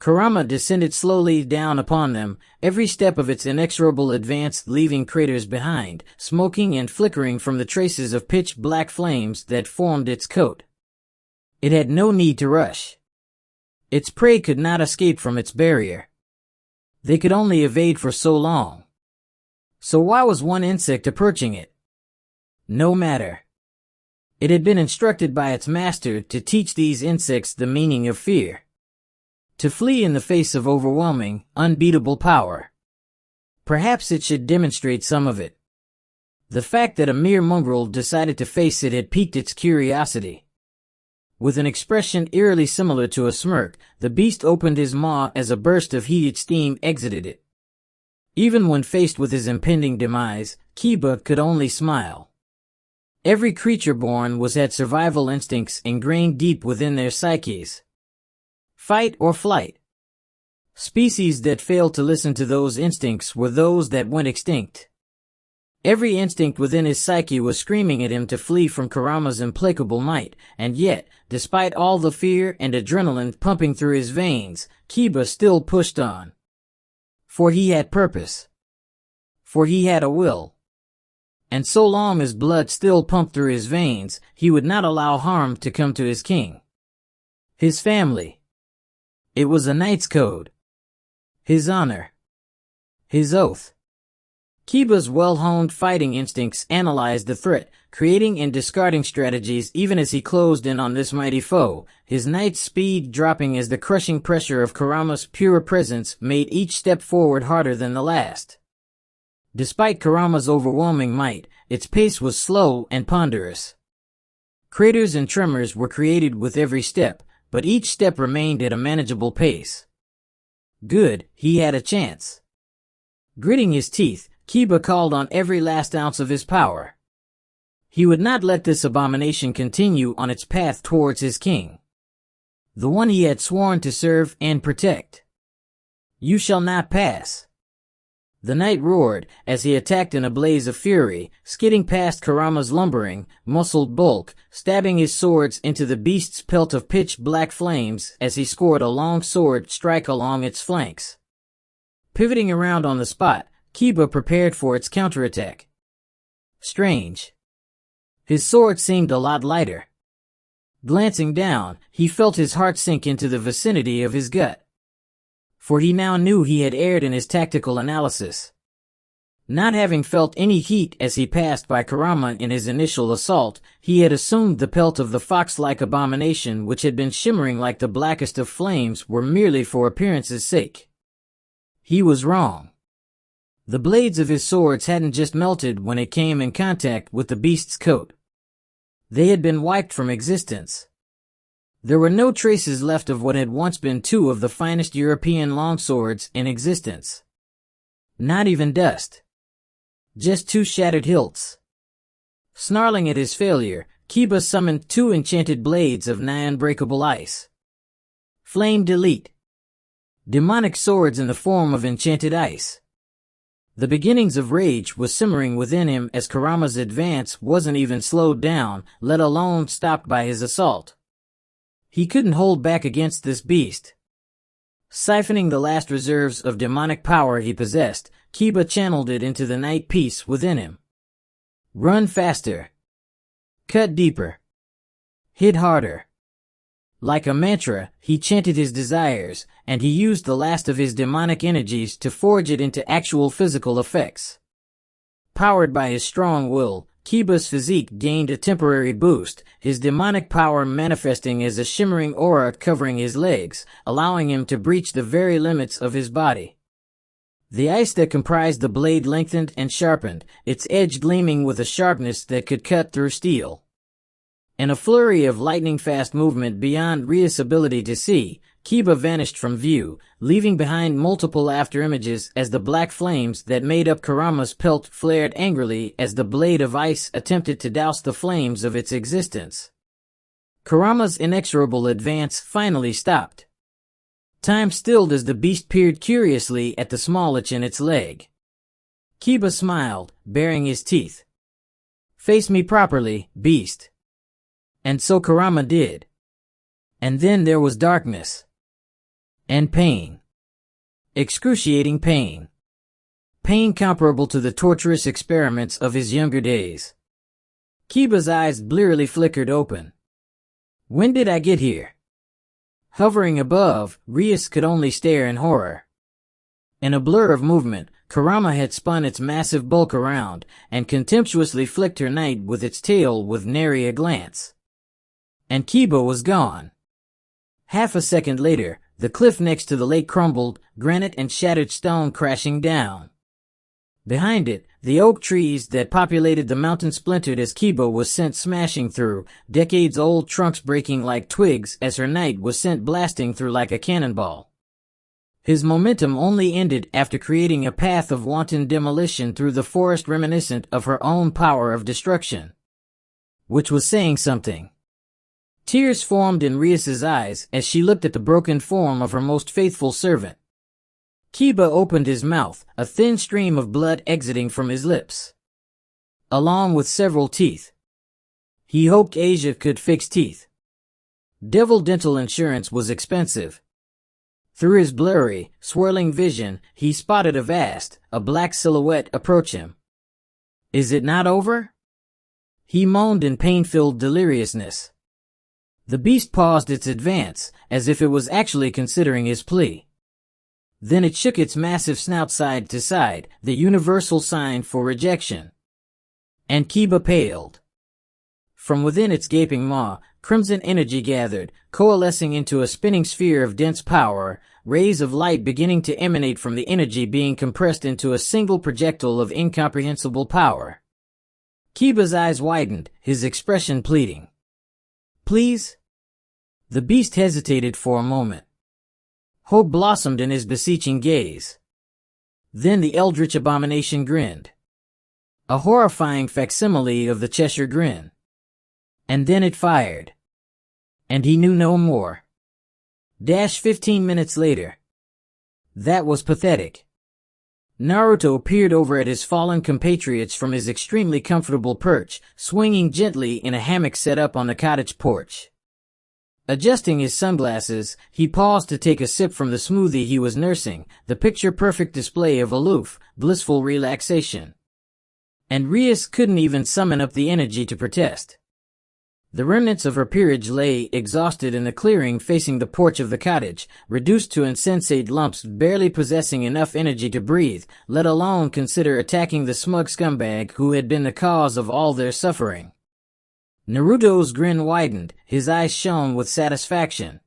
Kurama descended slowly down upon them, every step of its inexorable advance leaving craters behind, smoking and flickering from the traces of pitch-black flames that formed its coat. It had no need to rush. Its prey could not escape from its barrier. They could only evade for so long. So why was one insect approaching it? No matter. It had been instructed by its master to teach these insects the meaning of fear. To flee in the face of overwhelming, unbeatable power. Perhaps it should demonstrate some of it. The fact that a mere mongrel decided to face it had piqued its curiosity. With an expression eerily similar to a smirk, the beast opened his maw as a burst of heated steam exited it. Even when faced with his impending demise, Kiba could only smile. Every creature born had survival instincts ingrained deep within their psyches. Fight or flight. Species that failed to listen to those instincts were those that went extinct. Every instinct within his psyche was screaming at him to flee from Kurama's implacable might, and yet, despite all the fear and adrenaline pumping through his veins, Kiba still pushed on. For he had purpose. For he had a will. And so long as blood still pumped through his veins, he would not allow harm to come to his king. His family. It was a knight's code. His honor. His oath. Kiba's well-honed fighting instincts analyzed the threat, creating and discarding strategies even as he closed in on this mighty foe, his knight's speed dropping as the crushing pressure of Kurama's pure presence made each step forward harder than the last. Despite Kurama's overwhelming might, its pace was slow and ponderous. Craters and tremors were created with every step, but each step remained at a manageable pace. Good, he had a chance. Gritting his teeth, Kiba called on every last ounce of his power. He would not let this abomination continue on its path towards his king. The one he had sworn to serve and protect. You shall not pass. The knight roared as he attacked in a blaze of fury, skidding past Kurama's lumbering, muscled bulk, stabbing his swords into the beast's pelt of pitch-black flames as he scored a long sword strike along its flanks. Pivoting around on the spot, Kiba prepared for its counterattack. Strange. His sword seemed a lot lighter. Glancing down, he felt his heart sink into the vicinity of his gut. For he now knew he had erred in his tactical analysis. Not having felt any heat as he passed by Kurama in his initial assault, he had assumed the pelt of the fox-like abomination which had been shimmering like the blackest of flames were merely for appearance's sake. He was wrong. The blades of his swords hadn't just melted when it came in contact with the beast's coat. They had been wiped from existence. There were no traces left of what had once been two of the finest European longswords in existence. Not even dust. Just two shattered hilts. Snarling at his failure, Kiba summoned two enchanted blades of nigh unbreakable ice. Flame Delete. Demonic swords in the form of enchanted ice. The beginnings of rage was simmering within him as Kurama's advance wasn't even slowed down, let alone stopped by his assault. He couldn't hold back against this beast. Siphoning the last reserves of demonic power he possessed, Kiba channeled it into the night peace within him. Run faster. Cut deeper. Hit harder. Like a mantra, he chanted his desires, and he used the last of his demonic energies to forge it into actual physical effects. Powered by his strong will, Kiba's physique gained a temporary boost, his demonic power manifesting as a shimmering aura covering his legs, allowing him to breach the very limits of his body. The ice that comprised the blade lengthened and sharpened, its edge gleaming with a sharpness that could cut through steel. In a flurry of lightning-fast movement beyond Ria's ability to see, Kiba vanished from view, leaving behind multiple afterimages as the black flames that made up Kurama's pelt flared angrily as the blade of ice attempted to douse the flames of its existence. Kurama's inexorable advance finally stopped. Time stilled as the beast peered curiously at the small itch in its leg. Kiba smiled, baring his teeth. "Face me properly, beast." And so Kurama did. And then there was darkness. And pain. Excruciating pain. Pain comparable to the torturous experiments of his younger days. Kiba's eyes blearily flickered open. When did I get here? Hovering above, Rias could only stare in horror. In a blur of movement, Kurama had spun its massive bulk around, and contemptuously flicked her knight with its tail with nary a glance. And Kiba was gone. Half a second later, the cliff next to the lake crumbled, granite and shattered stone crashing down. Behind it, the oak trees that populated the mountain splintered as Kiba was sent smashing through, decades-old trunks breaking like twigs as her knight was sent blasting through like a cannonball. His momentum only ended after creating a path of wanton demolition through the forest reminiscent of her own power of destruction. Which was saying something. Tears formed in Rias's eyes as she looked at the broken form of her most faithful servant. Kiba opened his mouth, a thin stream of blood exiting from his lips. Along with several teeth. He hoped Asia could fix teeth. Devil dental insurance was expensive. Through his blurry, swirling vision, he spotted a black silhouette approach him. "Is it not over?" He moaned in pain-filled deliriousness. The beast paused its advance, as if it was actually considering his plea. Then it shook its massive snout side to side, the universal sign for rejection. And Kiba paled. From within its gaping maw, crimson energy gathered, coalescing into a spinning sphere of dense power, rays of light beginning to emanate from the energy being compressed into a single projectile of incomprehensible power. Kiba's eyes widened, his expression pleading. "Please?" The beast hesitated for a moment. Hope blossomed in his beseeching gaze. Then the eldritch abomination grinned. A horrifying facsimile of the Cheshire grin. And then it fired. And he knew no more. 15 minutes later. That was pathetic. Naruto peered over at his fallen compatriots from his extremely comfortable perch, swinging gently in a hammock set up on the cottage porch. Adjusting his sunglasses, he paused to take a sip from the smoothie he was nursing, the picture-perfect display of aloof, blissful relaxation. And Rias couldn't even summon up the energy to protest. The remnants of her peerage lay exhausted in the clearing facing the porch of the cottage, reduced to insensate lumps barely possessing enough energy to breathe, let alone consider attacking the smug scumbag who had been the cause of all their suffering. Naruto's grin widened, his eyes shone with satisfaction.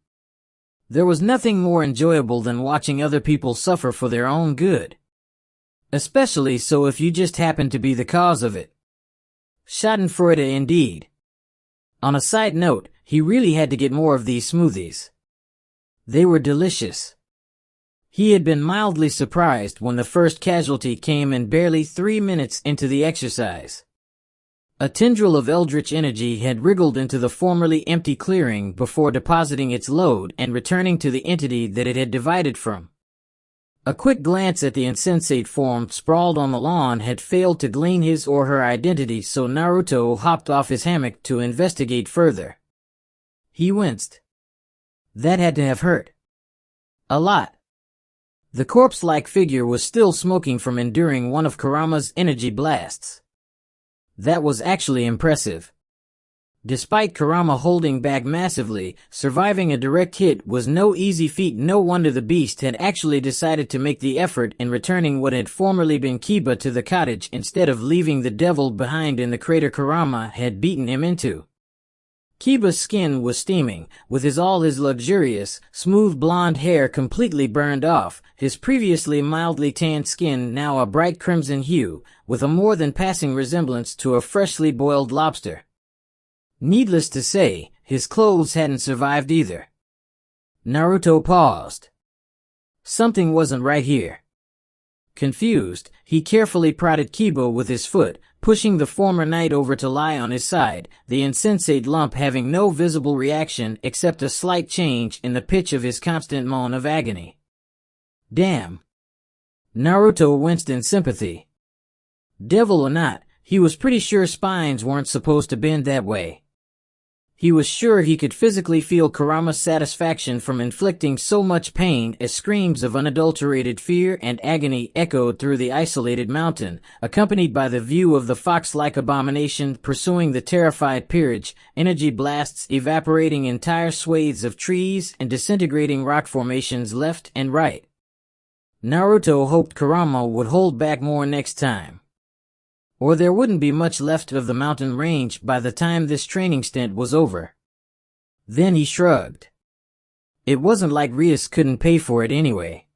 There was nothing more enjoyable than watching other people suffer for their own good. Especially so if you just happen to be the cause of it. Schadenfreude indeed. On a side note, he really had to get more of these smoothies. They were delicious. He had been mildly surprised when the first casualty came in barely 3 minutes into the exercise. A tendril of eldritch energy had wriggled into the formerly empty clearing before depositing its load and returning to the entity that it had divided from. A quick glance at the insensate form sprawled on the lawn had failed to glean his or her identity, so Naruto hopped off his hammock to investigate further. He winced. That had to have hurt. A lot. The corpse-like figure was still smoking from enduring one of Kurama's energy blasts. That was actually impressive. Despite Kurama holding back massively, surviving a direct hit was no easy feat. No wonder the beast had actually decided to make the effort in returning what had formerly been Kiba to the cottage instead of leaving the devil behind in the crater Kurama had beaten him into. Kiba's skin was steaming, with his luxurious, smooth blonde hair completely burned off, his previously mildly tanned skin now a bright crimson hue, with a more than passing resemblance to a freshly boiled lobster. Needless to say, his clothes hadn't survived either. Naruto paused. Something wasn't right here. Confused, he carefully prodded Kiba with his foot, pushing the former knight over to lie on his side, the insensate lump having no visible reaction except a slight change in the pitch of his constant moan of agony. Damn. Naruto winced in sympathy. Devil or not, he was pretty sure spines weren't supposed to bend that way. He was sure he could physically feel Kurama's satisfaction from inflicting so much pain as screams of unadulterated fear and agony echoed through the isolated mountain, accompanied by the view of the fox-like abomination pursuing the terrified peerage, energy blasts evaporating entire swathes of trees and disintegrating rock formations left and right. Naruto hoped Kurama would hold back more next time, or there wouldn't be much left of the mountain range by the time this training stint was over. Then he shrugged. It wasn't like Rias couldn't pay for it anyway.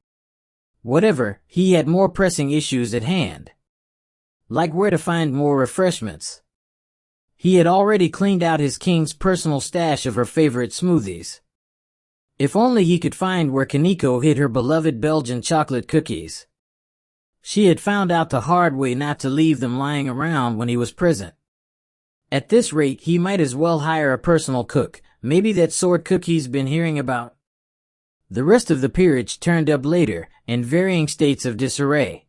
Whatever, he had more pressing issues at hand. Like where to find more refreshments. He had already cleaned out his king's personal stash of her favorite smoothies. If only he could find where Kaneko hid her beloved Belgian chocolate cookies. She had found out the hard way not to leave them lying around when he was present. At this rate, he might as well hire a personal cook, maybe that sword cook he's been hearing about. The rest of the peerage turned up later, in varying states of disarray.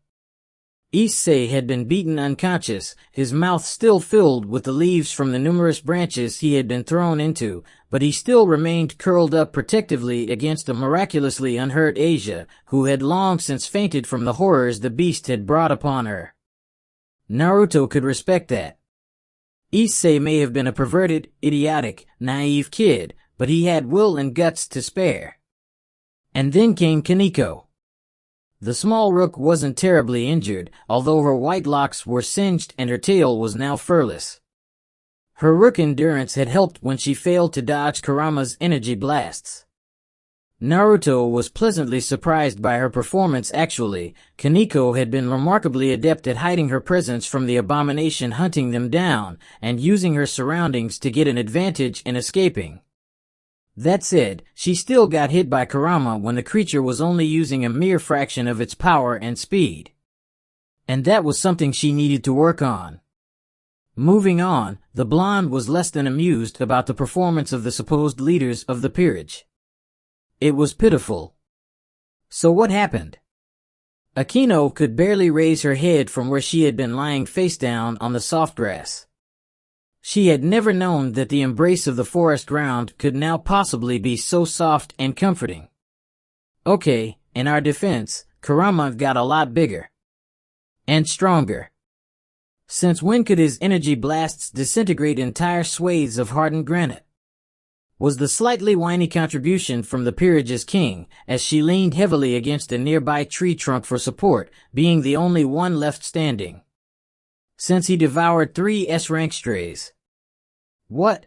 Issei had been beaten unconscious, his mouth still filled with the leaves from the numerous branches he had been thrown into, but he still remained curled up protectively against a miraculously unhurt Asia, who had long since fainted from the horrors the beast had brought upon her. Naruto could respect that. Issei may have been a perverted, idiotic, naive kid, but he had will and guts to spare. And then came Kaneko. The small rook wasn't terribly injured, although her white locks were singed and her tail was now furless. Her rook endurance had helped when she failed to dodge Kurama's energy blasts. Naruto was pleasantly surprised by her performance actually. Kaneko had been remarkably adept at hiding her presence from the abomination hunting them down, and using her surroundings to get an advantage in escaping. That said, she still got hit by Kurama when the creature was only using a mere fraction of its power and speed. And that was something she needed to work on. Moving on, the blonde was less than amused about the performance of the supposed leaders of the peerage. It was pitiful. So what happened? Akino could barely raise her head from where she had been lying face down on the soft grass. She had never known that the embrace of the forest ground could now possibly be so soft and comforting. Okay, in our defense, Kurama got a lot bigger. And stronger. Since when could his energy blasts disintegrate entire swathes of hardened granite? Was the slightly whiny contribution from the peerage's king, as she leaned heavily against a nearby tree trunk for support, being the only one left standing. Since he devoured 3 S-rank strays. What?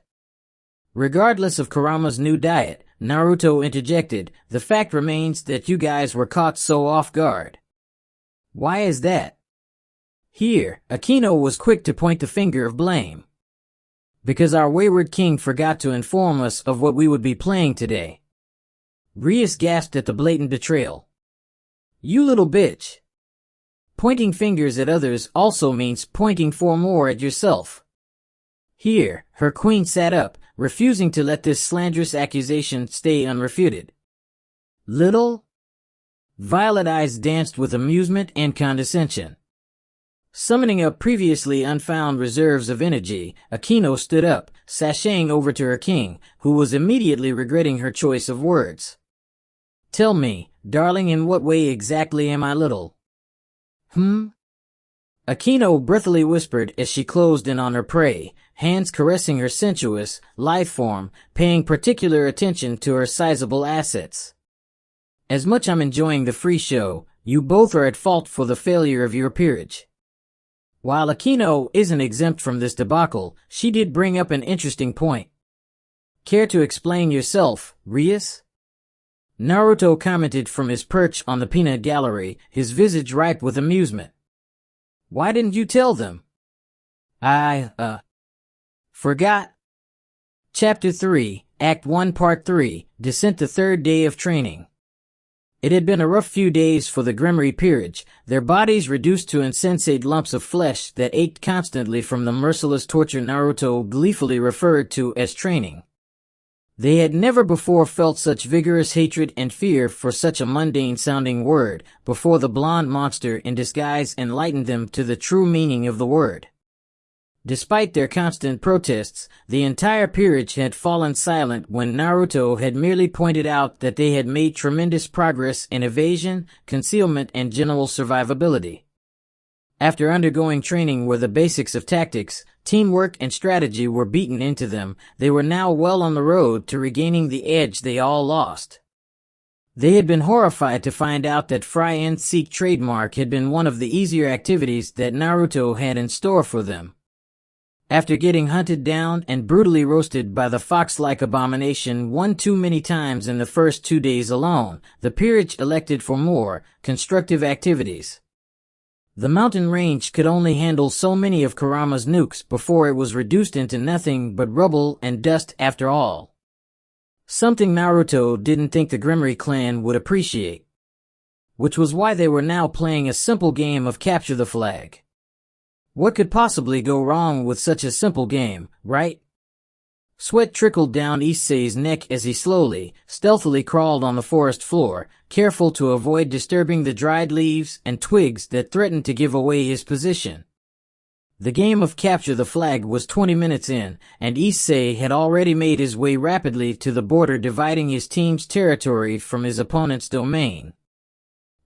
Regardless of Kurama's new diet, Naruto interjected, the fact remains that you guys were caught so off guard. Why is that? Here, Akino was quick to point the finger of blame. Because our wayward king forgot to inform us of what we would be playing today. Rias gasped at the blatant betrayal. You little bitch. Pointing fingers at others also means pointing 4 more at yourself. Here, her queen sat up, refusing to let this slanderous accusation stay unrefuted. Little? Violet eyes danced with amusement and condescension. Summoning up previously unfound reserves of energy, Akino stood up, sashaying over to her king, who was immediately regretting her choice of words. Tell me, darling, in what way exactly am I little? Akino breathily whispered as she closed in on her prey, hands caressing her sensuous, lithe form, paying particular attention to her sizable assets. As much I'm enjoying the free show, you both are at fault for the failure of your peerage. While Akino isn't exempt from this debacle, she did bring up an interesting point. Care to explain yourself, Rias? Naruto commented from his perch on the peanut gallery, his visage ripe with amusement. Why didn't you tell them? I, forgot. Chapter 3, Act 1 Part 3, Descent, the third day of training. It had been a rough few days for the Grimmery peerage, their bodies reduced to insensate lumps of flesh that ached constantly from the merciless torture Naruto gleefully referred to as training. They had never before felt such vigorous hatred and fear for such a mundane-sounding word, before the blonde monster in disguise enlightened them to the true meaning of the word. Despite their constant protests, the entire peerage had fallen silent when Naruto had merely pointed out that they had made tremendous progress in evasion, concealment, and general survivability. After undergoing training where the basics of tactics, teamwork, and strategy were beaten into them, they were now well on the road to regaining the edge they all lost. They had been horrified to find out that Fry and Seek trademark had been one of the easier activities that Naruto had in store for them. After getting hunted down and brutally roasted by the fox-like abomination one too many times in the first 2 days alone, the peerage elected for more constructive activities. The mountain range could only handle so many of Kurama's nukes before it was reduced into nothing but rubble and dust after all. Something Naruto didn't think the Grimmery clan would appreciate. Which was why they were now playing a simple game of capture the flag. What could possibly go wrong with such a simple game, right? Sweat trickled down Issei's neck as he slowly, stealthily crawled on the forest floor, careful to avoid disturbing the dried leaves and twigs that threatened to give away his position. The game of capture the flag was 20 minutes in, and Issei had already made his way rapidly to the border dividing his team's territory from his opponent's domain.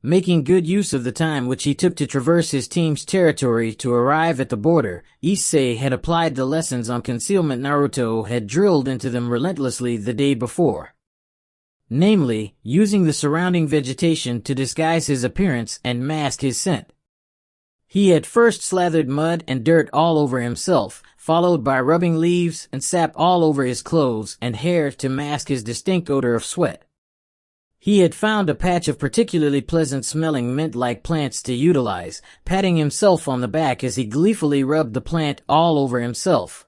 Making good use of the time which he took to traverse his team's territory to arrive at the border, Issei had applied the lessons on concealment Naruto had drilled into them relentlessly the day before. Namely, using the surrounding vegetation to disguise his appearance and mask his scent. He had first slathered mud and dirt all over himself, followed by rubbing leaves and sap all over his clothes and hair to mask his distinct odor of sweat. He had found a patch of particularly pleasant-smelling mint-like plants to utilize, patting himself on the back as he gleefully rubbed the plant all over himself.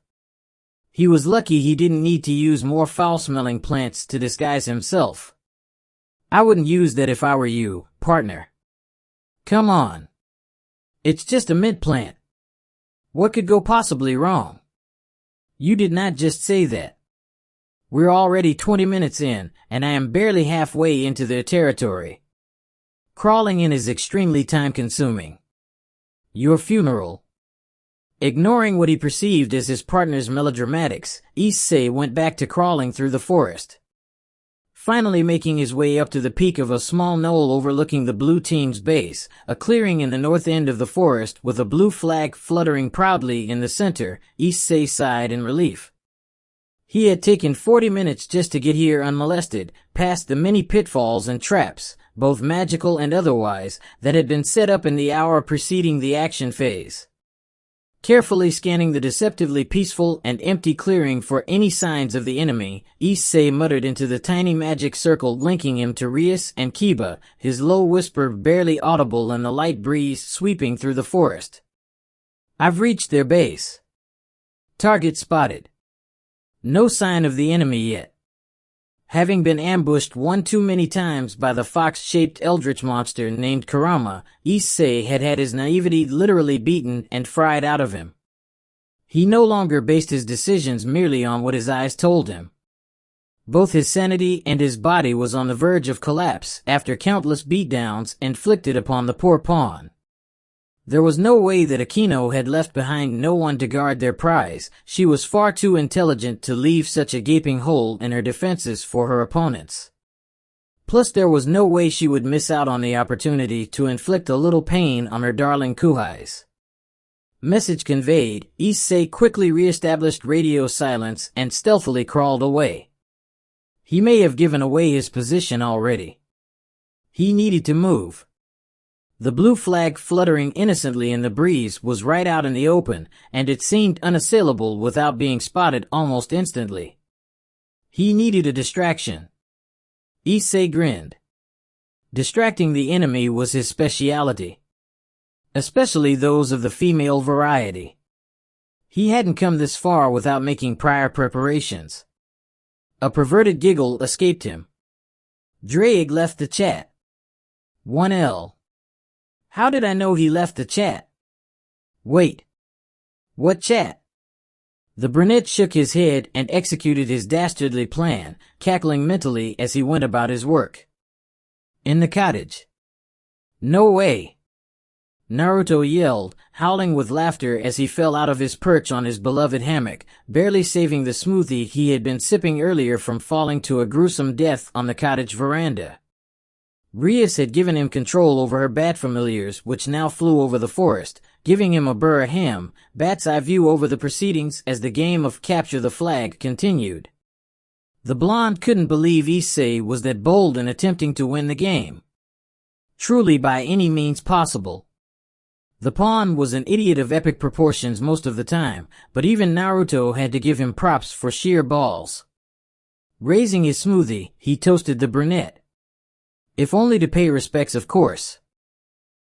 He was lucky he didn't need to use more foul-smelling plants to disguise himself. I wouldn't use that if I were you, partner. Come on. It's just a mint plant. What could go possibly wrong? You did not just say that. We're already 20 minutes in, and I am barely halfway into their territory. Crawling in is extremely time-consuming. Your funeral. Ignoring what he perceived as his partner's melodramatics, Issei went back to crawling through the forest. Finally making his way up to the peak of a small knoll overlooking the blue team's base, a clearing in the north end of the forest with a blue flag fluttering proudly in the center, Issei sighed in relief. He had taken 40 minutes just to get here unmolested, past the many pitfalls and traps, both magical and otherwise, that had been set up in the hour preceding the action phase. Carefully scanning the deceptively peaceful and empty clearing for any signs of the enemy, Issei muttered into the tiny magic circle linking him to Rias and Kiba, his low whisper barely audible in the light breeze sweeping through the forest. I've reached their base. Target spotted. No sign of the enemy yet. Having been ambushed one too many times by the fox-shaped eldritch monster named Kurama, Issei had had his naivety literally beaten and fried out of him. He no longer based his decisions merely on what his eyes told him. Both his sanity and his body was on the verge of collapse after countless beatdowns inflicted upon the poor pawn. There was no way that Akino had left behind no one to guard their prize. She was far too intelligent to leave such a gaping hole in her defenses for her opponents. Plus there was no way she would miss out on the opportunity to inflict a little pain on her darling Kuhais. Message conveyed, Issei quickly re-established radio silence and stealthily crawled away. He may have given away his position already. He needed to move. The blue flag fluttering innocently in the breeze was right out in the open, and it seemed unassailable without being spotted almost instantly. He needed a distraction. Issei grinned. Distracting the enemy was his specialty. Especially those of the female variety. He hadn't come this far without making prior preparations. A perverted giggle escaped him. Drake left the chat. 1L. How did I know he left the chat? Wait. What chat? The brunette shook his head and executed his dastardly plan, cackling mentally as he went about his work. In the cottage. No way. Naruto yelled, howling with laughter as he fell out of his perch on his beloved hammock, barely saving the smoothie he had been sipping earlier from falling to a gruesome death on the cottage veranda. Rias had given him control over her bat familiars, which now flew over the forest, giving him a Burr-Ham, bat's eye view over the proceedings as the game of Capture the Flag continued. The blonde couldn't believe Issei was that bold in attempting to win the game. Truly by any means possible. The pawn was an idiot of epic proportions most of the time, but even Naruto had to give him props for sheer balls. Raising his smoothie, he toasted the brunette. If only to pay respects, of course.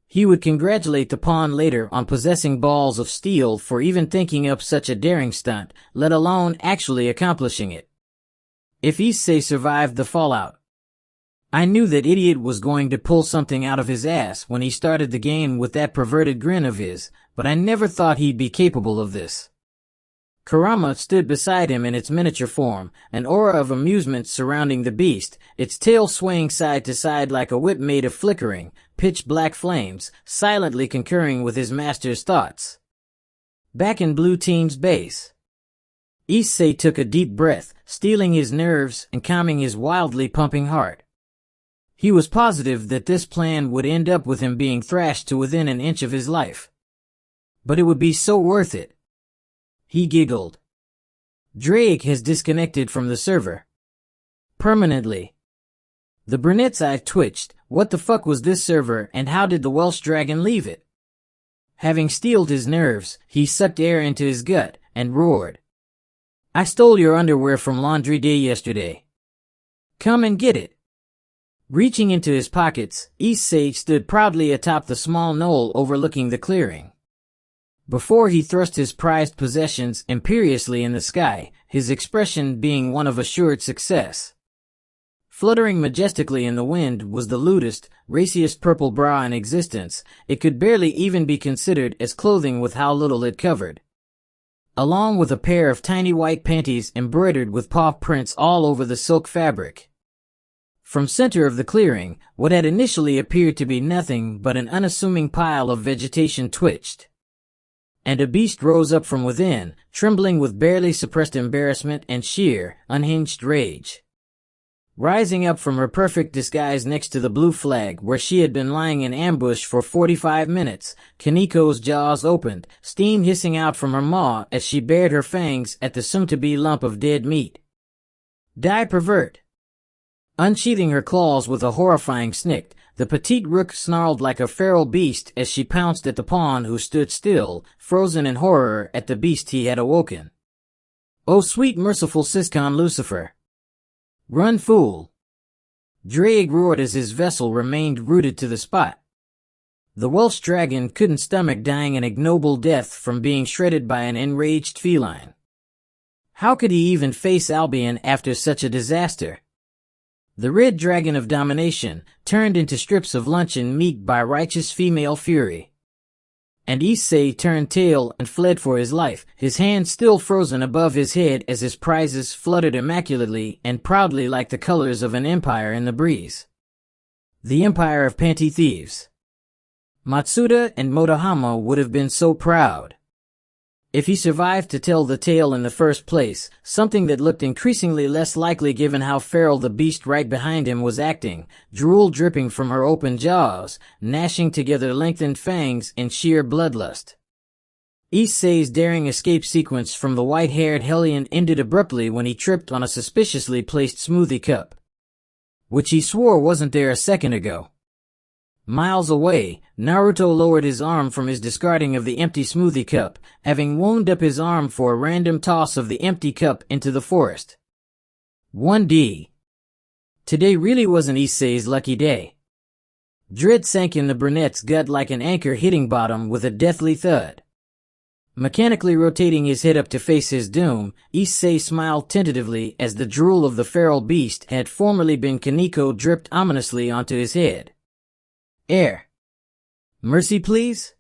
He would congratulate the pawn later on possessing balls of steel for even thinking up such a daring stunt, let alone actually accomplishing it. If Issei survived the fallout. I knew that idiot was going to pull something out of his ass when he started the game with that perverted grin of his, but I never thought he'd be capable of this. Kurama stood beside him in its miniature form, an aura of amusement surrounding the beast, its tail swaying side to side like a whip made of flickering, pitch-black flames, silently concurring with his master's thoughts. Back in Blue Team's base. Issei took a deep breath, steeling his nerves and calming his wildly pumping heart. He was positive that this plan would end up with him being thrashed to within an inch of his life. But it would be so worth it. He giggled. Drake has disconnected from the server. Permanently. The brunette's eye twitched. What the fuck was this server and how did the Welsh dragon leave it? Having steeled his nerves, he sucked air into his gut and roared. I stole your underwear from laundry day yesterday. Come and get it. Reaching into his pockets, Issei stood proudly atop the small knoll overlooking the clearing. Before he thrust his prized possessions imperiously in the sky, his expression being one of assured success. Fluttering majestically in the wind was the lewdest, raciest purple bra in existence. It could barely even be considered as clothing with how little it covered. Along with a pair of tiny white panties embroidered with paw prints all over the silk fabric. From center of the clearing, what had initially appeared to be nothing but an unassuming pile of vegetation twitched. And a beast rose up from within, trembling with barely suppressed embarrassment and sheer, unhinged rage. Rising up from her perfect disguise next to the blue flag where she had been lying in ambush for 45 minutes, Kaniko's jaws opened, steam hissing out from her maw as she bared her fangs at the soon-to-be lump of dead meat. Die, pervert! Unsheathing her claws with a horrifying snick, the petite rook snarled like a feral beast as she pounced at the pawn who stood still, frozen in horror at the beast he had awoken. Oh sweet merciful Siscon Lucifer! Run, fool! Drake roared as his vessel remained rooted to the spot. The Welsh dragon couldn't stomach dying an ignoble death from being shredded by an enraged feline. How could he even face Albion after such a disaster? The red dragon of domination, turned into strips of luncheon meat by righteous female fury. And Issei turned tail and fled for his life, his hand still frozen above his head as his prizes fluttered immaculately and proudly like the colors of an empire in the breeze. The empire of panty thieves. Matsuda and Motohama would have been so proud. If he survived to tell the tale in the first place, something that looked increasingly less likely given how feral the beast right behind him was acting, drool dripping from her open jaws, gnashing together lengthened fangs in sheer bloodlust. Issei's daring escape sequence from the white-haired hellion ended abruptly when he tripped on a suspiciously placed smoothie cup, which he swore wasn't there a second ago. Miles away, Naruto lowered his arm from his discarding of the empty smoothie cup, having wound up his arm for a random toss of the empty cup into the forest. 1D. Today really wasn't Issei's lucky day. Dread sank in the brunette's gut like an anchor hitting bottom with a deathly thud. Mechanically rotating his head up to face his doom, Issei smiled tentatively as the drool of the feral beast had formerly been Kaneko dripped ominously onto his head. Air. Mercy, please?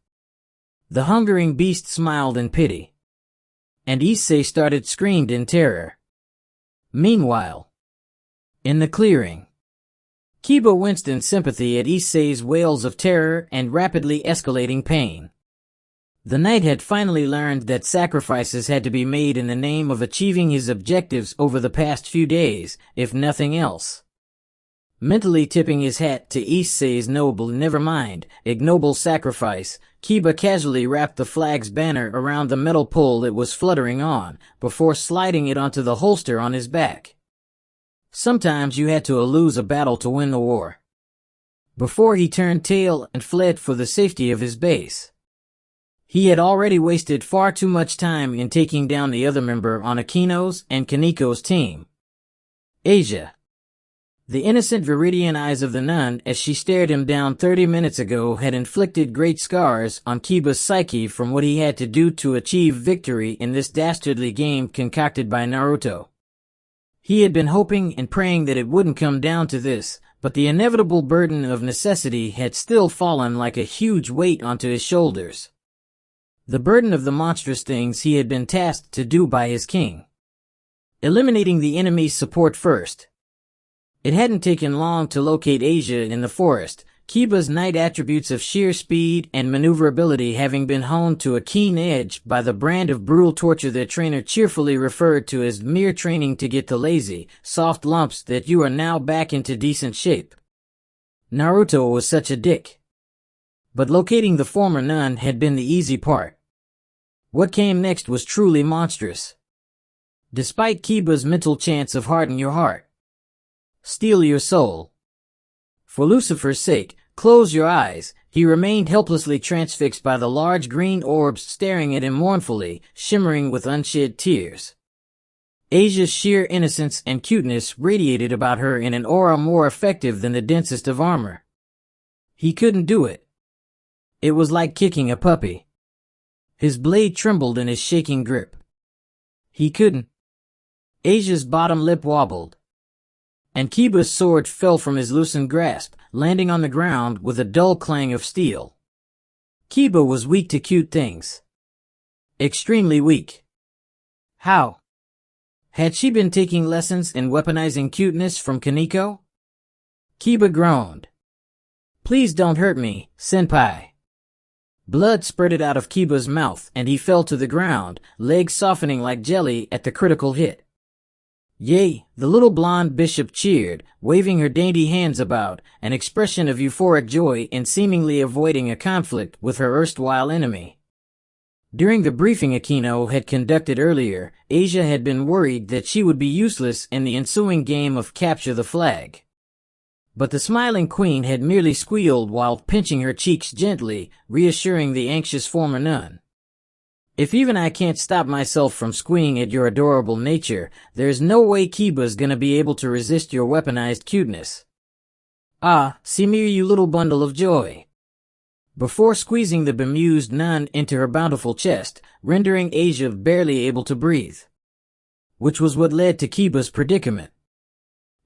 The hungering beast smiled in pity. And Issei started screamed in terror. Meanwhile, in the clearing, Kiba winced in sympathy at Issei's wails of terror and rapidly escalating pain. The knight had finally learned that sacrifices had to be made in the name of achieving his objectives over the past few days, if nothing else. Mentally tipping his hat to Issei's ignoble sacrifice, Kiba casually wrapped the flag's banner around the metal pole it was fluttering on, before sliding it onto the holster on his back. Sometimes you had to lose a battle to win the war. Before he turned tail and fled for the safety of his base. He had already wasted far too much time in taking down the other member on Akino's and Kaneko's team. Asia. The innocent Viridian eyes of the nun as she stared him down 30 minutes ago had inflicted great scars on Kiba's psyche from what he had to do to achieve victory in this dastardly game concocted by Naruto. He had been hoping and praying that it wouldn't come down to this, but the inevitable burden of necessity had still fallen like a huge weight onto his shoulders. The burden of the monstrous things he had been tasked to do by his king. Eliminating the enemy's support first. It hadn't taken long to locate Asia in the forest, Kiba's knight attributes of sheer speed and maneuverability having been honed to a keen edge by the brand of brutal torture their trainer cheerfully referred to as mere training to get the lazy, soft lumps that you are now back into decent shape. Naruto was such a dick. But locating the former nun had been the easy part. What came next was truly monstrous. Despite Kiba's mental chance of harden your heart. Steal your soul. For Lucifer's sake, close your eyes. He remained helplessly transfixed by the large green orbs staring at him mournfully, shimmering with unshed tears. Asia's sheer innocence and cuteness radiated about her in an aura more effective than the densest of armor. He couldn't do it. It was like kicking a puppy. His blade trembled in his shaking grip. He couldn't. Asia's bottom lip wobbled. And Kiba's sword fell from his loosened grasp, landing on the ground with a dull clang of steel. Kiba was weak to cute things. Extremely weak. How? Had she been taking lessons in weaponizing cuteness from Kaneko? Kiba groaned. Please don't hurt me, senpai. Blood spurted out of Kiba's mouth and he fell to the ground, legs softening like jelly at the critical hit. Yay, the little blonde bishop cheered, waving her dainty hands about, an expression of euphoric joy in seemingly avoiding a conflict with her erstwhile enemy. During the briefing Akino had conducted earlier, Asia had been worried that she would be useless in the ensuing game of capture the flag. But the smiling queen had merely squealed while pinching her cheeks gently, reassuring the anxious former nun. If even I can't stop myself from squeeing at your adorable nature, there's no way Kiba's gonna be able to resist your weaponized cuteness. Ah, see me, you little bundle of joy. Before squeezing the bemused nun into her bountiful chest, rendering Asia barely able to breathe. Which was what led to Kiba's predicament.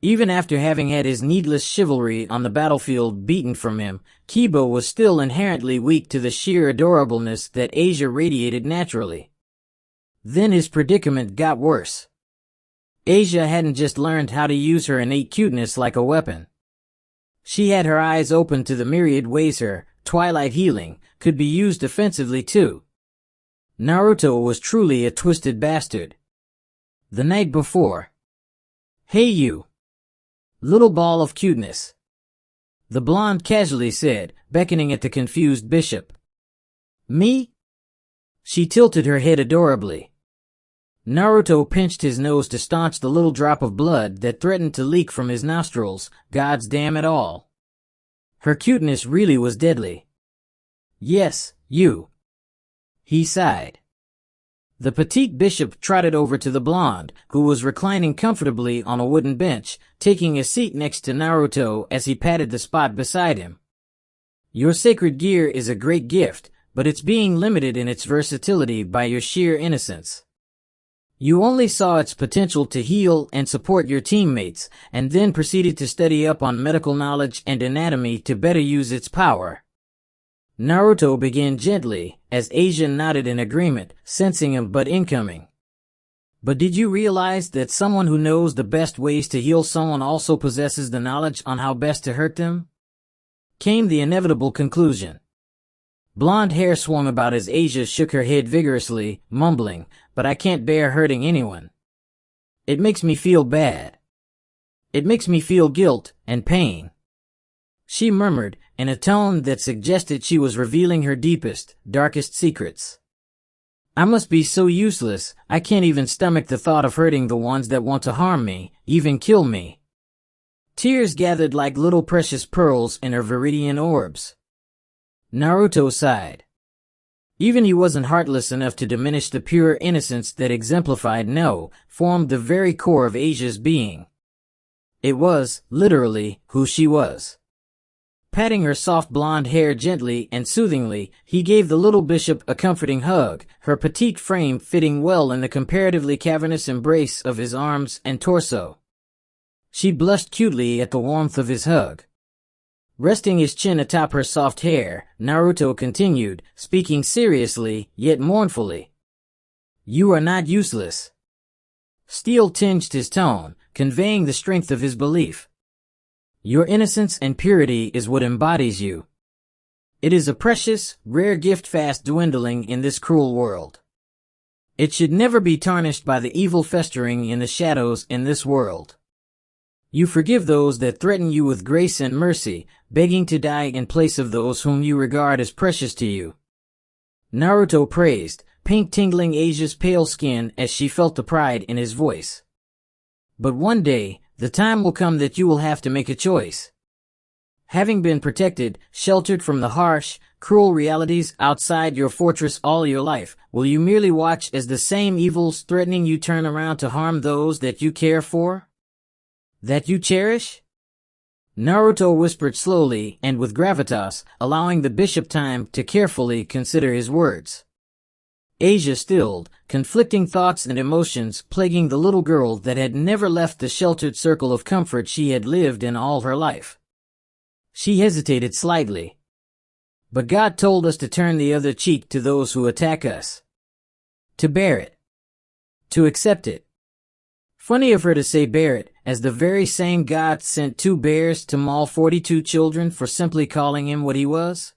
Even after having had his needless chivalry on the battlefield beaten from him, Kiba was still inherently weak to the sheer adorableness that Asia radiated naturally. Then his predicament got worse. Asia hadn't just learned how to use her innate cuteness like a weapon. She had her eyes open to the myriad ways her twilight healing could be used offensively too. Naruto was truly a twisted bastard. The night before. Hey you. Little ball of cuteness. The blonde casually said, beckoning at the confused bishop. Me? She tilted her head adorably. Naruto pinched his nose to staunch the little drop of blood that threatened to leak from his nostrils, gods damn it all. Her cuteness really was deadly. Yes, you. He sighed. The petite bishop trotted over to the blonde, who was reclining comfortably on a wooden bench, taking a seat next to Naruto as he patted the spot beside him. Your sacred gear is a great gift, but it's being limited in its versatility by your sheer innocence. You only saw its potential to heal and support your teammates, and then proceeded to study up on medical knowledge and anatomy to better use its power. Naruto began gently, as Asia nodded in agreement, sensing him but incoming. But did you realize that someone who knows the best ways to heal someone also possesses the knowledge on how best to hurt them? Came the inevitable conclusion. Blonde hair swung about as Asia shook her head vigorously, mumbling, "But I can't bear hurting anyone. It makes me feel bad. It makes me feel guilt and pain," she murmured, in a tone that suggested she was revealing her deepest, darkest secrets. "I must be so useless, I can't even stomach the thought of hurting the ones that want to harm me, even kill me." Tears gathered like little precious pearls in her viridian orbs. Naruto sighed. Even he wasn't heartless enough to diminish the pure innocence that exemplified, no, formed the very core of Asia's being. It was, literally, who she was. Patting her soft blonde hair gently and soothingly, he gave the little bishop a comforting hug, her petite frame fitting well in the comparatively cavernous embrace of his arms and torso. She blushed cutely at the warmth of his hug. Resting his chin atop her soft hair, Naruto continued, speaking seriously, yet mournfully. "You are not useless." Steel tinged his tone, conveying the strength of his belief. "Your innocence and purity is what embodies you. It is a precious, rare gift fast dwindling in this cruel world. It should never be tarnished by the evil festering in the shadows in this world. You forgive those that threaten you with grace and mercy, begging to die in place of those whom you regard as precious to you." Naruto praised, pink tingling Asia's pale skin as she felt the pride in his voice. "But one day, the time will come that you will have to make a choice. Having been protected, sheltered from the harsh, cruel realities outside your fortress all your life, will you merely watch as the same evils threatening you turn around to harm those that you care for? That you cherish?" Naruto whispered slowly and with gravitas, allowing the bishop time to carefully consider his words. Asia stilled, conflicting thoughts and emotions plaguing the little girl that had never left the sheltered circle of comfort she had lived in all her life. She hesitated slightly. "But God told us to turn the other cheek to those who attack us. To bear it. To accept it." Funny of her to say bear it, as the very same God sent 2 bears to maul 42 children for simply calling him what he was.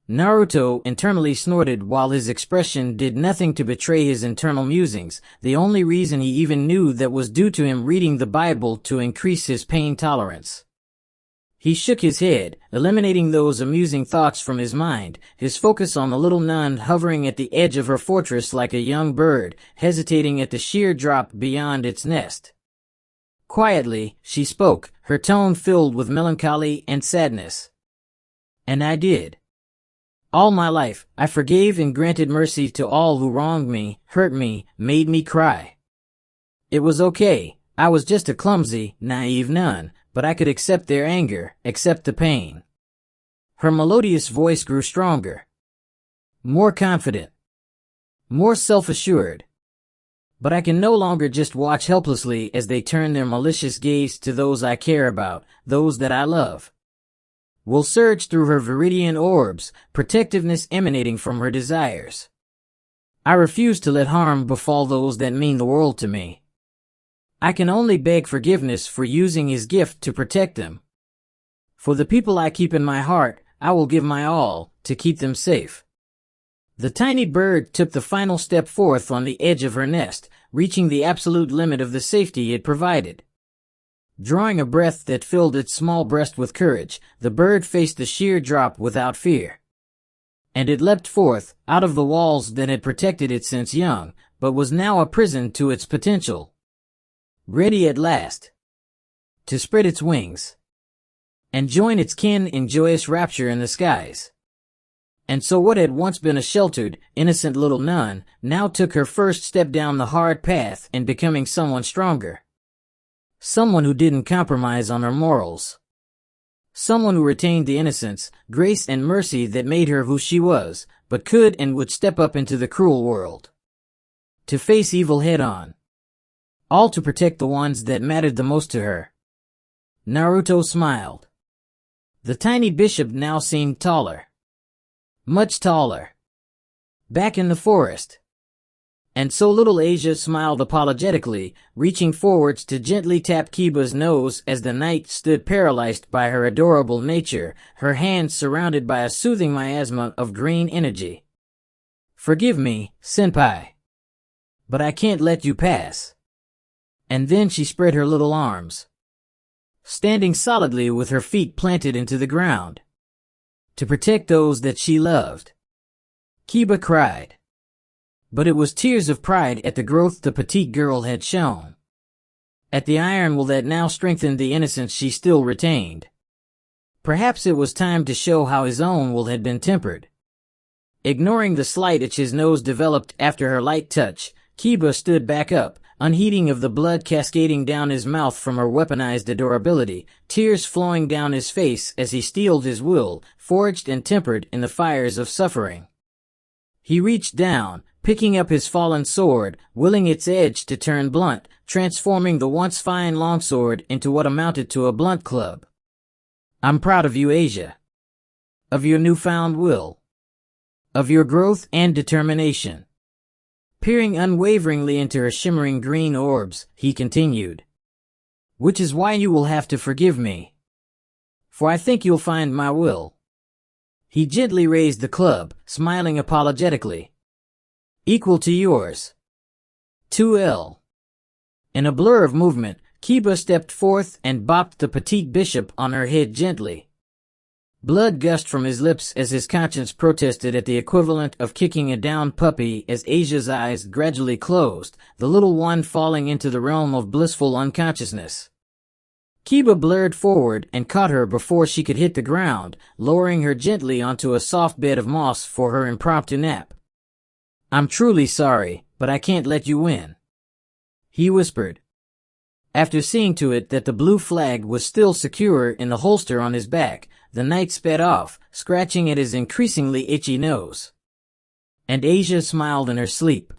Naruto internally snorted while his expression did nothing to betray his internal musings, the only reason he even knew that was due to him reading the Bible to increase his pain tolerance. He shook his head, eliminating those amusing thoughts from his mind, his focus on the little nun hovering at the edge of her fortress like a young bird, hesitating at the sheer drop beyond its nest. Quietly, she spoke, her tone filled with melancholy and sadness. "And I did. All my life, I forgave and granted mercy to all who wronged me, hurt me, made me cry. It was okay, I was just a clumsy, naive nun, but I could accept their anger, accept the pain." Her melodious voice grew stronger. More confident. More self-assured. "But I can no longer just watch helplessly as they turn their malicious gaze to those I care about, those that I love." Will surge through her viridian orbs, protectiveness emanating from her desires. "I refuse to let harm befall those that mean the world to me. I can only beg forgiveness for using his gift to protect them. For the people I keep in my heart, I will give my all, to keep them safe." The tiny bird took the final step forth on the edge of her nest, reaching the absolute limit of the safety it provided. Drawing a breath that filled its small breast with courage, the bird faced the sheer drop without fear. And it leapt forth, out of the walls that had protected it since young, but was now a prison to its potential. Ready at last to spread its wings and join its kin in joyous rapture in the skies. And so what had once been a sheltered, innocent little nun, now took her first step down the hard path in becoming someone stronger. Someone who didn't compromise on her morals. Someone who retained the innocence, grace and mercy that made her who she was, but could and would step up into the cruel world. To face evil head-on. All to protect the ones that mattered the most to her. Naruto smiled. The tiny bishop now seemed taller. Much taller. Back in the forest. And so little Asia smiled apologetically, reaching forwards to gently tap Kiba's nose as the knight stood paralyzed by her adorable nature, her hands surrounded by a soothing miasma of green energy. "Forgive me, senpai. But I can't let you pass." And then she spread her little arms, standing solidly with her feet planted into the ground. To protect those that she loved. Kiba cried. But it was tears of pride at the growth the petite girl had shown. At the iron will that now strengthened the innocence she still retained. Perhaps it was time to show how his own will had been tempered. Ignoring the slight itch his nose developed after her light touch, Kiba stood back up, unheeding of the blood cascading down his mouth from her weaponized adorability, tears flowing down his face as he steeled his will, forged and tempered in the fires of suffering. He reached down, picking up his fallen sword, willing its edge to turn blunt, transforming the once fine longsword into what amounted to a blunt club. "I'm proud of you, Asia. Of your newfound will. Of your growth and determination." Peering unwaveringly into her shimmering green orbs, he continued. "Which is why you will have to forgive me. For I think you'll find my will." He gently raised the club, smiling apologetically. "Equal to yours. 2L. In a blur of movement, Kiba stepped forth and bopped the petite bishop on her head gently. Blood gushed from his lips as his conscience protested at the equivalent of kicking a downed puppy as Asia's eyes gradually closed, the little one falling into the realm of blissful unconsciousness. Kiba blurred forward and caught her before she could hit the ground, lowering her gently onto a soft bed of moss for her impromptu nap. "I'm truly sorry, but I can't let you win," he whispered. After seeing to it that the blue flag was still secure in the holster on his back, the knight sped off, scratching at his increasingly itchy nose. And Asia smiled in her sleep.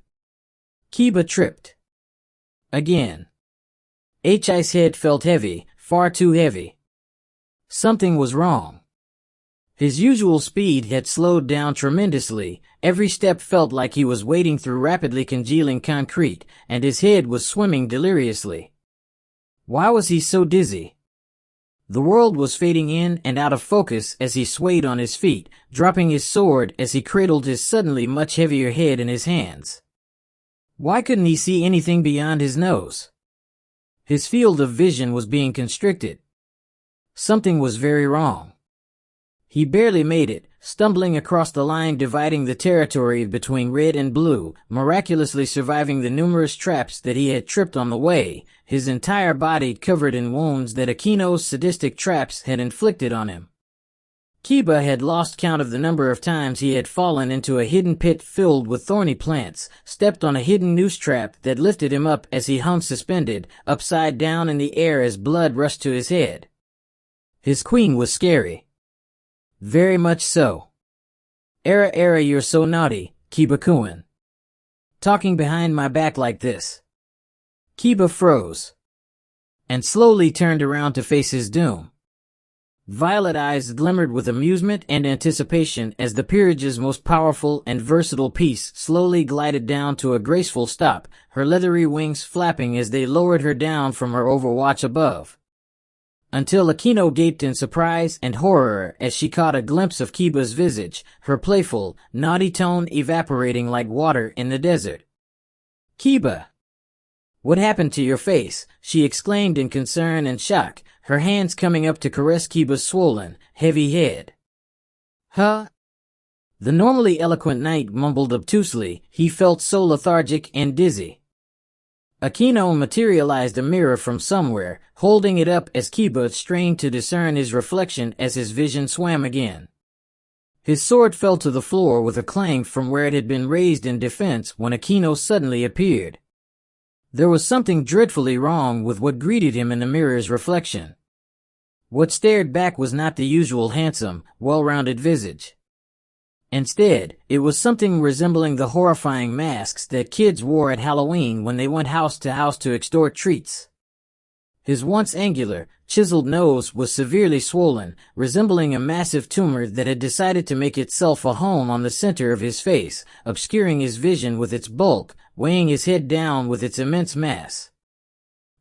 Kiba tripped. Again. Hi's head felt heavy, far too heavy. Something was wrong. His usual speed had slowed down tremendously, every step felt like he was wading through rapidly congealing concrete, and his head was swimming deliriously. Why was he so dizzy? The world was fading in and out of focus as he swayed on his feet, dropping his sword as he cradled his suddenly much heavier head in his hands. Why couldn't he see anything beyond his nose? His field of vision was being constricted. Something was very wrong. He barely made it, stumbling across the line dividing the territory between red and blue, miraculously surviving the numerous traps that he had tripped on the way, his entire body covered in wounds that Akino's sadistic traps had inflicted on him. Kiba had lost count of the number of times he had fallen into a hidden pit filled with thorny plants, stepped on a hidden noose trap that lifted him up as he hung suspended, upside down in the air as blood rushed to his head. His queen was scary. Very much so. Era, you're so naughty, Kiba-kun. Talking behind my back like this. Kiba froze. And slowly turned around to face his doom. Violet eyes glimmered with amusement and anticipation as the peerage's most powerful and versatile piece slowly glided down to a graceful stop, her leathery wings flapping as they lowered her down from her overwatch above. Until Akino gaped in surprise and horror as she caught a glimpse of Kiba's visage, her playful, naughty tone evaporating like water in the desert. "Kiba! What happened to your face?" she exclaimed in concern and shock, her hands coming up to caress Kiba's swollen, heavy head. "Huh?" The normally eloquent knight mumbled obtusely, he felt so lethargic and dizzy. Akino materialized a mirror from somewhere, holding it up as Kiba strained to discern his reflection as his vision swam again. His sword fell to the floor with a clang from where it had been raised in defense when Akino suddenly appeared. There was something dreadfully wrong with what greeted him in the mirror's reflection. What stared back was not the usual handsome, well-rounded visage. Instead, it was something resembling the horrifying masks that kids wore at Halloween when they went house to extort treats. His once angular, chiseled nose was severely swollen, resembling a massive tumor that had decided to make itself a home on the center of his face, obscuring his vision with its bulk, weighing his head down with its immense mass.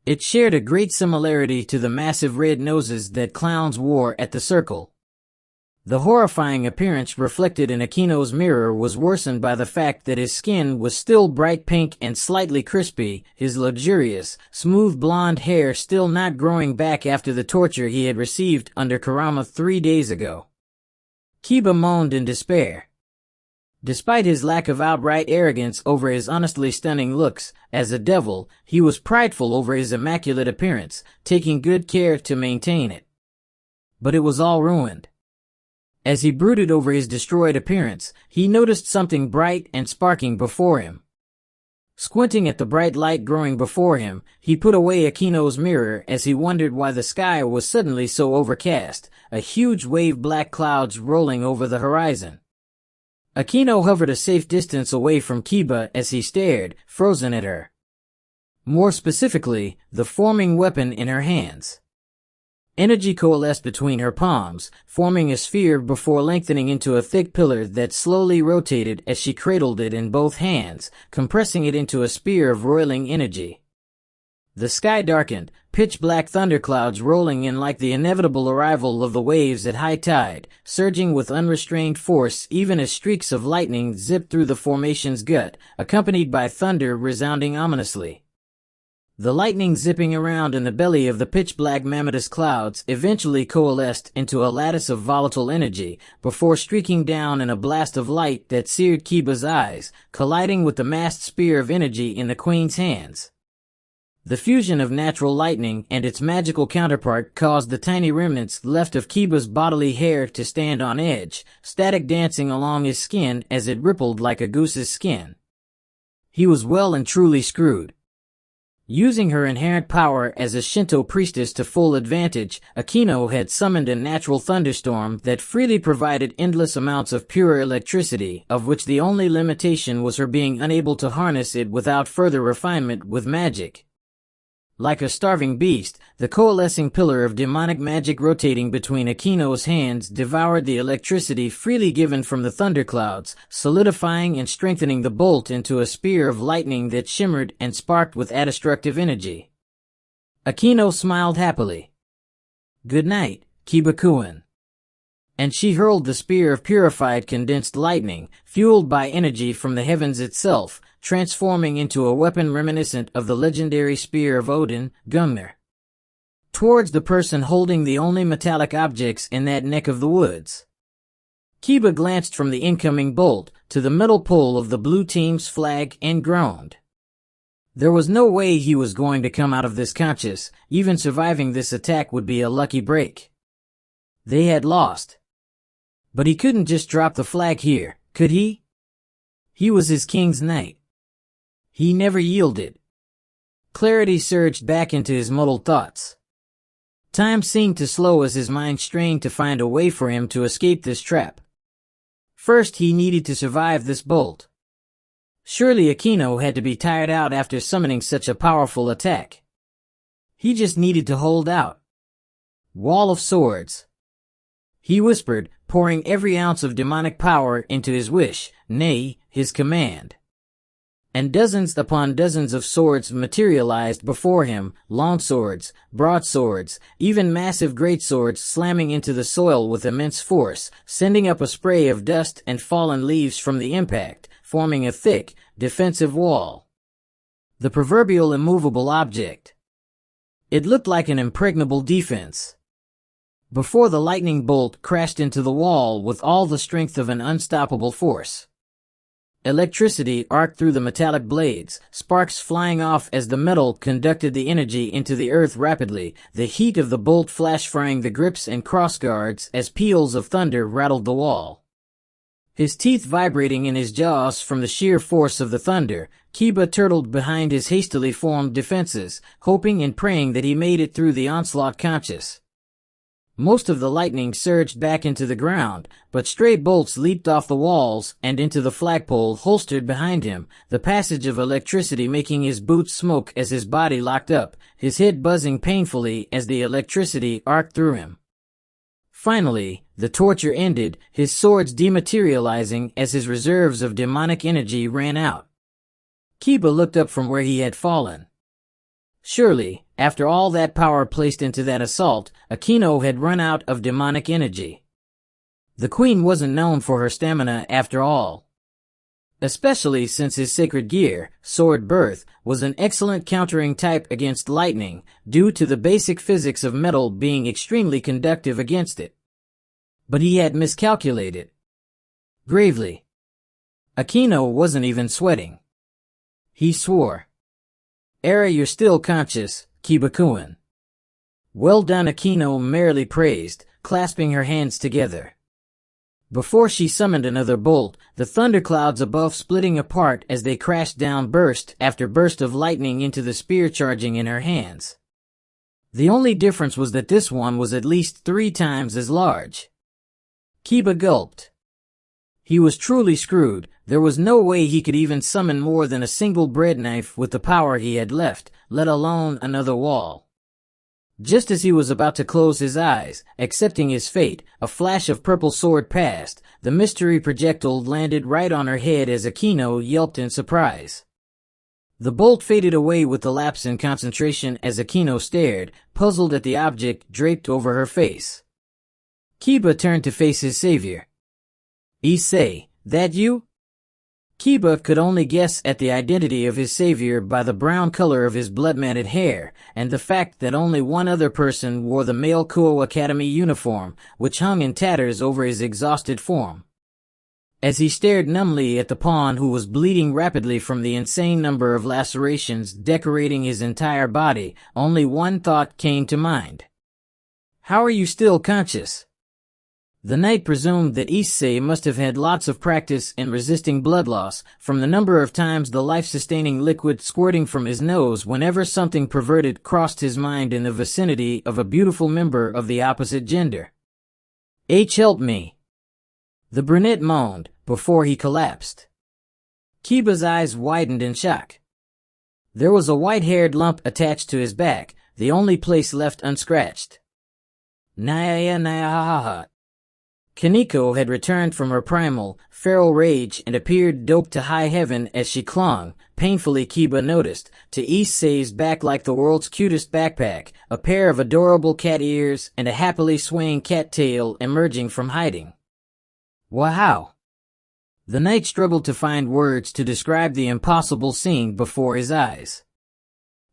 It shared a great similarity to the massive red noses that clowns wore at the circle. The horrifying appearance reflected in Akino's mirror was worsened by the fact that his skin was still bright pink and slightly crispy, his luxurious, smooth blonde hair still not growing back after the torture he had received under Kurama 3 days ago. Kiba moaned in despair. Despite his lack of outright arrogance over his honestly stunning looks, as a devil, he was prideful over his immaculate appearance, taking good care to maintain it. But it was all ruined. As he brooded over his destroyed appearance, he noticed something bright and sparking before him. Squinting at the bright light growing before him, he put away Akino's mirror as he wondered why the sky was suddenly so overcast, a huge wave black clouds rolling over the horizon. Akino hovered a safe distance away from Kiba as he stared, frozen at her. More specifically, the forming weapon in her hands. Energy coalesced between her palms, forming a sphere before lengthening into a thick pillar that slowly rotated as she cradled it in both hands, compressing it into a spear of roiling energy. The sky darkened, pitch-black thunderclouds rolling in like the inevitable arrival of the waves at high tide, surging with unrestrained force even as streaks of lightning zipped through the formation's gut, accompanied by thunder resounding ominously. The lightning zipping around in the belly of the pitch-black mammothous clouds eventually coalesced into a lattice of volatile energy, before streaking down in a blast of light that seared Kiba's eyes, colliding with the massed spear of energy in the queen's hands. The fusion of natural lightning and its magical counterpart caused the tiny remnants left of Kiba's bodily hair to stand on edge, static dancing along his skin as it rippled like a goose's skin. He was well and truly screwed. Using her inherent power as a Shinto priestess to full advantage, Akino had summoned a natural thunderstorm that freely provided endless amounts of pure electricity, of which the only limitation was her being unable to harness it without further refinement with magic. Like a starving beast, the coalescing pillar of demonic magic rotating between Akino's hands devoured the electricity freely given from the thunderclouds, solidifying and strengthening the bolt into a spear of lightning that shimmered and sparked with destructive energy. Akino smiled happily. "Good night, Kiba-kun." And she hurled the spear of purified condensed lightning, fueled by energy from the heavens itself, transforming into a weapon reminiscent of the legendary spear of Odin, Gungnir, towards the person holding the only metallic objects in that neck of the woods. Kiba glanced from the incoming bolt to the metal pole of the blue team's flag and groaned. There was no way he was going to come out of this conscious. Even surviving this attack would be a lucky break. They had lost. But he couldn't just drop the flag here, could he? He was his king's knight. He never yielded. Clarity surged back into his muddled thoughts. Time seemed to slow as his mind strained to find a way for him to escape this trap. First, he needed to survive this bolt. Surely Akino had to be tired out after summoning such a powerful attack. He just needed to hold out. Wall of swords. He whispered, pouring every ounce of demonic power into his wish, nay, his command. And dozens upon dozens of swords materialized before him, longswords, broadswords, even massive greatswords slamming into the soil with immense force, sending up a spray of dust and fallen leaves from the impact, forming a thick, defensive wall. The proverbial immovable object. It looked like an impregnable defense. Before the lightning bolt crashed into the wall with all the strength of an unstoppable force. Electricity arced through the metallic blades, sparks flying off as the metal conducted the energy into the earth rapidly, the heat of the bolt flash-frying the grips and crossguards as peals of thunder rattled the wall. His teeth vibrating in his jaws from the sheer force of the thunder, Kiba turtled behind his hastily formed defenses, hoping and praying that he made it through the onslaught conscious. Most of the lightning surged back into the ground, but stray bolts leaped off the walls and into the flagpole holstered behind him, the passage of electricity making his boots smoke as his body locked up, his head buzzing painfully as the electricity arced through him. Finally, the torture ended, his swords dematerializing as his reserves of demonic energy ran out. Kiba looked up from where he had fallen. Surely, after all that power placed into that assault, Akino had run out of demonic energy. The queen wasn't known for her stamina after all. Especially since his sacred gear, Sword Birth, was an excellent countering type against lightning, due to the basic physics of metal being extremely conductive against it. But he had miscalculated. Gravely. Akino wasn't even sweating. He swore. "Era, you're still conscious, Kiba-kun." "Well done," Akino merrily praised, clasping her hands together. Before she summoned another bolt, the thunderclouds above splitting apart as they crashed down burst after burst of lightning into the spear charging in her hands. The only difference was that this one was at least 3 times as large. Kiba gulped. He was truly screwed. There was no way he could even summon more than a single bread knife with the power he had left, let alone another wall. Just as he was about to close his eyes, accepting his fate, a flash of purple sword passed. The mystery projectile landed right on her head as Akino yelped in surprise. The bolt faded away with the lapse in concentration as Akino stared, puzzled at the object draped over her face. Kiba turned to face his savior. "Issei, that you?" Kiba could only guess at the identity of his savior by the brown color of his blood-matted hair, and the fact that only one other person wore the male Kuo Academy uniform, which hung in tatters over his exhausted form. As he stared numbly at the pawn who was bleeding rapidly from the insane number of lacerations decorating his entire body, only one thought came to mind. "How are you still conscious?" The knight presumed that Issei must have had lots of practice in resisting blood loss, from the number of times the life-sustaining liquid squirting from his nose whenever something perverted crossed his mind in the vicinity of a beautiful member of the opposite gender. Help me," the brunette moaned, before he collapsed. Kiba's eyes widened in shock. There was a white-haired lump attached to his back, the only place left unscratched. Naya. Kaneko had returned from her primal, feral rage and appeared doped to high heaven as she clung, painfully Kiba noticed, to Issei's back like the world's cutest backpack, a pair of adorable cat ears and a happily swaying cat tail emerging from hiding. Wow! The knight struggled to find words to describe the impossible scene before his eyes.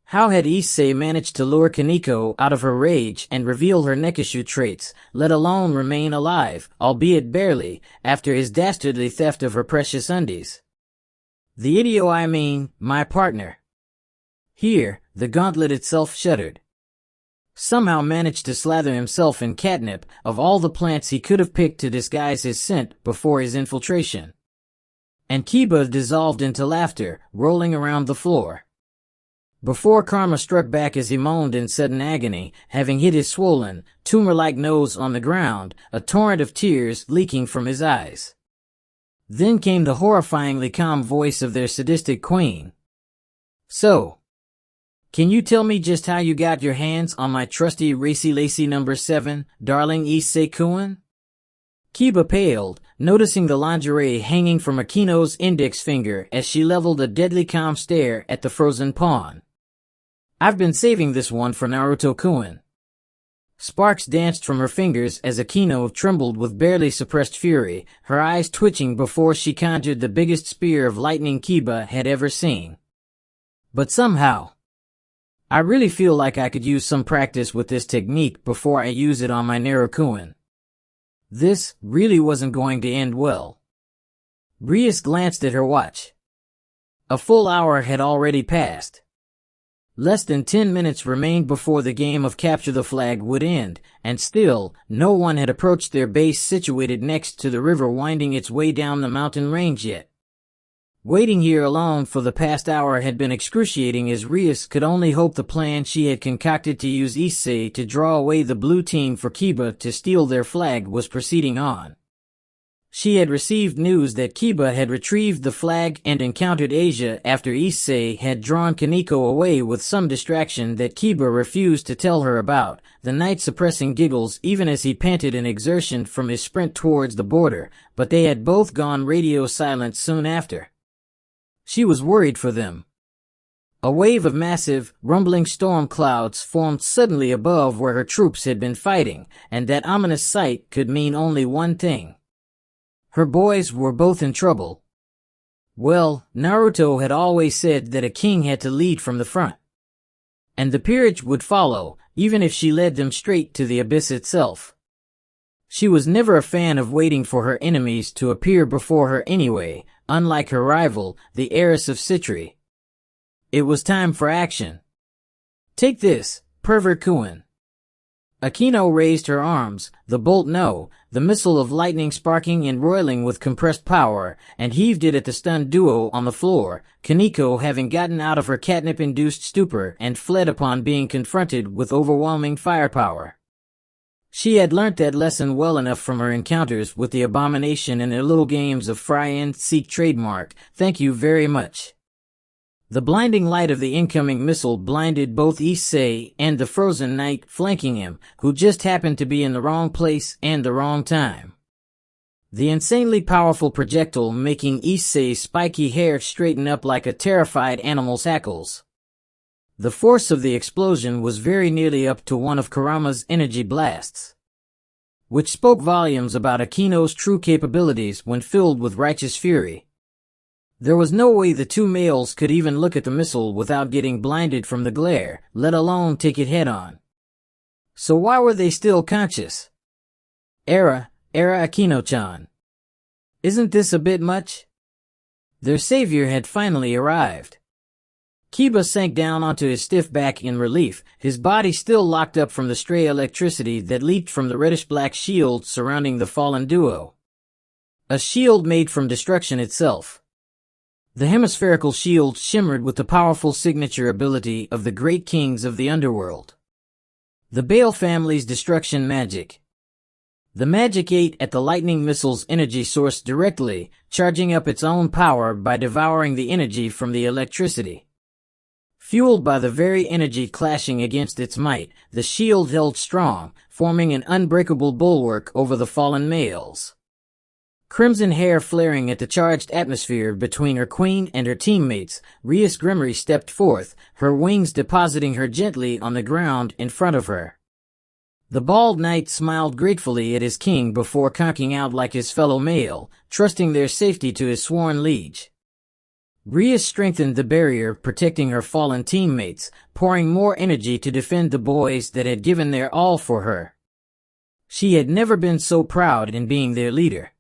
How had Issei managed to lure Kaneko out of her rage and reveal her Nekishu traits, let alone remain alive, albeit barely, after his dastardly theft of her precious undies? The idiot, my partner. Here, the gauntlet itself shuddered. Somehow managed to slather himself in catnip, of all the plants he could have picked to disguise his scent before his infiltration. And Kiba dissolved into laughter, rolling around the floor. Before karma struck back as he moaned in sudden agony, having hit his swollen, tumor-like nose on the ground, a torrent of tears leaking from his eyes. Then came the horrifyingly calm voice of their sadistic queen. "So, can you tell me just how you got your hands on my trusty racy lacy number 7, darling Issei-kun?" Kiba paled, noticing the lingerie hanging from Akino's index finger as she leveled a deadly calm stare at the frozen pawn. "I've been saving this one for Naruto-kun." Sparks danced from her fingers as Akino trembled with barely suppressed fury, her eyes twitching before she conjured the biggest spear of lightning Kiba had ever seen. "But somehow, I really feel like I could use some practice with this technique before I use it on my Naruto-kun. This really wasn't going to end well." Rias glanced at her watch. A full hour had already passed. Less than 10 minutes remained before the game of Capture the Flag would end, and still, no one had approached their base situated next to the river winding its way down the mountain range yet. Waiting here alone for the past hour had been excruciating, as Rias could only hope the plan she had concocted to use Issei to draw away the blue team for Kiba to steal their flag was proceeding on. She had received news that Kiba had retrieved the flag and encountered Asia after Issei had drawn Kaneko away with some distraction that Kiba refused to tell her about, the knight suppressing giggles even as he panted in exertion from his sprint towards the border, but they had both gone radio silent soon after. She was worried for them. A wave of massive, rumbling storm clouds formed suddenly above where her troops had been fighting, and that ominous sight could mean only one thing. Her boys were both in trouble. Well, Naruto had always said that a king had to lead from the front, and the peerage would follow, even if she led them straight to the abyss itself. She was never a fan of waiting for her enemies to appear before her anyway, unlike her rival, the heiress of Citri. It was time for action. Take this, pervert Kuin. Akino raised her arms, the bolt no, the missile of lightning sparking and roiling with compressed power, and heaved it at the stunned duo on the floor, Kaneko having gotten out of her catnip-induced stupor and fled upon being confronted with overwhelming firepower. She had learnt that lesson well enough from her encounters with the abomination in their little games of fry and seek trademark. Thank you very much. The blinding light of the incoming missile blinded both Issei and the frozen knight flanking him, who just happened to be in the wrong place and the wrong time. The insanely powerful projectile making Issei's spiky hair straighten up like a terrified animal's hackles. The force of the explosion was very nearly up to one of Kurama's energy blasts, which spoke volumes about Akino's true capabilities when filled with righteous fury. There was no way the two males could even look at the missile without getting blinded from the glare, let alone take it head-on. So why were they still conscious? Era Akino-chan. Isn't this a bit much? Their savior had finally arrived. Kiba sank down onto his stiff back in relief, his body still locked up from the stray electricity that leaped from the reddish-black shield surrounding the fallen duo. A shield made from destruction itself. The hemispherical shield shimmered with the powerful signature ability of the great kings of the underworld. The Bale family's destruction magic. The magic ate at the lightning missile's energy source directly, charging up its own power by devouring the energy from the electricity. Fueled by the very energy clashing against its might, the shield held strong, forming an unbreakable bulwark over the fallen males. Crimson hair flaring at the charged atmosphere between her queen and her teammates, Rias Grimmery stepped forth, her wings depositing her gently on the ground in front of her. The bald knight smiled gratefully at his king before conking out like his fellow male, trusting their safety to his sworn liege. Rias strengthened the barrier protecting her fallen teammates, pouring more energy to defend the boys that had given their all for her. She had never been so proud in being their leader.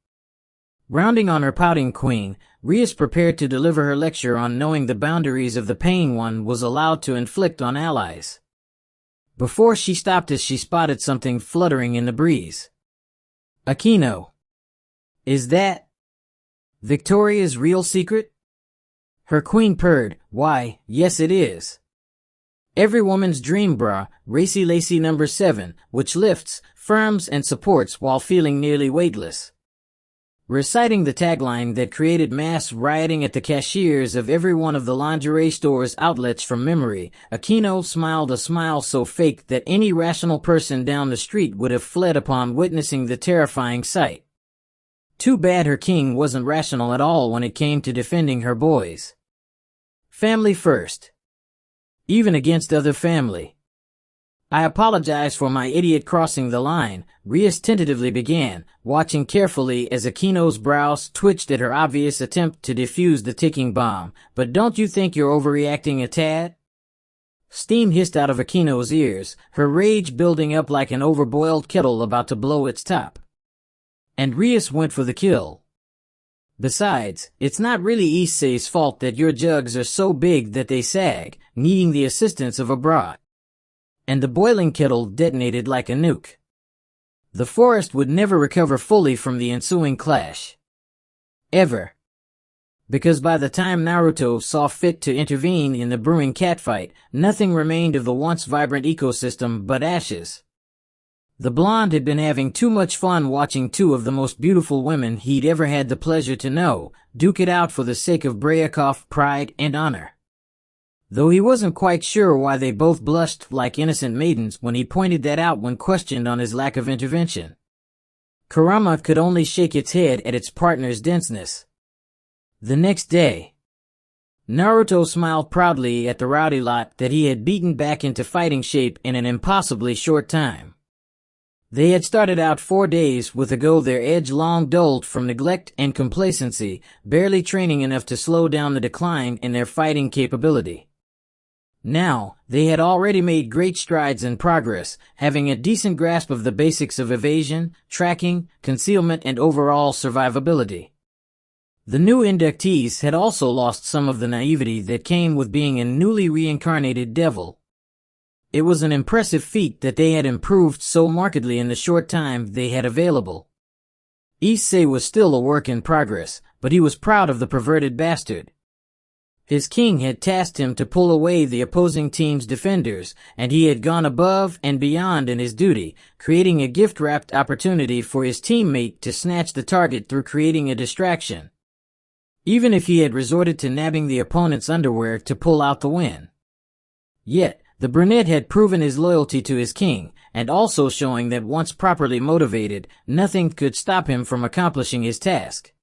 Rounding on her pouting queen, Rias prepared to deliver her lecture on knowing the boundaries of the pain one was allowed to inflict on allies. Before she stopped as she spotted something fluttering in the breeze. Akino. Is that Victoria's real secret? Her queen purred. Why, yes it is. Every woman's dream bra, Racy Lacy number 7, which lifts, firms and supports while feeling nearly weightless. Reciting the tagline that created mass rioting at the cashiers of every one of the lingerie store's outlets from memory, Akino smiled a smile so fake that any rational person down the street would have fled upon witnessing the terrifying sight. Too bad her king wasn't rational at all when it came to defending her boys. Family first. Even against other family. I apologize for my idiot crossing the line, Rias tentatively began, watching carefully as Akino's brows twitched at her obvious attempt to defuse the ticking bomb, but don't you think you're overreacting a tad? Steam hissed out of Akino's ears, her rage building up like an overboiled kettle about to blow its top. And Rias went for the kill. Besides, it's not really Issei's fault that your jugs are so big that they sag, needing the assistance of a bra. And the boiling kettle detonated like a nuke. The forest would never recover fully from the ensuing clash. Ever. because by the time Naruto saw fit to intervene in the brewing catfight, nothing remained of the once vibrant ecosystem but ashes. The blonde had been having too much fun watching two of the most beautiful women he'd ever had the pleasure to know duke it out for the sake of Brayakov pride and honor. Though he wasn't quite sure why they both blushed like innocent maidens when he pointed that out when questioned on his lack of intervention. Kurama could only shake its head at its partner's denseness. The next day, Naruto smiled proudly at the rowdy lot that he had beaten back into fighting shape in an impossibly short time. They had started out 4 days with a go their edge long dulled from neglect and complacency, barely training enough to slow down the decline in their fighting capability. Now, they had already made great strides in progress, having a decent grasp of the basics of evasion, tracking, concealment, and overall survivability. The new inductees had also lost some of the naivety that came with being a newly reincarnated devil. It was an impressive feat that they had improved so markedly in the short time they had available. Issei was still a work in progress, but he was proud of the perverted bastard. His king had tasked him to pull away the opposing team's defenders, and he had gone above and beyond in his duty, creating a gift-wrapped opportunity for his teammate to snatch the target through creating a distraction. Even if he had resorted to nabbing the opponent's underwear to pull out the win. Yet, the brunette had proven his loyalty to his king, and also showing that once properly motivated, nothing could stop him from accomplishing his task.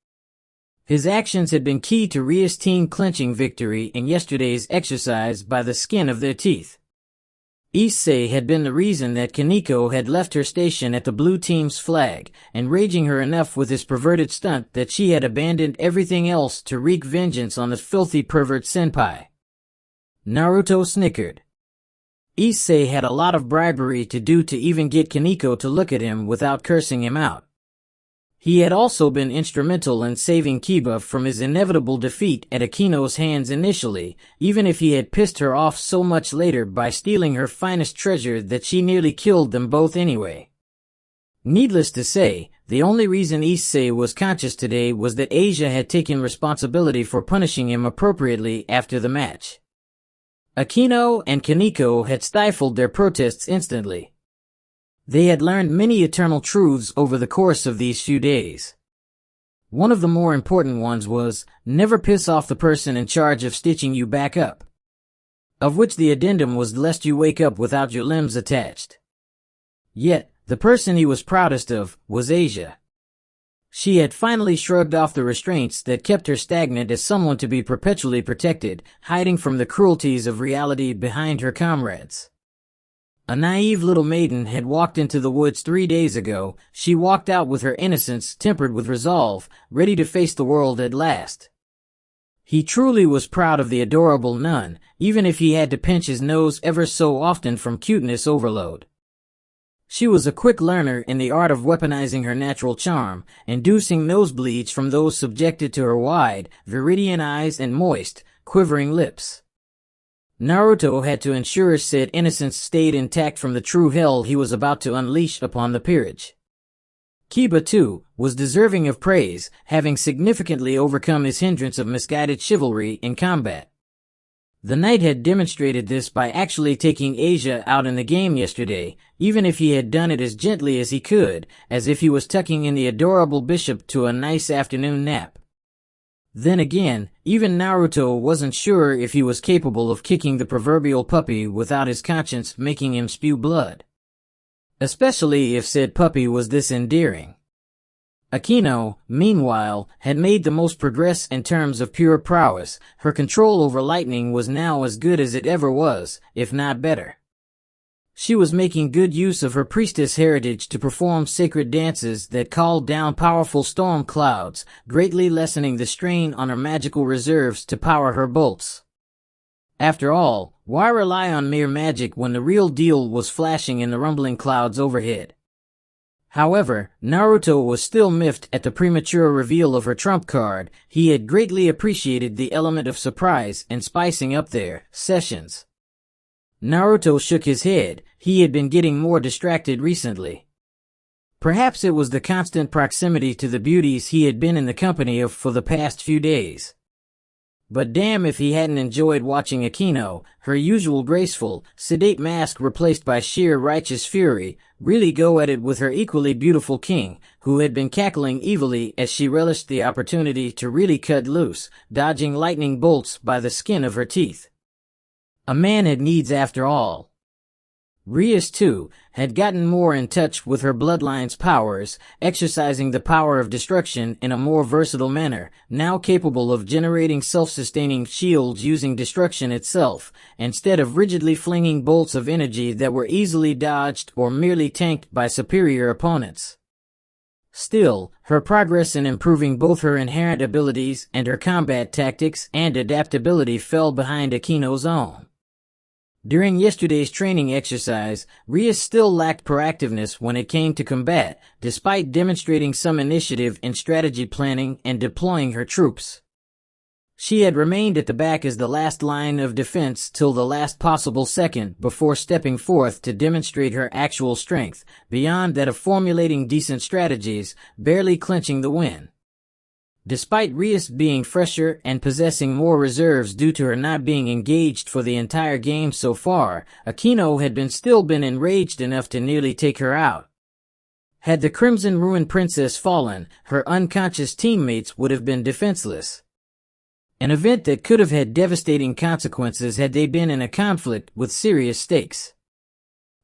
His actions had been key to Ria's team clinching victory in yesterday's exercise by the skin of their teeth. Issei had been the reason that Kaneko had left her station at the blue team's flag, enraging her enough with his perverted stunt that she had abandoned everything else to wreak vengeance on the filthy pervert senpai. Naruto snickered. Issei had a lot of bribery to do to even get Kaneko to look at him without cursing him out. He had also been instrumental in saving Kiba from his inevitable defeat at Akino's hands initially, even if he had pissed her off so much later by stealing her finest treasure that she nearly killed them both anyway. Needless to say, the only reason Issei was conscious today was that Asia had taken responsibility for punishing him appropriately after the match. Akino and Kaneko had stifled their protests instantly. They had learned many eternal truths over the course of these few days. One of the more important ones was, never piss off the person in charge of stitching you back up. Of which the addendum was lest you wake up without your limbs attached. Yet, the person he was proudest of was Asia. She had finally shrugged off the restraints that kept her stagnant as someone to be perpetually protected, hiding from the cruelties of reality behind her comrades. A naive little maiden had walked into the woods 3 days ago. She walked out with her innocence tempered with resolve, ready to face the world at last. He truly was proud of the adorable nun, even if he had to pinch his nose ever so often from cuteness overload. She was a quick learner in the art of weaponizing her natural charm, inducing nosebleeds from those subjected to her wide, viridian eyes and moist, quivering lips. Naruto had to ensure said innocence stayed intact from the true hell he was about to unleash upon the peerage. Kiba, too, was deserving of praise, having significantly overcome his hindrance of misguided chivalry in combat. The knight had demonstrated this by actually taking Asia out in the game yesterday, even if he had done it as gently as he could, as if he was tucking in the adorable bishop to a nice afternoon nap. Then again, even Naruto wasn't sure if he was capable of kicking the proverbial puppy without his conscience making him spew blood. Especially if said puppy was this endearing. Akino, meanwhile, had made the most progress in terms of pure prowess. Her control over lightning was now as good as it ever was, if not better. She was making good use of her priestess heritage to perform sacred dances that called down powerful storm clouds, greatly lessening the strain on her magical reserves to power her bolts. After all, why rely on mere magic when the real deal was flashing in the rumbling clouds overhead? However, Naruto was still miffed at the premature reveal of her trump card. He had greatly appreciated the element of surprise in spicing up their sessions. Naruto shook his head. He had been getting more distracted recently. Perhaps it was the constant proximity to the beauties he had been in the company of for the past few days. But damn if he hadn't enjoyed watching Akino, her usual graceful, sedate mask replaced by sheer righteous fury, really go at it with her equally beautiful king, who had been cackling evilly as she relished the opportunity to really cut loose, dodging lightning bolts by the skin of her teeth. A man had needs after all. Rias, too, had gotten more in touch with her bloodline's powers, exercising the power of destruction in a more versatile manner, now capable of generating self-sustaining shields using destruction itself, instead of rigidly flinging bolts of energy that were easily dodged or merely tanked by superior opponents. Still, her progress in improving both her inherent abilities and her combat tactics and adaptability fell behind Akino's own. During yesterday's training exercise, Rias still lacked proactiveness when it came to combat, despite demonstrating some initiative in strategy planning and deploying her troops. She had remained at the back as the last line of defense till the last possible second before stepping forth to demonstrate her actual strength, beyond that of formulating decent strategies, barely clinching the win. Despite Rias being fresher and possessing more reserves due to her not being engaged for the entire game so far, Akino had still been enraged enough to nearly take her out. Had the Crimson Ruin Princess fallen, her unconscious teammates would have been defenseless. An event that could have had devastating consequences had they been in a conflict with serious stakes.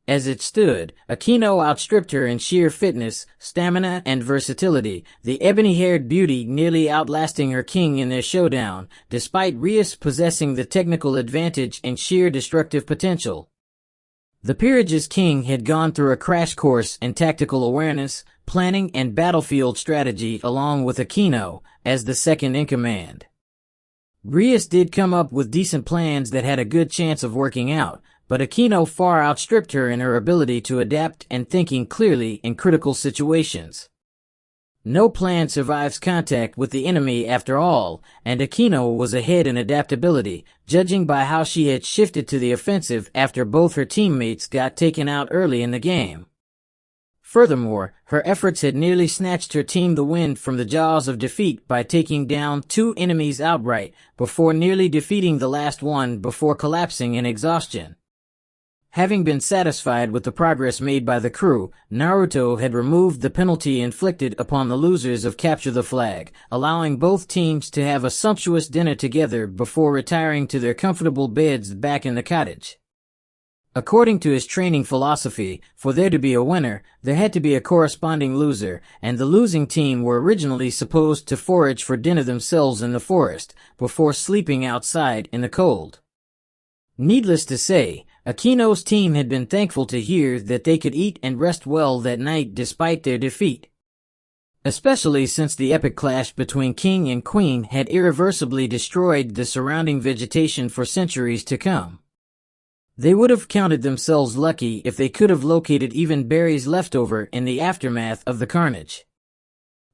As it stood, Akino outstripped her in sheer fitness, stamina, and versatility, the ebony-haired beauty nearly outlasting her king in their showdown, despite Rias possessing the technical advantage and sheer destructive potential. The peerage's king had gone through a crash course in tactical awareness, planning, and battlefield strategy along with Akino, as the second-in-command. Rias did come up with decent plans that had a good chance of working out, but Akino far outstripped her in her ability to adapt and thinking clearly in critical situations. No plan survives contact with the enemy after all, and Akino was ahead in adaptability, judging by how she had shifted to the offensive after both her teammates got taken out early in the game. Furthermore, her efforts had nearly snatched her team the wind from the jaws of defeat by taking down 2 enemies outright, before nearly defeating the last one before collapsing in exhaustion. Having been satisfied with the progress made by the crew, Naruto had removed the penalty inflicted upon the losers of Capture the Flag, allowing both teams to have a sumptuous dinner together before retiring to their comfortable beds back in the cottage. According to his training philosophy, for there to be a winner, there had to be a corresponding loser, and the losing team were originally supposed to forage for dinner themselves in the forest, before sleeping outside in the cold. Needless to say, Akino's team had been thankful to hear that they could eat and rest well that night despite their defeat. Especially since the epic clash between king and queen had irreversibly destroyed the surrounding vegetation for centuries to come. They would have counted themselves lucky if they could have located even berries left over in the aftermath of the carnage.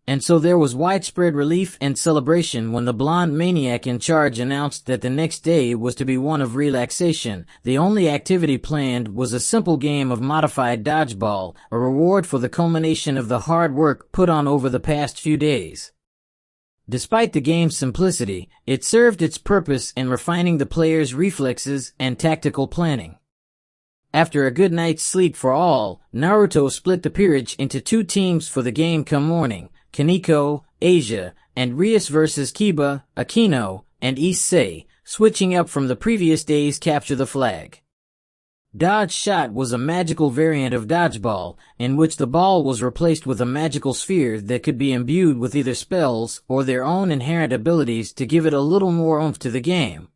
And so there was widespread relief and celebration when the blonde maniac in charge announced that the next day was to be one of relaxation. The only activity planned was a simple game of modified dodgeball, a reward for the culmination of the hard work put on over the past few days. Despite the game's simplicity, it served its purpose in refining the players' reflexes and tactical planning. After a good night's sleep for all, Naruto split the peerage into 2 teams for the game come morning: Kaneko, Asia, and Rias vs. Kiba, Akino, and Issei, switching up from the previous day's Capture the Flag. Dodge Shot was a magical variant of dodgeball, in which the ball was replaced with a magical sphere that could be imbued with either spells or their own inherent abilities to give it a little more oomph to the game.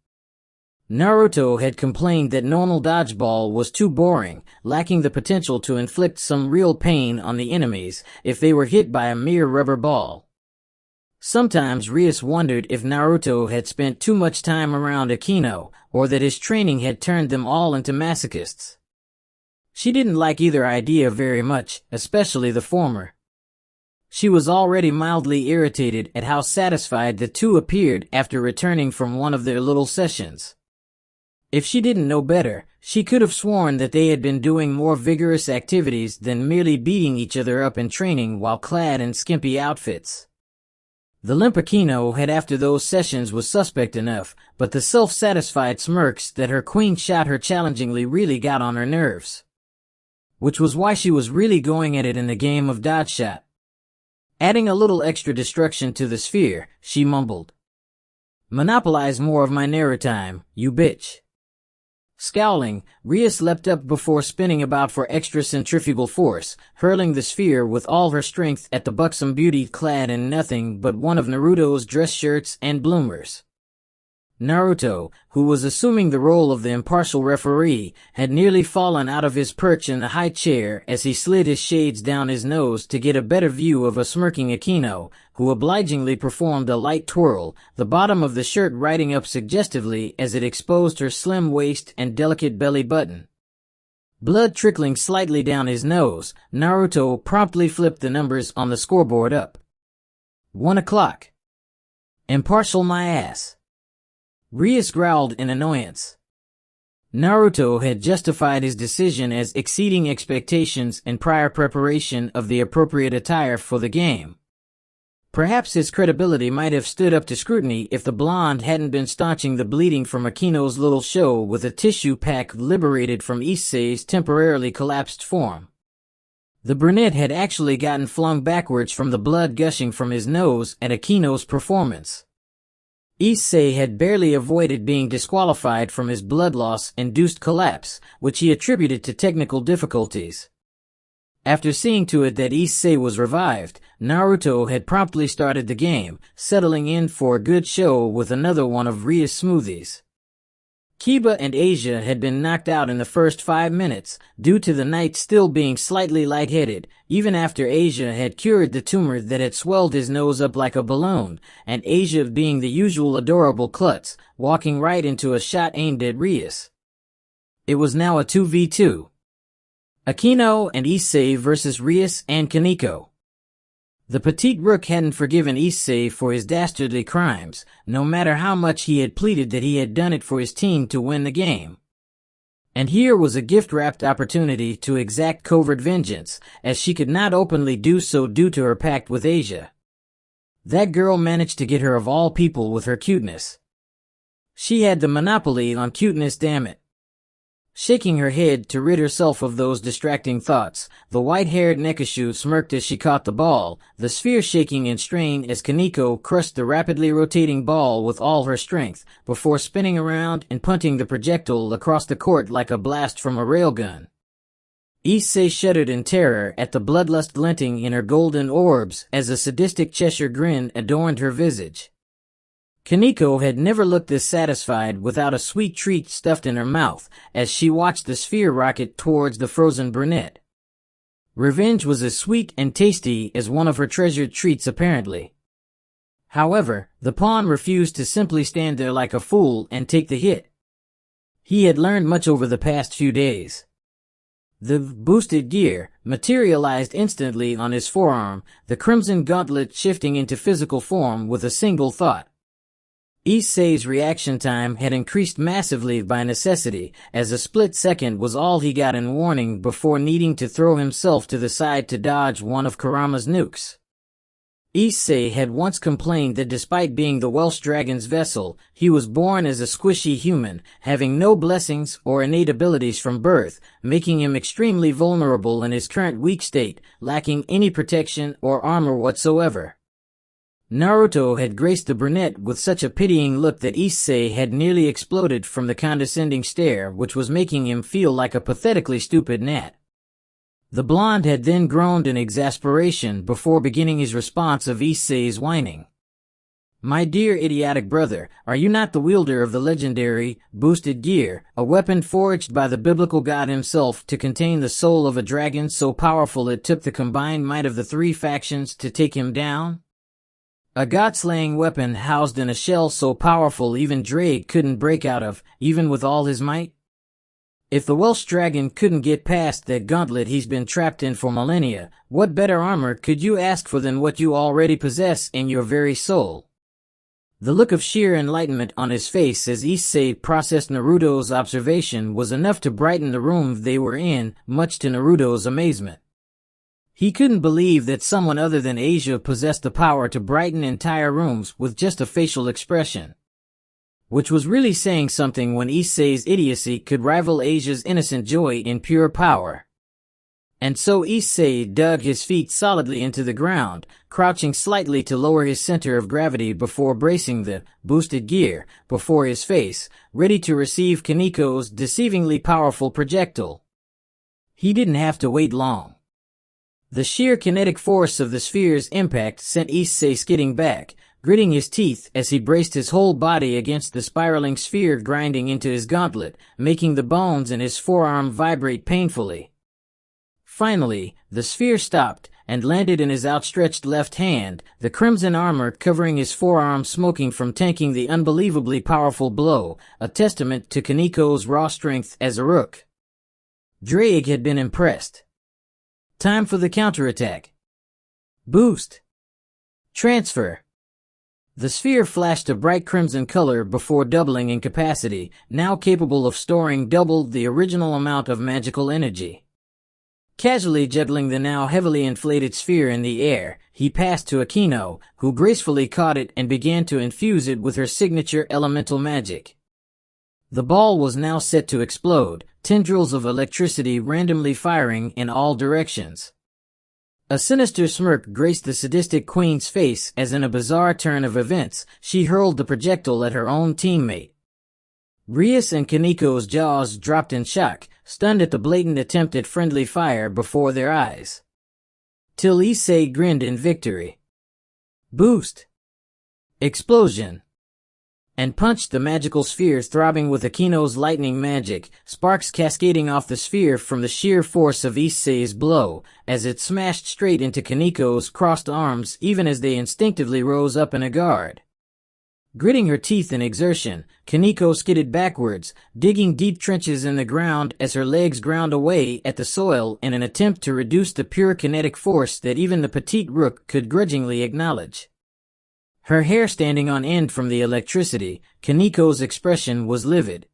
Naruto had complained that normal dodgeball was too boring, lacking the potential to inflict some real pain on the enemies if they were hit by a mere rubber ball. Sometimes Rias wondered if Naruto had spent too much time around Akino, or that his training had turned them all into masochists. She didn't like either idea very much, especially the former. She was already mildly irritated at how satisfied the two appeared after returning from one of their little sessions. If she didn't know better, she could have sworn that they had been doing more vigorous activities than merely beating each other up in training while clad in skimpy outfits. The limp Akino had after those sessions was suspect enough, but the self-satisfied smirks that her queen shot her challengingly really got on her nerves. Which was why she was really going at it in the game of dodge shot. Adding a little extra destruction to the sphere, she mumbled. "Monopolize more of my Naruto time, you bitch." Scowling, Rias leapt up before spinning about for extra centrifugal force, hurling the sphere with all her strength at the buxom beauty clad in nothing but one of Naruto's dress shirts and bloomers. Naruto, who was assuming the role of the impartial referee, had nearly fallen out of his perch in the high chair as he slid his shades down his nose to get a better view of a smirking Akino, who obligingly performed a light twirl, the bottom of the shirt riding up suggestively as it exposed her slim waist and delicate belly button. Blood trickling slightly down his nose, Naruto promptly flipped the numbers on the scoreboard up. 1 o'clock. Impartial my ass. Rias growled in annoyance. Naruto had justified his decision as exceeding expectations in prior preparation of the appropriate attire for the game. Perhaps his credibility might have stood up to scrutiny if the blonde hadn't been staunching the bleeding from Akino's little show with a tissue pack liberated from Issei's temporarily collapsed form. The brunette had actually gotten flung backwards from the blood gushing from his nose at Akino's performance. Issei had barely avoided being disqualified from his blood loss-induced collapse, which he attributed to technical difficulties. After seeing to it that Issei was revived, Naruto had promptly started the game, settling in for a good show with another one of Ria's smoothies. Kiba and Asia had been knocked out in the first 5 minutes, due to the knight still being slightly lightheaded, even after Asia had cured the tumor that had swelled his nose up like a balloon, and Asia being the usual adorable klutz, walking right into a shot aimed at Rias. It was now a 2v2. Akino and Issei versus Rias and Kaneko. The petite rook hadn't forgiven Issei for his dastardly crimes, no matter how much he had pleaded that he had done it for his team to win the game. And here was a gift-wrapped opportunity to exact covert vengeance, as she could not openly do so due to her pact with Asia. That girl managed to get her of all people with her cuteness. She had the monopoly on cuteness, damn it. Shaking her head to rid herself of those distracting thoughts, the white-haired Nekashu smirked as she caught the ball, the sphere shaking in strain as Kaneko crushed the rapidly rotating ball with all her strength, before spinning around and punting the projectile across the court like a blast from a railgun. Issei shuddered in terror at the bloodlust glinting in her golden orbs as a sadistic Cheshire grin adorned her visage. Kaneko had never looked this satisfied without a sweet treat stuffed in her mouth as she watched the sphere rocket towards the frozen brunette. Revenge was as sweet and tasty as one of her treasured treats apparently. However, the pawn refused to simply stand there like a fool and take the hit. He had learned much over the past few days. The boosted gear materialized instantly on his forearm, the crimson gauntlet shifting into physical form with a single thought. Issei's reaction time had increased massively by necessity, as a split second was all he got in warning before needing to throw himself to the side to dodge one of Kurama's nukes. Issei had once complained that despite being the Welsh dragon's vessel, he was born as a squishy human, having no blessings or innate abilities from birth, making him extremely vulnerable in his current weak state, lacking any protection or armor whatsoever. Naruto had graced the brunette with such a pitying look that Issei had nearly exploded from the condescending stare which was making him feel like a pathetically stupid gnat. The blonde had then groaned in exasperation before beginning his response of Issei's whining. "My dear idiotic brother, are you not the wielder of the legendary, boosted gear, a weapon forged by the biblical god himself to contain the soul of a dragon so powerful it took the combined might of the 3 factions to take him down? A god-slaying weapon housed in a shell so powerful even Drake couldn't break out of, even with all his might? If the Welsh dragon couldn't get past that gauntlet he's been trapped in for millennia, what better armor could you ask for than what you already possess in your very soul?" The look of sheer enlightenment on his face as Issei processed Naruto's observation was enough to brighten the room they were in, much to Naruto's amazement. He couldn't believe that someone other than Asia possessed the power to brighten entire rooms with just a facial expression. Which was really saying something when Issei's idiocy could rival Asia's innocent joy in pure power. And so Issei dug his feet solidly into the ground, crouching slightly to lower his center of gravity before bracing the boosted gear before his face, ready to receive Kaniko's deceivingly powerful projectile. He didn't have to wait long. The sheer kinetic force of the sphere's impact sent Issei skidding back, gritting his teeth as he braced his whole body against the spiraling sphere grinding into his gauntlet, making the bones in his forearm vibrate painfully. Finally, the sphere stopped and landed in his outstretched left hand, the crimson armor covering his forearm smoking from tanking the unbelievably powerful blow, a testament to Kaniko's raw strength as a rook. Drake had been impressed. Time for the counterattack. Boost. Transfer. The sphere flashed a bright crimson color before doubling in capacity, now capable of storing double the original amount of magical energy. Casually juggling the now heavily inflated sphere in the air, he passed to Akino, who gracefully caught it and began to infuse it with her signature elemental magic. The ball was now set to explode, tendrils of electricity randomly firing in all directions. A sinister smirk graced the sadistic queen's face as in a bizarre turn of events, she hurled the projectile at her own teammate. Rias and Kaniko's jaws dropped in shock, stunned at the blatant attempt at friendly fire before their eyes. Till Issei grinned in victory. Boost. Explosion. And punched the magical sphere throbbing with Akino's lightning magic, sparks cascading off the sphere from the sheer force of Issei's blow, as it smashed straight into Kaniko's crossed arms even as they instinctively rose up in a guard. Gritting her teeth in exertion, Kaniko skidded backwards, digging deep trenches in the ground as her legs ground away at the soil in an attempt to reduce the pure kinetic force that even the petite rook could grudgingly acknowledge. Her hair standing on end from the electricity, Kaniko's expression was livid.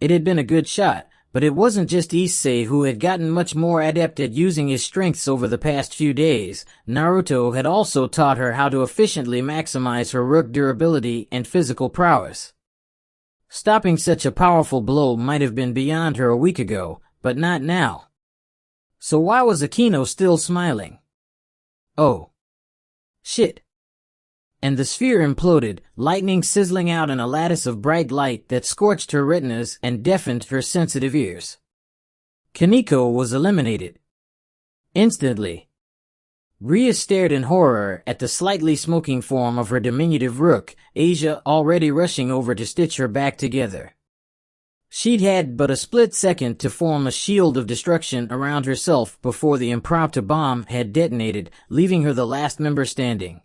It had been a good shot, but it wasn't just Issei who had gotten much more adept at using his strengths over the past few days. Naruto had also taught her how to efficiently maximize her rook durability and physical prowess. Stopping such a powerful blow might have been beyond her a week ago, but not now. So why was Akino still smiling? Oh. Shit. And the sphere imploded, lightning sizzling out in a lattice of bright light that scorched her retinas and deafened her sensitive ears. Kaniko was eliminated. Instantly. Ria stared in horror at the slightly smoking form of her diminutive rook, Asia already rushing over to stitch her back together. She'd had but a split second to form a shield of destruction around herself before the impromptu bomb had detonated, leaving her the last member standing.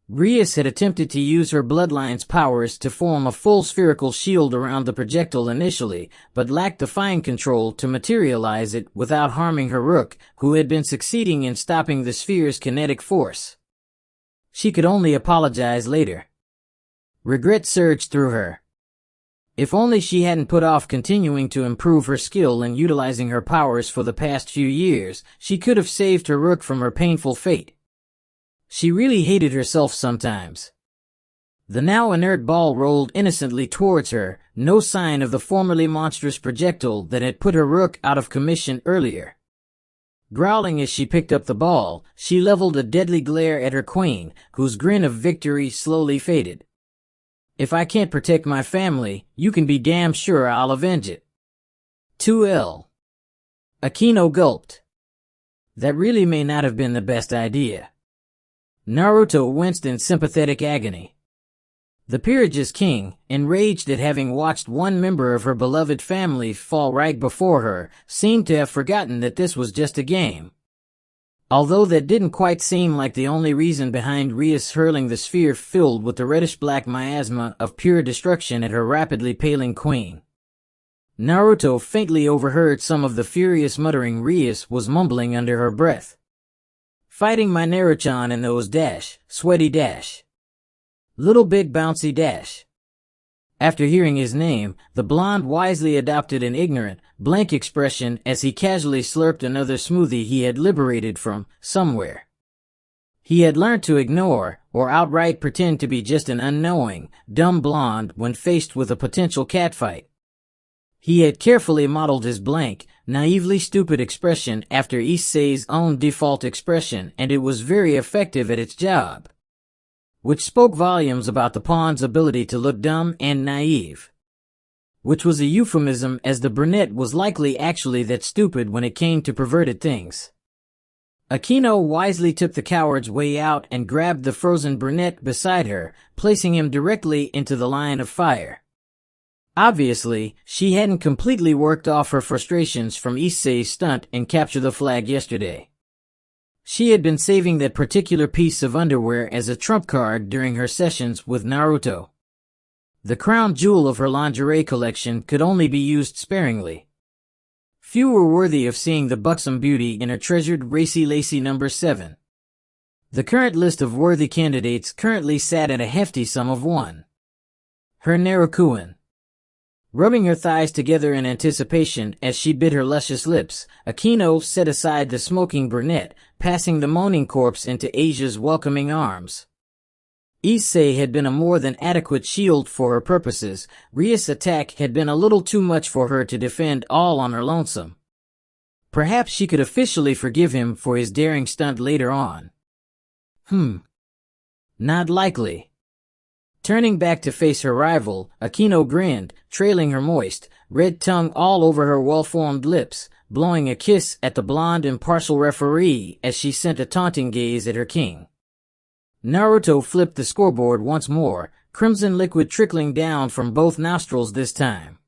Rias had attempted to use her bloodline's powers to form a full spherical shield around the projectile initially, but lacked the fine control to materialize it without harming her rook, who had been succeeding in stopping the sphere's kinetic force. She could only apologize later. Regret surged through her. If only she hadn't put off continuing to improve her skill and utilizing her powers for the past few years, she could have saved her rook from her painful fate. She really hated herself sometimes. The now inert ball rolled innocently towards her, no sign of the formerly monstrous projectile that had put her rook out of commission earlier. Growling as she picked up the ball, she leveled a deadly glare at her queen, whose grin of victory slowly faded. If I can't protect my family, you can be damn sure I'll avenge it. 2L. Akino gulped. That really may not have been the best idea. Naruto winced in sympathetic agony. The peerage's king, enraged at having watched one member of her beloved family fall right before her, seemed to have forgotten that this was just a game. Although that didn't quite seem like the only reason behind Rias hurling the sphere filled with the reddish-black miasma of pure destruction at her rapidly paling queen. Naruto faintly overheard some of the furious muttering Rias was mumbling under her breath. Fighting my Naruchan in those dash, sweaty dash. Little big bouncy dash. After hearing his name, the blonde wisely adopted an ignorant, blank expression as he casually slurped another smoothie he had liberated from somewhere. He had learned to ignore, or outright pretend to be just an unknowing, dumb blonde when faced with a potential catfight. He had carefully modeled his blank, naively stupid expression after Issei's own default expression, and it was very effective at its job, which spoke volumes about the pawn's ability to look dumb and naive, which was a euphemism as the brunette was likely actually that stupid when it came to perverted things. Akino wisely took the coward's way out and grabbed the frozen brunette beside her, placing him directly into the line of fire. Obviously, she hadn't completely worked off her frustrations from Issei's stunt in Capture the Flag yesterday. She had been saving that particular piece of underwear as a trump card during her sessions with Naruto. The crown jewel of her lingerie collection could only be used sparingly. Few were worthy of seeing the buxom beauty in her treasured racy lacy number 7. The current list of worthy candidates currently sat at a hefty sum of 1. Her Narukuin. Rubbing her thighs together in anticipation as she bit her luscious lips, Akino set aside the smoking brunette, passing the moaning corpse into Asia's welcoming arms. Issei had been a more than adequate shield for her purposes. Rias' attack had been a little too much for her to defend all on her lonesome. Perhaps she could officially forgive him for his daring stunt later on. Not likely. Turning back to face her rival, Akino grinned, trailing her moist, red tongue all over her well-formed lips, blowing a kiss at the blonde impartial referee as she sent a taunting gaze at her king. Naruto flipped the scoreboard once more, crimson liquid trickling down from both nostrils this time.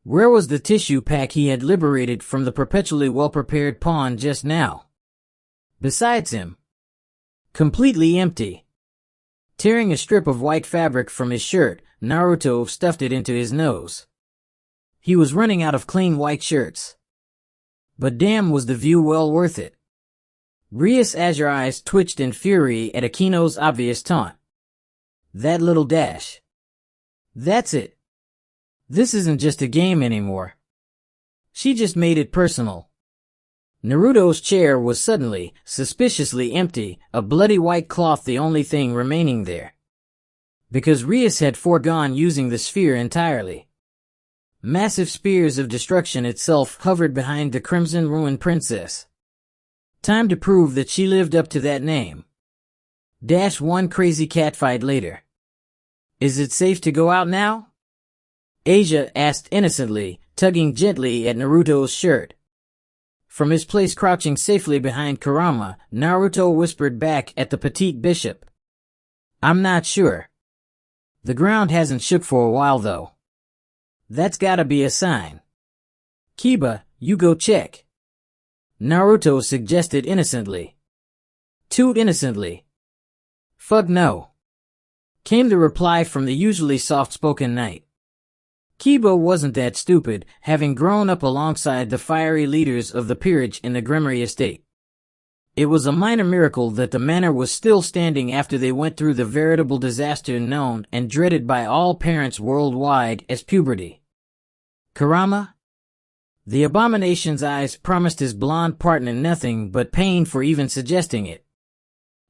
Where was the tissue pack he had liberated from the perpetually well-prepared pawn just now? Besides him. Completely empty. Tearing a strip of white fabric from his shirt, Naruto stuffed it into his nose. He was running out of clean white shirts. But damn, was the view well worth it. Rias' azure eyes twitched in fury at Akino's obvious taunt. That little dash. That's it. This isn't just a game anymore. She just made it personal. Naruto's chair was suddenly, suspiciously empty, a bloody white cloth the only thing remaining there. Because Rias had foregone using the sphere entirely. Massive spears of destruction itself hovered behind the crimson ruined princess. Time to prove that she lived up to that name. One crazy catfight later. Is it safe to go out now? Asia asked innocently, tugging gently at Naruto's shirt. From his place crouching safely behind Kurama, Naruto whispered back at the petite bishop. I'm not sure. The ground hasn't shook for a while though. That's gotta be a sign. Kiba, you go check. Naruto suggested innocently. Too innocently. Fug no. Came the reply from the usually soft-spoken knight. Kiba wasn't that stupid, having grown up alongside the fiery leaders of the peerage in the Gremory estate. It was a minor miracle that the manor was still standing after they went through the veritable disaster known and dreaded by all parents worldwide as puberty. Kurama? The abomination's eyes promised his blonde partner nothing but pain for even suggesting it.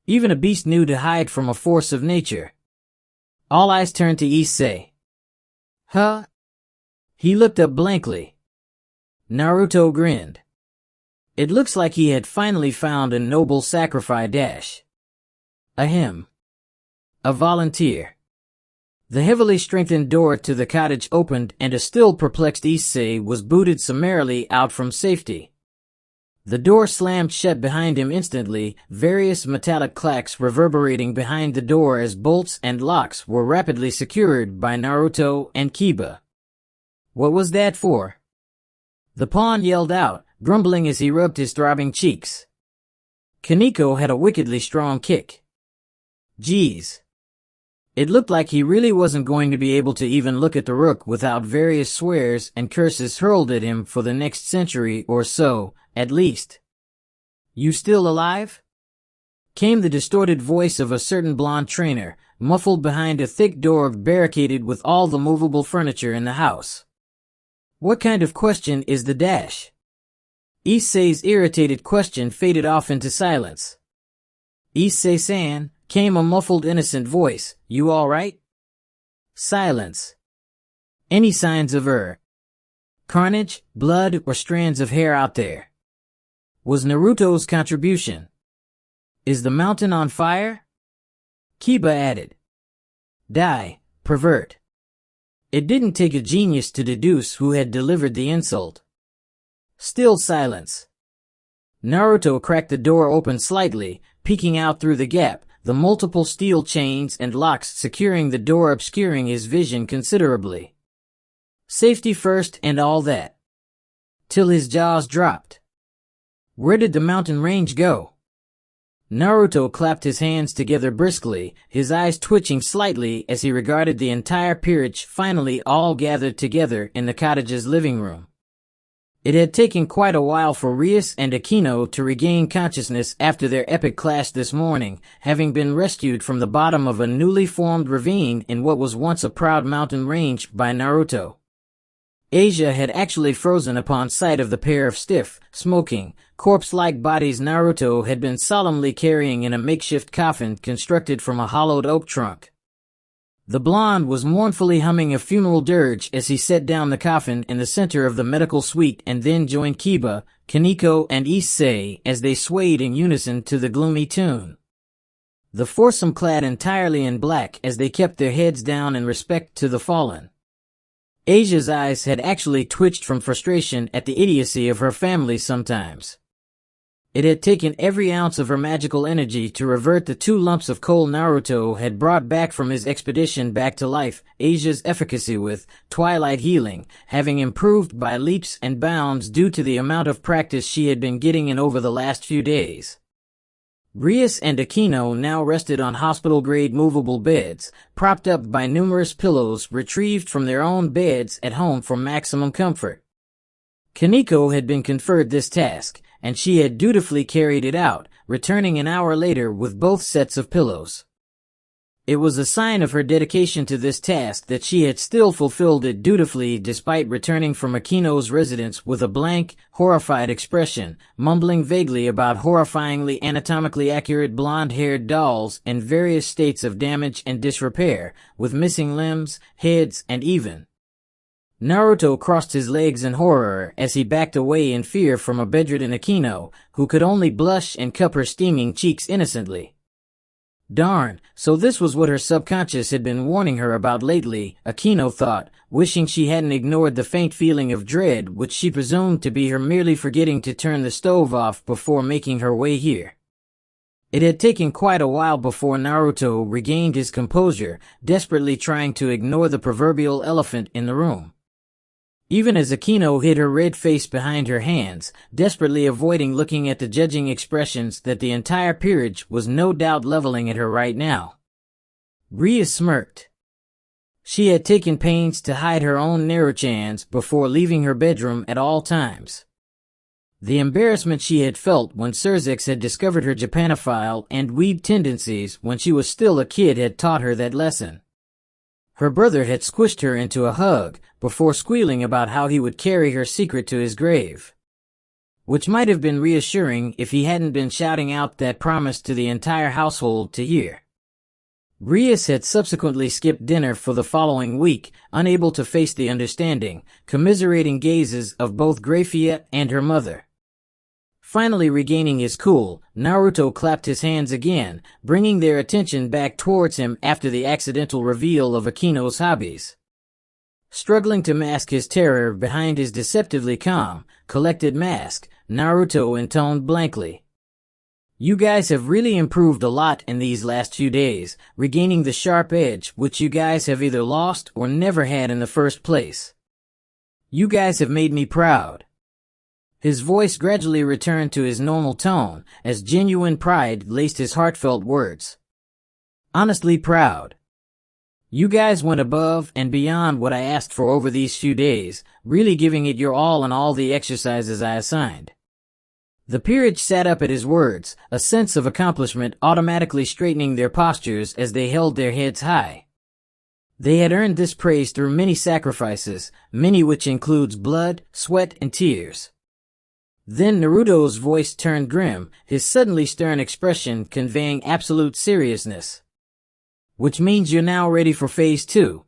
Even a beast knew to hide from a force of nature. All eyes turned to Issei. Huh? He looked up blankly. Naruto grinned. It looks like he had finally found a noble sacrifice. Ahem. A volunteer. The heavily strengthened door to the cottage opened and a still perplexed Issei was booted summarily out from safety. The door slammed shut behind him instantly, various metallic clacks reverberating behind the door as bolts and locks were rapidly secured by Naruto and Kiba. What was that for? The pawn yelled out, grumbling as he rubbed his throbbing cheeks. Kaneko had a wickedly strong kick. Geez. It looked like he really wasn't going to be able to even look at the rook without various swears and curses hurled at him for the next century or so, at least. You still alive? came the distorted voice of a certain blonde trainer, muffled behind a thick door barricaded with all the movable furniture in the house. What kind of question is the dash? Issei's irritated question faded off into silence. Issei-san, came a muffled innocent voice, you alright? Silence. Any signs of carnage, blood, or strands of hair out there? Was Naruto's contribution. Is the mountain on fire? Kiba added. Die, pervert. It didn't take a genius to deduce who had delivered the insult. Still silence. Naruto cracked the door open slightly, peeking out through the gap, the multiple steel chains and locks securing the door obscuring his vision considerably. Safety first and all that. Till his jaws dropped. Where did the mountain range go? Naruto clapped his hands together briskly, his eyes twitching slightly as he regarded the entire peerage finally all gathered together in the cottage's living room. It had taken quite a while for Rias and Akino to regain consciousness after their epic clash this morning, having been rescued from the bottom of a newly formed ravine in what was once a proud mountain range by Naruto. Asia had actually frozen upon sight of the pair of stiff, smoking, corpse-like bodies Naruto had been solemnly carrying in a makeshift coffin constructed from a hollowed oak trunk. The blonde was mournfully humming a funeral dirge as he set down the coffin in the center of the medical suite and then joined Kiba, Kaneko, and Issei as they swayed in unison to the gloomy tune. The foursome clad entirely in black as they kept their heads down in respect to the fallen. Asia's eyes had actually twitched from frustration at the idiocy of her family sometimes. It had taken every ounce of her magical energy to revert the 2 lumps of coal Naruto had brought back from his expedition back to life, Asia's efficacy with twilight healing, having improved by leaps and bounds due to the amount of practice she had been getting in over the last few days. Rias and Akino now rested on hospital-grade movable beds, propped up by numerous pillows retrieved from their own beds at home for maximum comfort. Kaneko had been conferred this task, and she had dutifully carried it out, returning an hour later with both sets of pillows. It was a sign of her dedication to this task that she had still fulfilled it dutifully despite returning from Akino's residence with a blank, horrified expression, mumbling vaguely about horrifyingly anatomically accurate blonde-haired dolls in various states of damage and disrepair, with missing limbs, heads, and even. Naruto crossed his legs in horror as he backed away in fear from a bedridden Akino, who could only blush and cup her steaming cheeks innocently. Darn, so this was what her subconscious had been warning her about lately, Akino thought, wishing she hadn't ignored the faint feeling of dread which she presumed to be her merely forgetting to turn the stove off before making her way here. It had taken quite a while before Naruto regained his composure, desperately trying to ignore the proverbial elephant in the room. Even as Akino hid her red face behind her hands, desperately avoiding looking at the judging expressions that the entire peerage was no doubt leveling at her right now. Ria smirked. She had taken pains to hide her own Naruchans before leaving her bedroom at all times. The embarrassment she had felt when Surzex had discovered her Japanophile and weeb tendencies when she was still a kid had taught her that lesson. Her brother had squished her into a hug, before squealing about how he would carry her secret to his grave. Which might have been reassuring if he hadn't been shouting out that promise to the entire household to hear. Rias had subsequently skipped dinner for the following week, unable to face the understanding, commiserating gazes of both Grafia and her mother. Finally regaining his cool, Naruto clapped his hands again, bringing their attention back towards him after the accidental reveal of Akino's hobbies. Struggling to mask his terror behind his deceptively calm, collected mask, Naruto intoned blankly. You guys have really improved a lot in these last few days, regaining the sharp edge which you guys have either lost or never had in the first place. You guys have made me proud. His voice gradually returned to his normal tone, as genuine pride laced his heartfelt words. Honestly proud. You guys went above and beyond what I asked for over these few days, really giving it your all in all the exercises I assigned. The peerage sat up at his words, a sense of accomplishment automatically straightening their postures as they held their heads high. They had earned this praise through many sacrifices, many which includes blood, sweat, and tears. Then Naruto's voice turned grim, his suddenly stern expression conveying absolute seriousness. Which means you're now ready for phase 2.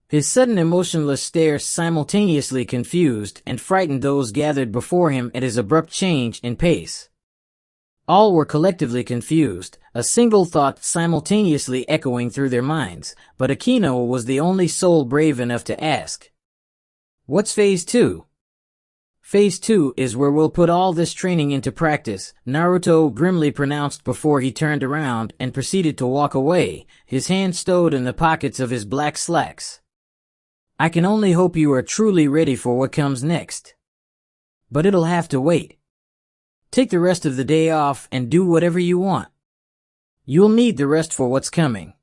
His sudden emotionless stare simultaneously confused and frightened those gathered before him at his abrupt change in pace. All were collectively confused, a single thought simultaneously echoing through their minds, but Akino was the only soul brave enough to ask. What's phase 2? Phase 2 is where we'll put all this training into practice, Naruto grimly pronounced before he turned around and proceeded to walk away, his hands stowed in the pockets of his black slacks. I can only hope you are truly ready for what comes next. But it'll have to wait. Take the rest of the day off and do whatever you want. You'll need the rest for what's coming.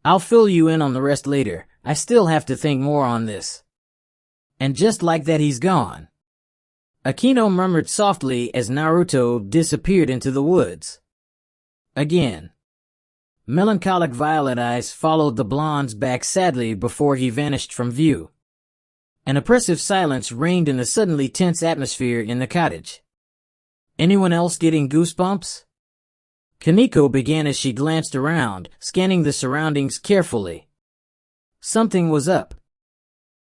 I'll fill you in on the rest later, I still have to think more on this. And just like that he's gone. Akino murmured softly as Naruto disappeared into the woods. Again. Melancholic violet eyes followed the blonde's back sadly before he vanished from view. An oppressive silence reigned in the suddenly tense atmosphere in the cottage. Anyone else getting goosebumps? Kaneko began as she glanced around, scanning the surroundings carefully. Something was up.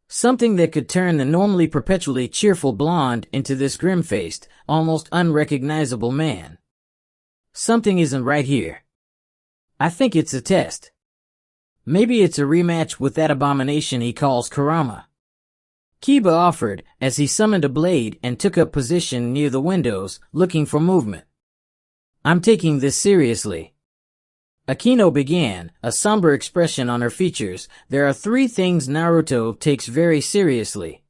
Something that could turn the normally perpetually cheerful blonde into this grim-faced, almost unrecognizable man. Something isn't right here. I think it's a test. Maybe it's a rematch with that abomination he calls Kurama. Kiba offered, as he summoned a blade and took up position near the windows, looking for movement. I'm taking this seriously. Akino began, a somber expression on her features. There are 3 things Naruto takes very seriously.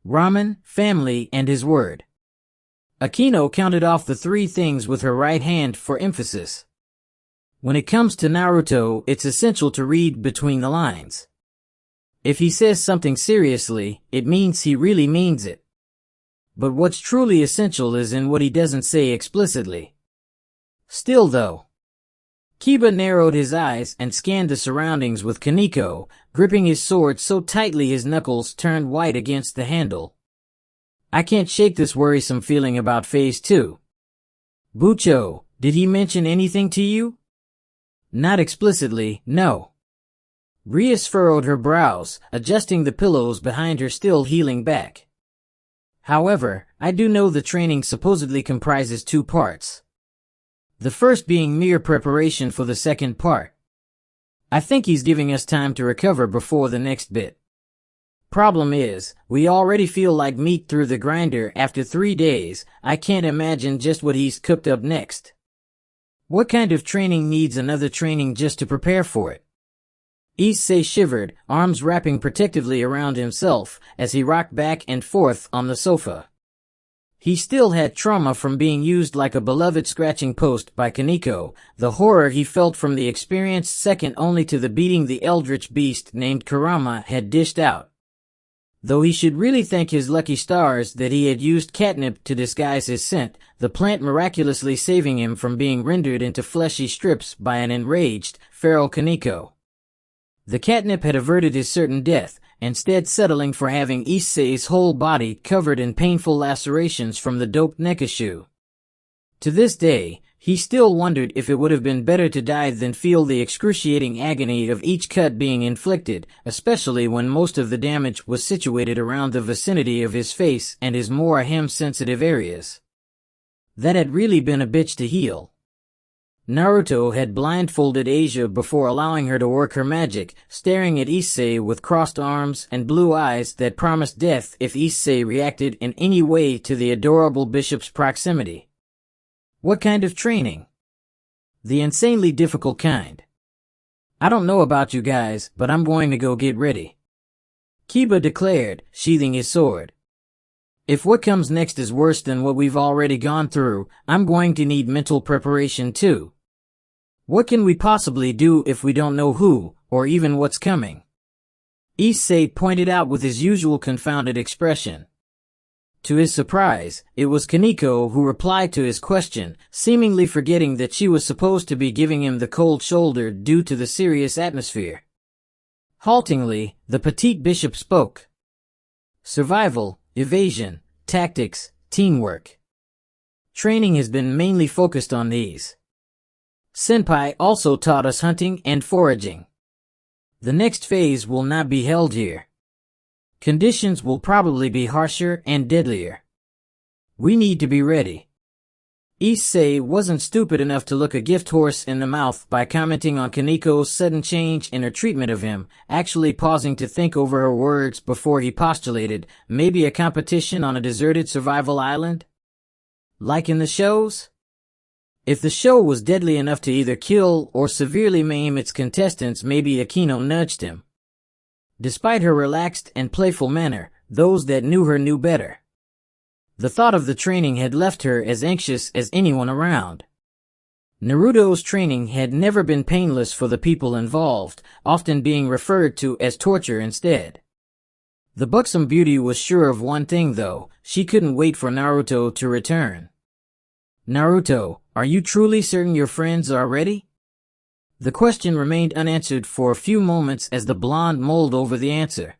Ramen, family, and his word. Akino counted off the 3 things with her right hand for emphasis. When it comes to Naruto, it's essential to read between the lines. If he says something seriously, it means he really means it. But what's truly essential is in what he doesn't say explicitly. Still though. Kiba narrowed his eyes and scanned the surroundings with Kaneko, gripping his sword so tightly his knuckles turned white against the handle. I can't shake this worrisome feeling about phase 2. Bucho, did he mention anything to you? Not explicitly, no. Rias furrowed her brows, adjusting the pillows behind her still healing back. However, I do know the training supposedly comprises 2 parts. The first being mere preparation for the second part. I think he's giving us time to recover before the next bit. Problem is, we already feel like meat through the grinder after 3 days. I can't imagine just what he's cooked up next. What kind of training needs another training just to prepare for it? Issei shivered, arms wrapping protectively around himself as he rocked back and forth on the sofa. He still had trauma from being used like a beloved scratching post by Kaneko, the horror he felt from the experience second only to the beating the eldritch beast named Kurama had dished out. Though he should really thank his lucky stars that he had used catnip to disguise his scent, the plant miraculously saving him from being rendered into fleshy strips by an enraged, feral Kaneko. The catnip had averted his certain death, instead settling for having Issei's whole body covered in painful lacerations from the doped nekashu. To this day, he still wondered if it would have been better to die than feel the excruciating agony of each cut being inflicted, especially when most of the damage was situated around the vicinity of his face and his more hem-sensitive areas. That had really been a bitch to heal. Naruto had blindfolded Asia before allowing her to work her magic, staring at Issei with crossed arms and blue eyes that promised death if Issei reacted in any way to the adorable bishop's proximity. What kind of training? The insanely difficult kind. I don't know about you guys, but I'm going to go get ready. Kiba declared, sheathing his sword. If what comes next is worse than what we've already gone through, I'm going to need mental preparation too. What can we possibly do if we don't know who, or even what's coming? Issei pointed out with his usual confounded expression. To his surprise, it was Kaneko who replied to his question, seemingly forgetting that she was supposed to be giving him the cold shoulder due to the serious atmosphere. Haltingly, the petite bishop spoke. Survival, evasion, tactics, teamwork. Training has been mainly focused on these. Senpai also taught us hunting and foraging. The next phase will not be held here. Conditions will probably be harsher and deadlier. We need to be ready. Issei wasn't stupid enough to look a gift horse in the mouth by commenting on Kaneko's sudden change in her treatment of him, actually pausing to think over her words before he postulated, maybe a competition on a deserted survival island? Like in the shows? If the show was deadly enough to either kill or severely maim its contestants, maybe Akino nudged him. Despite her relaxed and playful manner, those that knew her knew better. The thought of the training had left her as anxious as anyone around. Naruto's training had never been painless for the people involved, often being referred to as torture instead. The buxom beauty was sure of one thing though, she couldn't wait for Naruto to return. Naruto, are you truly certain your friends are ready? The question remained unanswered for a few moments as the blonde mulled over the answer.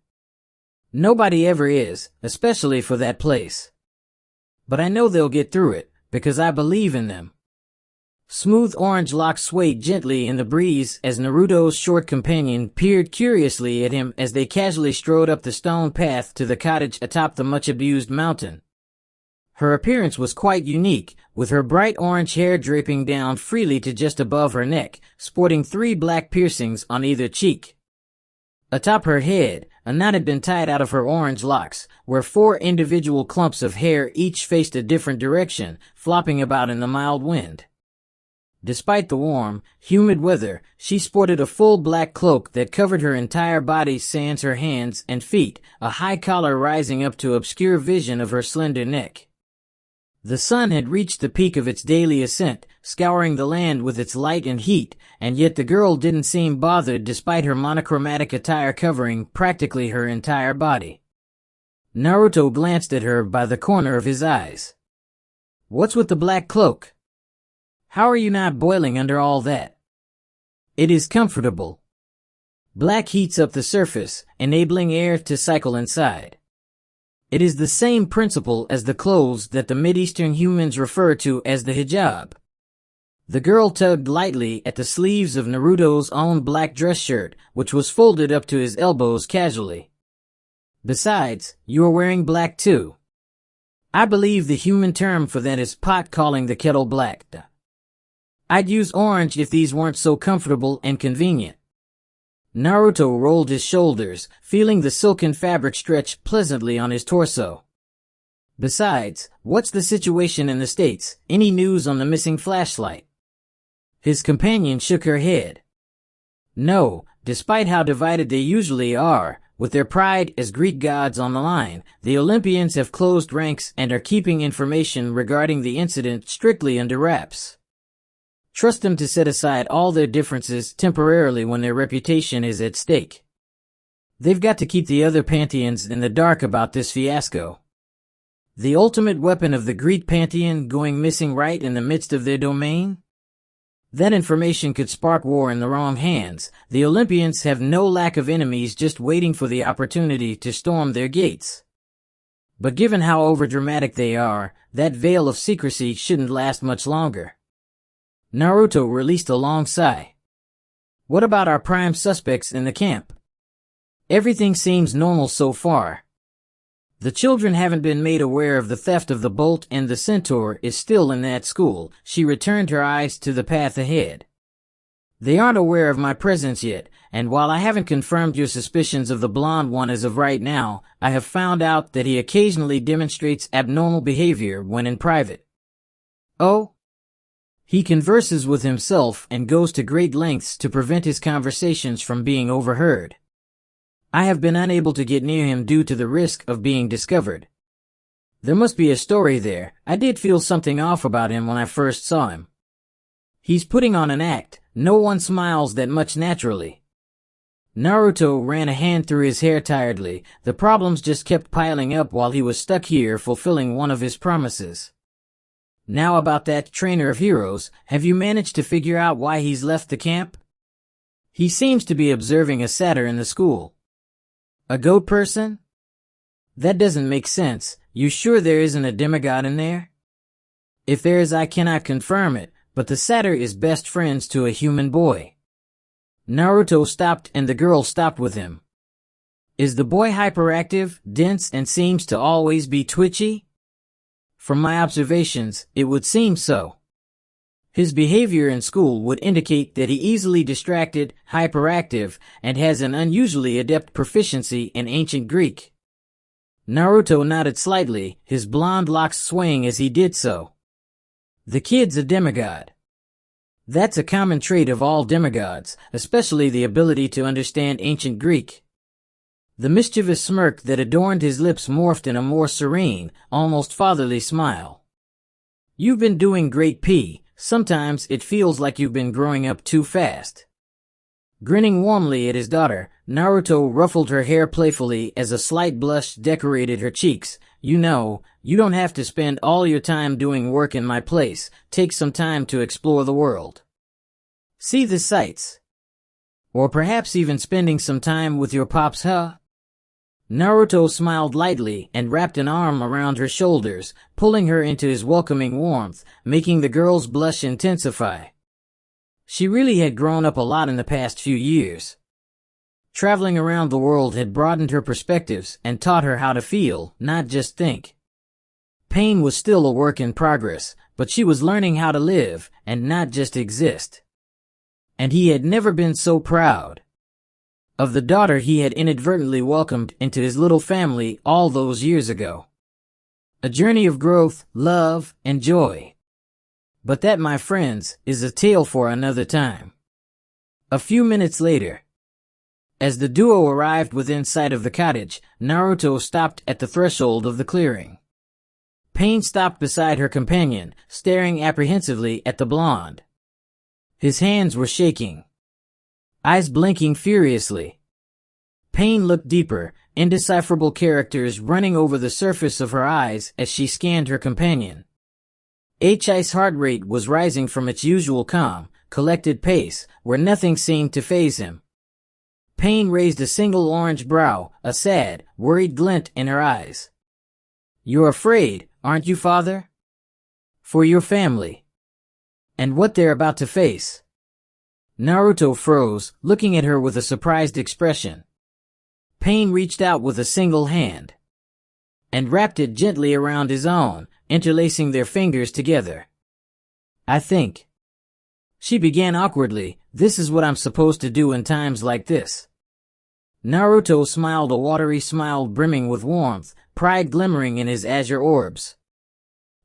Nobody ever is, especially for that place. But I know they'll get through it, because I believe in them. Smooth orange locks swayed gently in the breeze as Naruto's short companion peered curiously at him as they casually strode up the stone path to the cottage atop the much-abused mountain. Her appearance was quite unique, with her bright orange hair draping down freely to just above her neck, sporting 3 black piercings on either cheek. Atop her head, a knot had been tied out of her orange locks, where 4 individual clumps of hair each faced a different direction, flopping about in the mild wind. Despite the warm, humid weather, she sported a full black cloak that covered her entire body sans her hands and feet, a high collar rising up to obscure vision of her slender neck. The sun had reached the peak of its daily ascent, scouring the land with its light and heat, and yet the girl didn't seem bothered despite her monochromatic attire covering practically her entire body. Naruto glanced at her by the corner of his eyes. What's with the black cloak? How are you not boiling under all that? It is comfortable. Black heats up the surface, enabling air to cycle inside. It is the same principle as the clothes that the Mideastern humans refer to as the hijab. The girl tugged lightly at the sleeves of Naruto's own black dress shirt, which was folded up to his elbows casually. Besides, you are wearing black too. I believe the human term for that is pot calling the kettle black. I'd use orange if these weren't so comfortable and convenient. Naruto rolled his shoulders, feeling the silken fabric stretch pleasantly on his torso. Besides, what's the situation in the States? Any news on the missing flashlight? His companion shook her head. No, despite how divided they usually are, with their pride as Greek gods on the line, the Olympians have closed ranks and are keeping information regarding the incident strictly under wraps. Trust them to set aside all their differences temporarily when their reputation is at stake. They've got to keep the other pantheons in the dark about this fiasco. The ultimate weapon of the Greek pantheon going missing right in the midst of their domain? That information could spark war in the wrong hands. The Olympians have no lack of enemies just waiting for the opportunity to storm their gates. But given how overdramatic they are, that veil of secrecy shouldn't last much longer. Naruto released a long sigh. What about our prime suspects in the camp? Everything seems normal so far. The children haven't been made aware of the theft of the bolt and the centaur is still in that school. She returned her eyes to the path ahead. They aren't aware of my presence yet, and while I haven't confirmed your suspicions of the blonde one as of right now, I have found out that he occasionally demonstrates abnormal behavior when in private. Oh? He converses with himself and goes to great lengths to prevent his conversations from being overheard. I have been unable to get near him due to the risk of being discovered. There must be a story there. I did feel something off about him when I first saw him. He's putting on an act. No one smiles that much naturally. Naruto ran a hand through his hair tiredly. The problems just kept piling up while he was stuck here fulfilling one of his promises. Now about that trainer of heroes, have you managed to figure out why he's left the camp? He seems to be observing a satyr in the school. A goat person? That doesn't make sense. You sure there isn't a demigod in there? If there is, I cannot confirm it, but the satyr is best friends to a human boy. Naruto stopped and the girl stopped with him. Is the boy hyperactive, dense, and seems to always be twitchy? From my observations, it would seem so. His behavior in school would indicate that he's easily distracted, hyperactive, and has an unusually adept proficiency in ancient Greek. Naruto nodded slightly, his blonde locks swaying as he did so. The kid's a demigod. That's a common trait of all demigods, especially the ability to understand ancient Greek. The mischievous smirk that adorned his lips morphed in a more serene, almost fatherly smile. You've been doing great, P. Sometimes it feels like you've been growing up too fast. Grinning warmly at his daughter, Naruto ruffled her hair playfully as a slight blush decorated her cheeks. You know, you don't have to spend all your time doing work in my place. Take some time to explore the world. See the sights. Or perhaps even spending some time with your pops, huh? Naruto smiled lightly and wrapped an arm around her shoulders, pulling her into his welcoming warmth, making the girl's blush intensify. She really had grown up a lot in the past few years. Traveling around the world had broadened her perspectives and taught her how to feel, not just think. Pain was still a work in progress, but she was learning how to live and not just exist. And he had never been so proud of the daughter he had inadvertently welcomed into his little family all those years ago. A journey of growth, love, and joy. But that, my friends, is a tale for another time. A few minutes later, as the duo arrived within sight of the cottage, Naruto stopped at the threshold of the clearing. Pain stopped beside her companion, staring apprehensively at the blonde. His hands were shaking, eyes blinking furiously. Pain looked deeper, indecipherable characters running over the surface of her eyes as she scanned her companion. His heart rate was rising from its usual calm, collected pace, where nothing seemed to faze him. Pain raised a single orange brow, a sad, worried glint in her eyes. You're afraid, aren't you, father? For your family. And what they're about to face. Naruto froze, looking at her with a surprised expression. Pain reached out with a single hand and wrapped it gently around his own, interlacing their fingers together. I think, she began awkwardly, this is what I'm supposed to do in times like this. Naruto smiled, a watery smile brimming with warmth, pride glimmering in his azure orbs.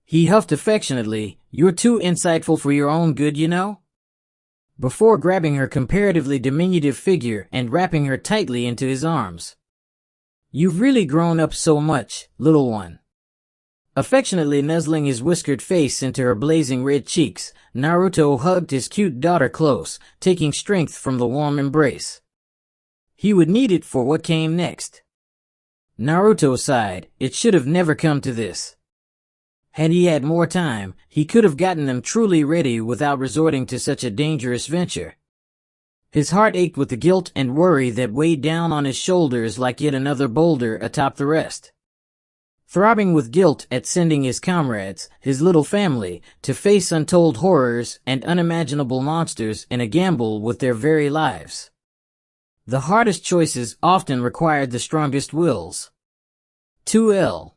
He huffed affectionately, you're too insightful for your own good, you know? Before grabbing her comparatively diminutive figure and wrapping her tightly into his arms. You've really grown up so much, little one. Affectionately nuzzling his whiskered face into her blazing red cheeks, Naruto hugged his cute daughter close, taking strength from the warm embrace. He would need it for what came next. Naruto sighed, it should have never come to this. Had he had more time, he could have gotten them truly ready without resorting to such a dangerous venture. His heart ached with the guilt and worry that weighed down on his shoulders like yet another boulder atop the rest. Throbbing with guilt at sending his comrades, his little family, to face untold horrors and unimaginable monsters in a gamble with their very lives. The hardest choices often required the strongest wills. 2L.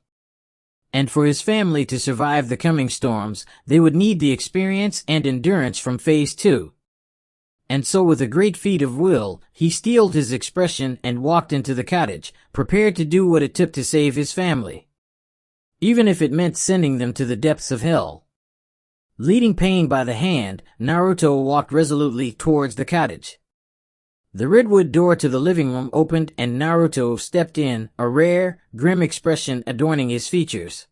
And for his family to survive the coming storms, they would need the experience and endurance from Phase 2. And so with a great feat of will, he steeled his expression and walked into the cottage, prepared to do what it took to save his family. Even if it meant sending them to the depths of hell. Leading Pain by the hand, Naruto walked resolutely towards the cottage. The redwood door to the living room opened and Naruto stepped in, a rare, grim expression adorning his features.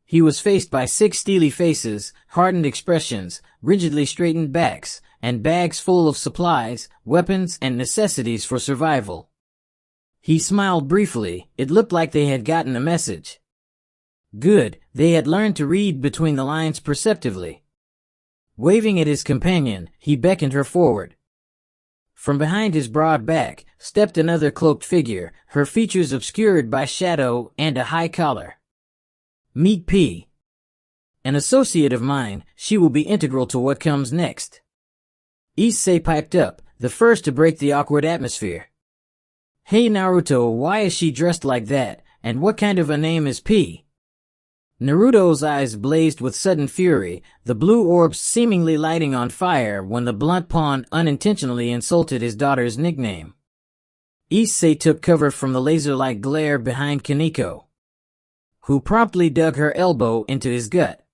He was faced by 6 steely faces, hardened expressions, rigidly straightened backs, and bags full of supplies, weapons, and necessities for survival. He smiled briefly. It looked like they had gotten the message. Good, they had learned to read between the lines perceptively. Waving at his companion, he beckoned her forward. From behind his broad back stepped another cloaked figure, her features obscured by shadow and a high collar. Meet P. An associate of mine, she will be integral to what comes next. Issei piped up, the first to break the awkward atmosphere. Hey Naruto, why is she dressed like that, and what kind of a name is P? Naruto's eyes blazed with sudden fury, the blue orbs seemingly lighting on fire when the blunt pawn unintentionally insulted his daughter's nickname. Issei took cover from the laser-like glare behind Kaneko, who promptly dug her elbow into his gut.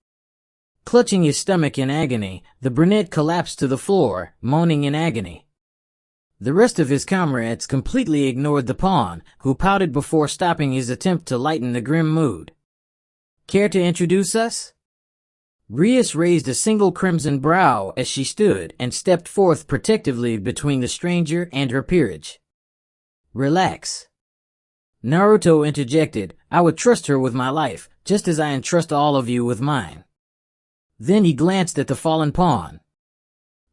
Clutching his stomach in agony, the brunette collapsed to the floor, moaning in agony. The rest of his comrades completely ignored the pawn, who pouted before stopping his attempt to lighten the grim mood. Care to introduce us? Rias raised a single crimson brow as she stood and stepped forth protectively between the stranger and her peerage. Relax. Naruto interjected, I would trust her with my life, just as I entrust all of you with mine. Then he glanced at the fallen pawn.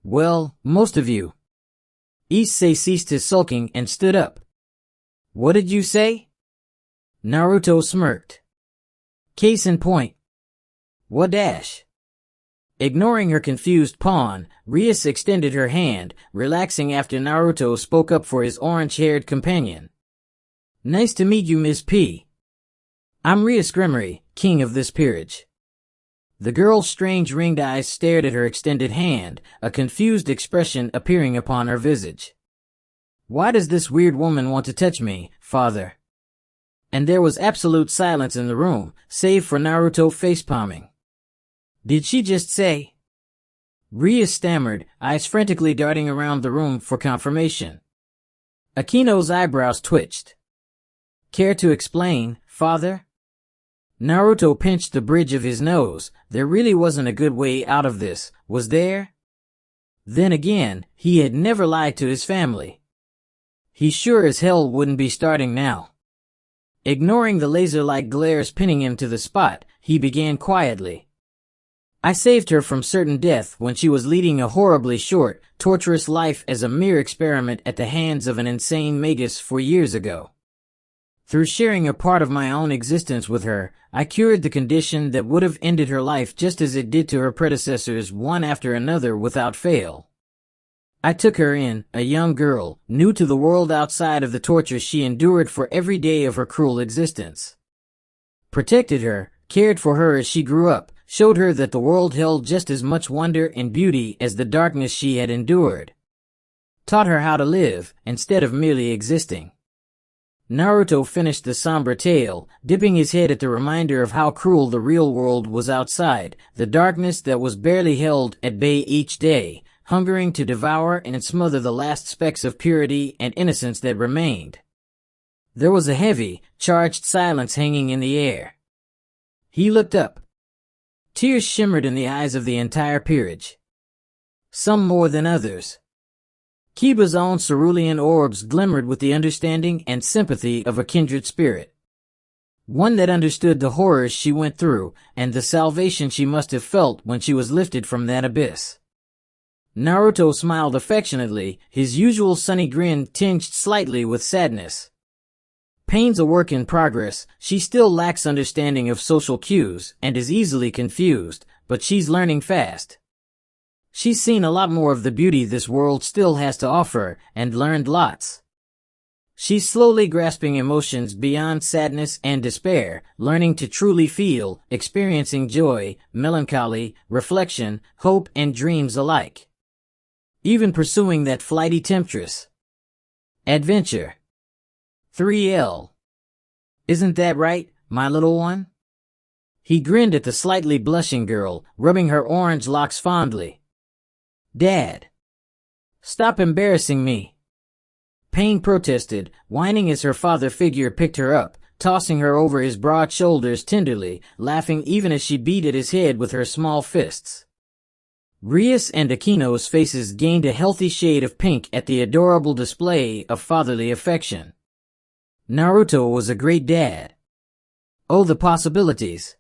Well, most of you. Issei ceased his sulking and stood up. What did you say? Naruto smirked. Case in point. What dash? Ignoring her confused pawn, Rias extended her hand, relaxing after Naruto spoke up for his orange-haired companion. Nice to meet you, Miss P. I'm Rias Gremory, king of this peerage. The girl's strange ringed eyes stared at her extended hand, a confused expression appearing upon her visage. Why does this weird woman want to touch me, father? And there was absolute silence in the room, save for Naruto facepalming. Did she just say? Rias stammered, eyes frantically darting around the room for confirmation. Akino's eyebrows twitched. Care to explain, father? Naruto pinched the bridge of his nose. There really wasn't a good way out of this, was there? Then again, he had never lied to his family. He sure as hell wouldn't be starting now. Ignoring the laser-like glares pinning him to the spot, he began quietly. I saved her from certain death when she was leading a horribly short, torturous life as a mere experiment at the hands of an insane magus 4 years ago. Through sharing a part of my own existence with her, I cured the condition that would have ended her life just as it did to her predecessors one after another without fail. I took her in, a young girl, new to the world outside of the torture she endured for every day of her cruel existence. Protected her, cared for her as she grew up, showed her that the world held just as much wonder and beauty as the darkness she had endured. Taught her how to live, instead of merely existing. Naruto finished the somber tale, dipping his head at the reminder of how cruel the real world was outside, the darkness that was barely held at bay each day, hungering to devour and smother the last specks of purity and innocence that remained. There was a heavy, charged silence hanging in the air. He looked up. Tears shimmered in the eyes of the entire peerage. Some more than others. Kiba's own cerulean orbs glimmered with the understanding and sympathy of a kindred spirit. One that understood the horrors she went through and the salvation she must have felt when she was lifted from that abyss. Naruto smiled affectionately, his usual sunny grin tinged slightly with sadness. Pain's a work in progress, she still lacks understanding of social cues and is easily confused, but she's learning fast. She's seen a lot more of the beauty this world still has to offer, and learned lots. She's slowly grasping emotions beyond sadness and despair, learning to truly feel, experiencing joy, melancholy, reflection, hope, and dreams alike. Even pursuing that flighty temptress. Adventure. 3L. Isn't that right, my little one? He grinned at the slightly blushing girl, rubbing her orange locks fondly. Dad. Stop embarrassing me. Pain protested, whining as her father figure picked her up, tossing her over his broad shoulders tenderly, laughing even as she beat at his head with her small fists. Rias and Akino's faces gained a healthy shade of pink at the adorable display of fatherly affection. Naruto was a great dad. Oh, the possibilities.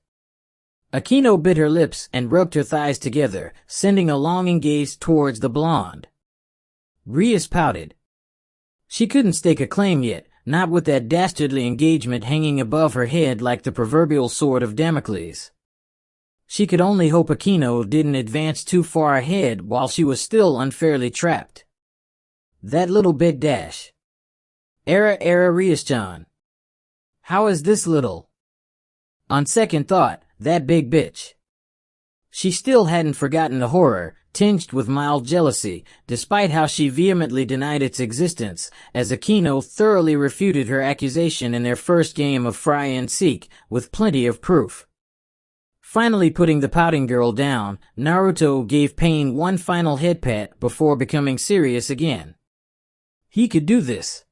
Akino bit her lips and rubbed her thighs together, sending a longing gaze towards the blonde. Rias pouted. She couldn't stake a claim yet, not with that dastardly engagement hanging above her head like the proverbial sword of Damocles. She could only hope Akino didn't advance too far ahead while she was still unfairly trapped. That little bit dash. Rias-chan. How is this little? On second thought, that big bitch. She still hadn't forgotten the horror, tinged with mild jealousy, despite how she vehemently denied its existence, as Akino thoroughly refuted her accusation in their first game of Fry and Seek, with plenty of proof. Finally putting the pouting girl down, Naruto gave Pain one final head pat before becoming serious again. He could do this.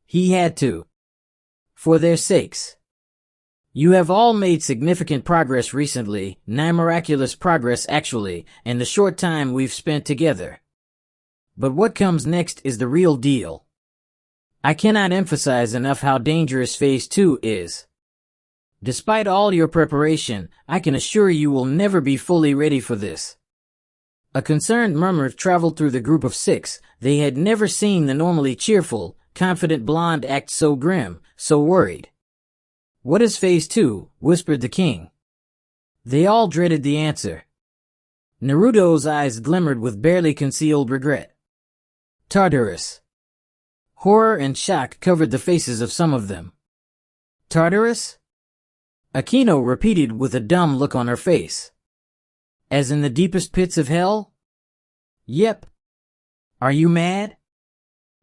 He had to. For their sakes. You have all made significant progress recently, nigh miraculous progress actually, in the short time we've spent together. But what comes next is the real deal. I cannot emphasize enough how dangerous Phase 2 is. Despite all your preparation, I can assure you will never be fully ready for this. A concerned murmur traveled through the group of 6. They had never seen the normally cheerful, confident blonde act so grim, so worried. What is Phase 2? Whispered the king. They all dreaded the answer. Naruto's eyes glimmered with barely concealed regret. Tartarus. Horror and shock covered the faces of some of them. Tartarus? Akino repeated with a dumb look on her face. As in the deepest pits of hell? Yep. Are you mad?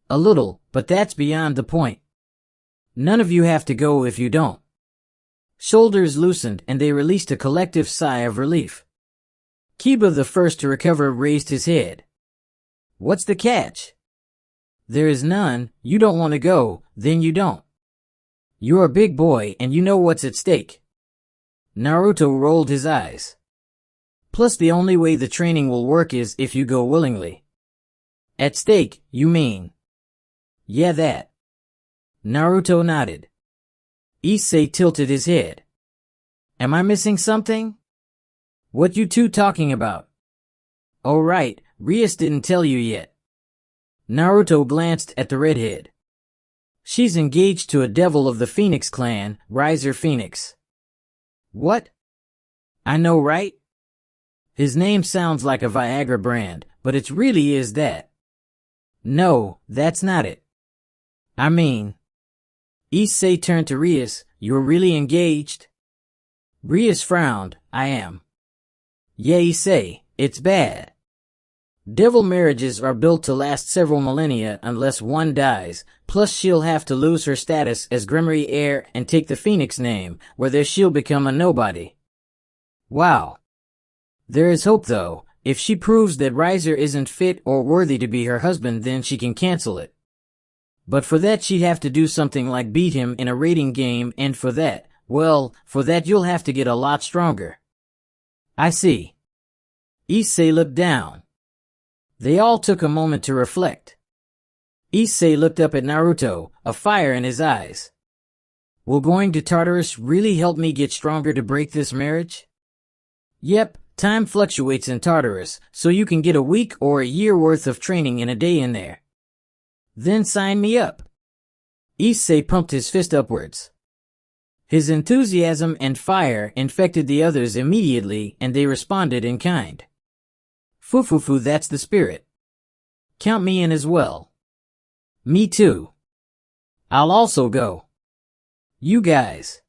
A little, but that's beyond the point. None of you have to go if you don't. Shoulders loosened and they released a collective sigh of relief. Kiba, the first to recover, raised his head. What's the catch? There is none. You don't want to go, then you don't. You're a big boy and you know what's at stake. Naruto rolled his eyes. Plus the only way the training will work is if you go willingly. At stake, you mean? Yeah, that. Naruto nodded. Issei tilted his head. Am I missing something? What you two talking about? Oh right, Rias didn't tell you yet. Naruto glanced at the redhead. She's engaged to a devil of the Phoenix clan, Riser Phoenix. What? I know, right? His name sounds like a Viagra brand, but it really is that. No, that's not it. I mean... Issei turned to Rias. You're really engaged? Rias frowned. I am. Yeah, Issei, it's bad. Devil marriages are built to last several millennia unless one dies, plus she'll have to lose her status as Grimoire heir and take the Phoenix name, where she'll become a nobody. Wow. There is hope though. If she proves that Riser isn't fit or worthy to be her husband, then she can cancel it. But for that she'd have to do something like beat him in a rating game, and for that, well, for that you'll have to get a lot stronger. I see. Issei looked down. They all took a moment to reflect. Issei looked up at Naruto, a fire in his eyes. Will going to Tartarus really help me get stronger to break this marriage? Yep, time fluctuates in Tartarus, so you can get a week or a year worth of training in a day in there. Then sign me up. Issei pumped his fist upwards. His enthusiasm and fire infected the others immediately, and they responded in kind. Fufufu, that's the spirit. Count me in as well. Me too. I'll also go. You guys.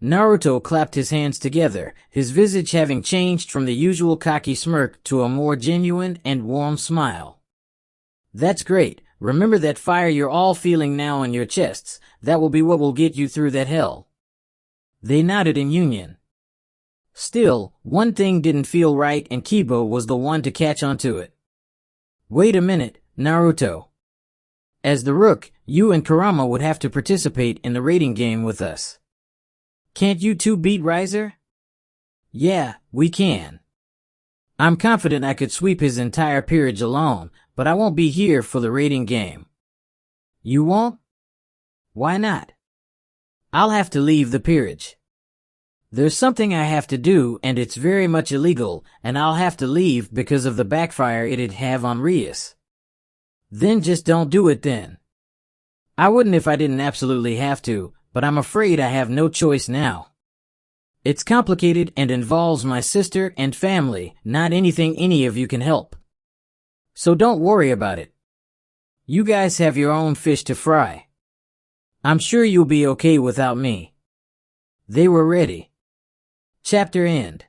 Naruto clapped his hands together, his visage having changed from the usual cocky smirk to a more genuine and warm smile. That's great. Remember that fire you're all feeling now in your chests. That will be what will get you through that hell. They nodded in union. Still, one thing didn't feel right, and Kiba was the one to catch onto it. Wait a minute, Naruto. As the Rook, you and Kurama would have to participate in the rating game with us. Can't you two beat Riser? Yeah, we can. I'm confident I could sweep his entire peerage alone, but I won't be here for the raiding game. You won't? Why not? I'll have to leave the peerage. There's something I have to do, and it's very much illegal, and I'll have to leave because of the backfire it'd have on Rias. Then just don't do it then. I wouldn't if I didn't absolutely have to, but I'm afraid I have no choice now. It's complicated and involves my sister and family, not anything any of you can help. So don't worry about it. You guys have your own fish to fry. I'm sure you'll be okay without me. They were ready. Chapter end.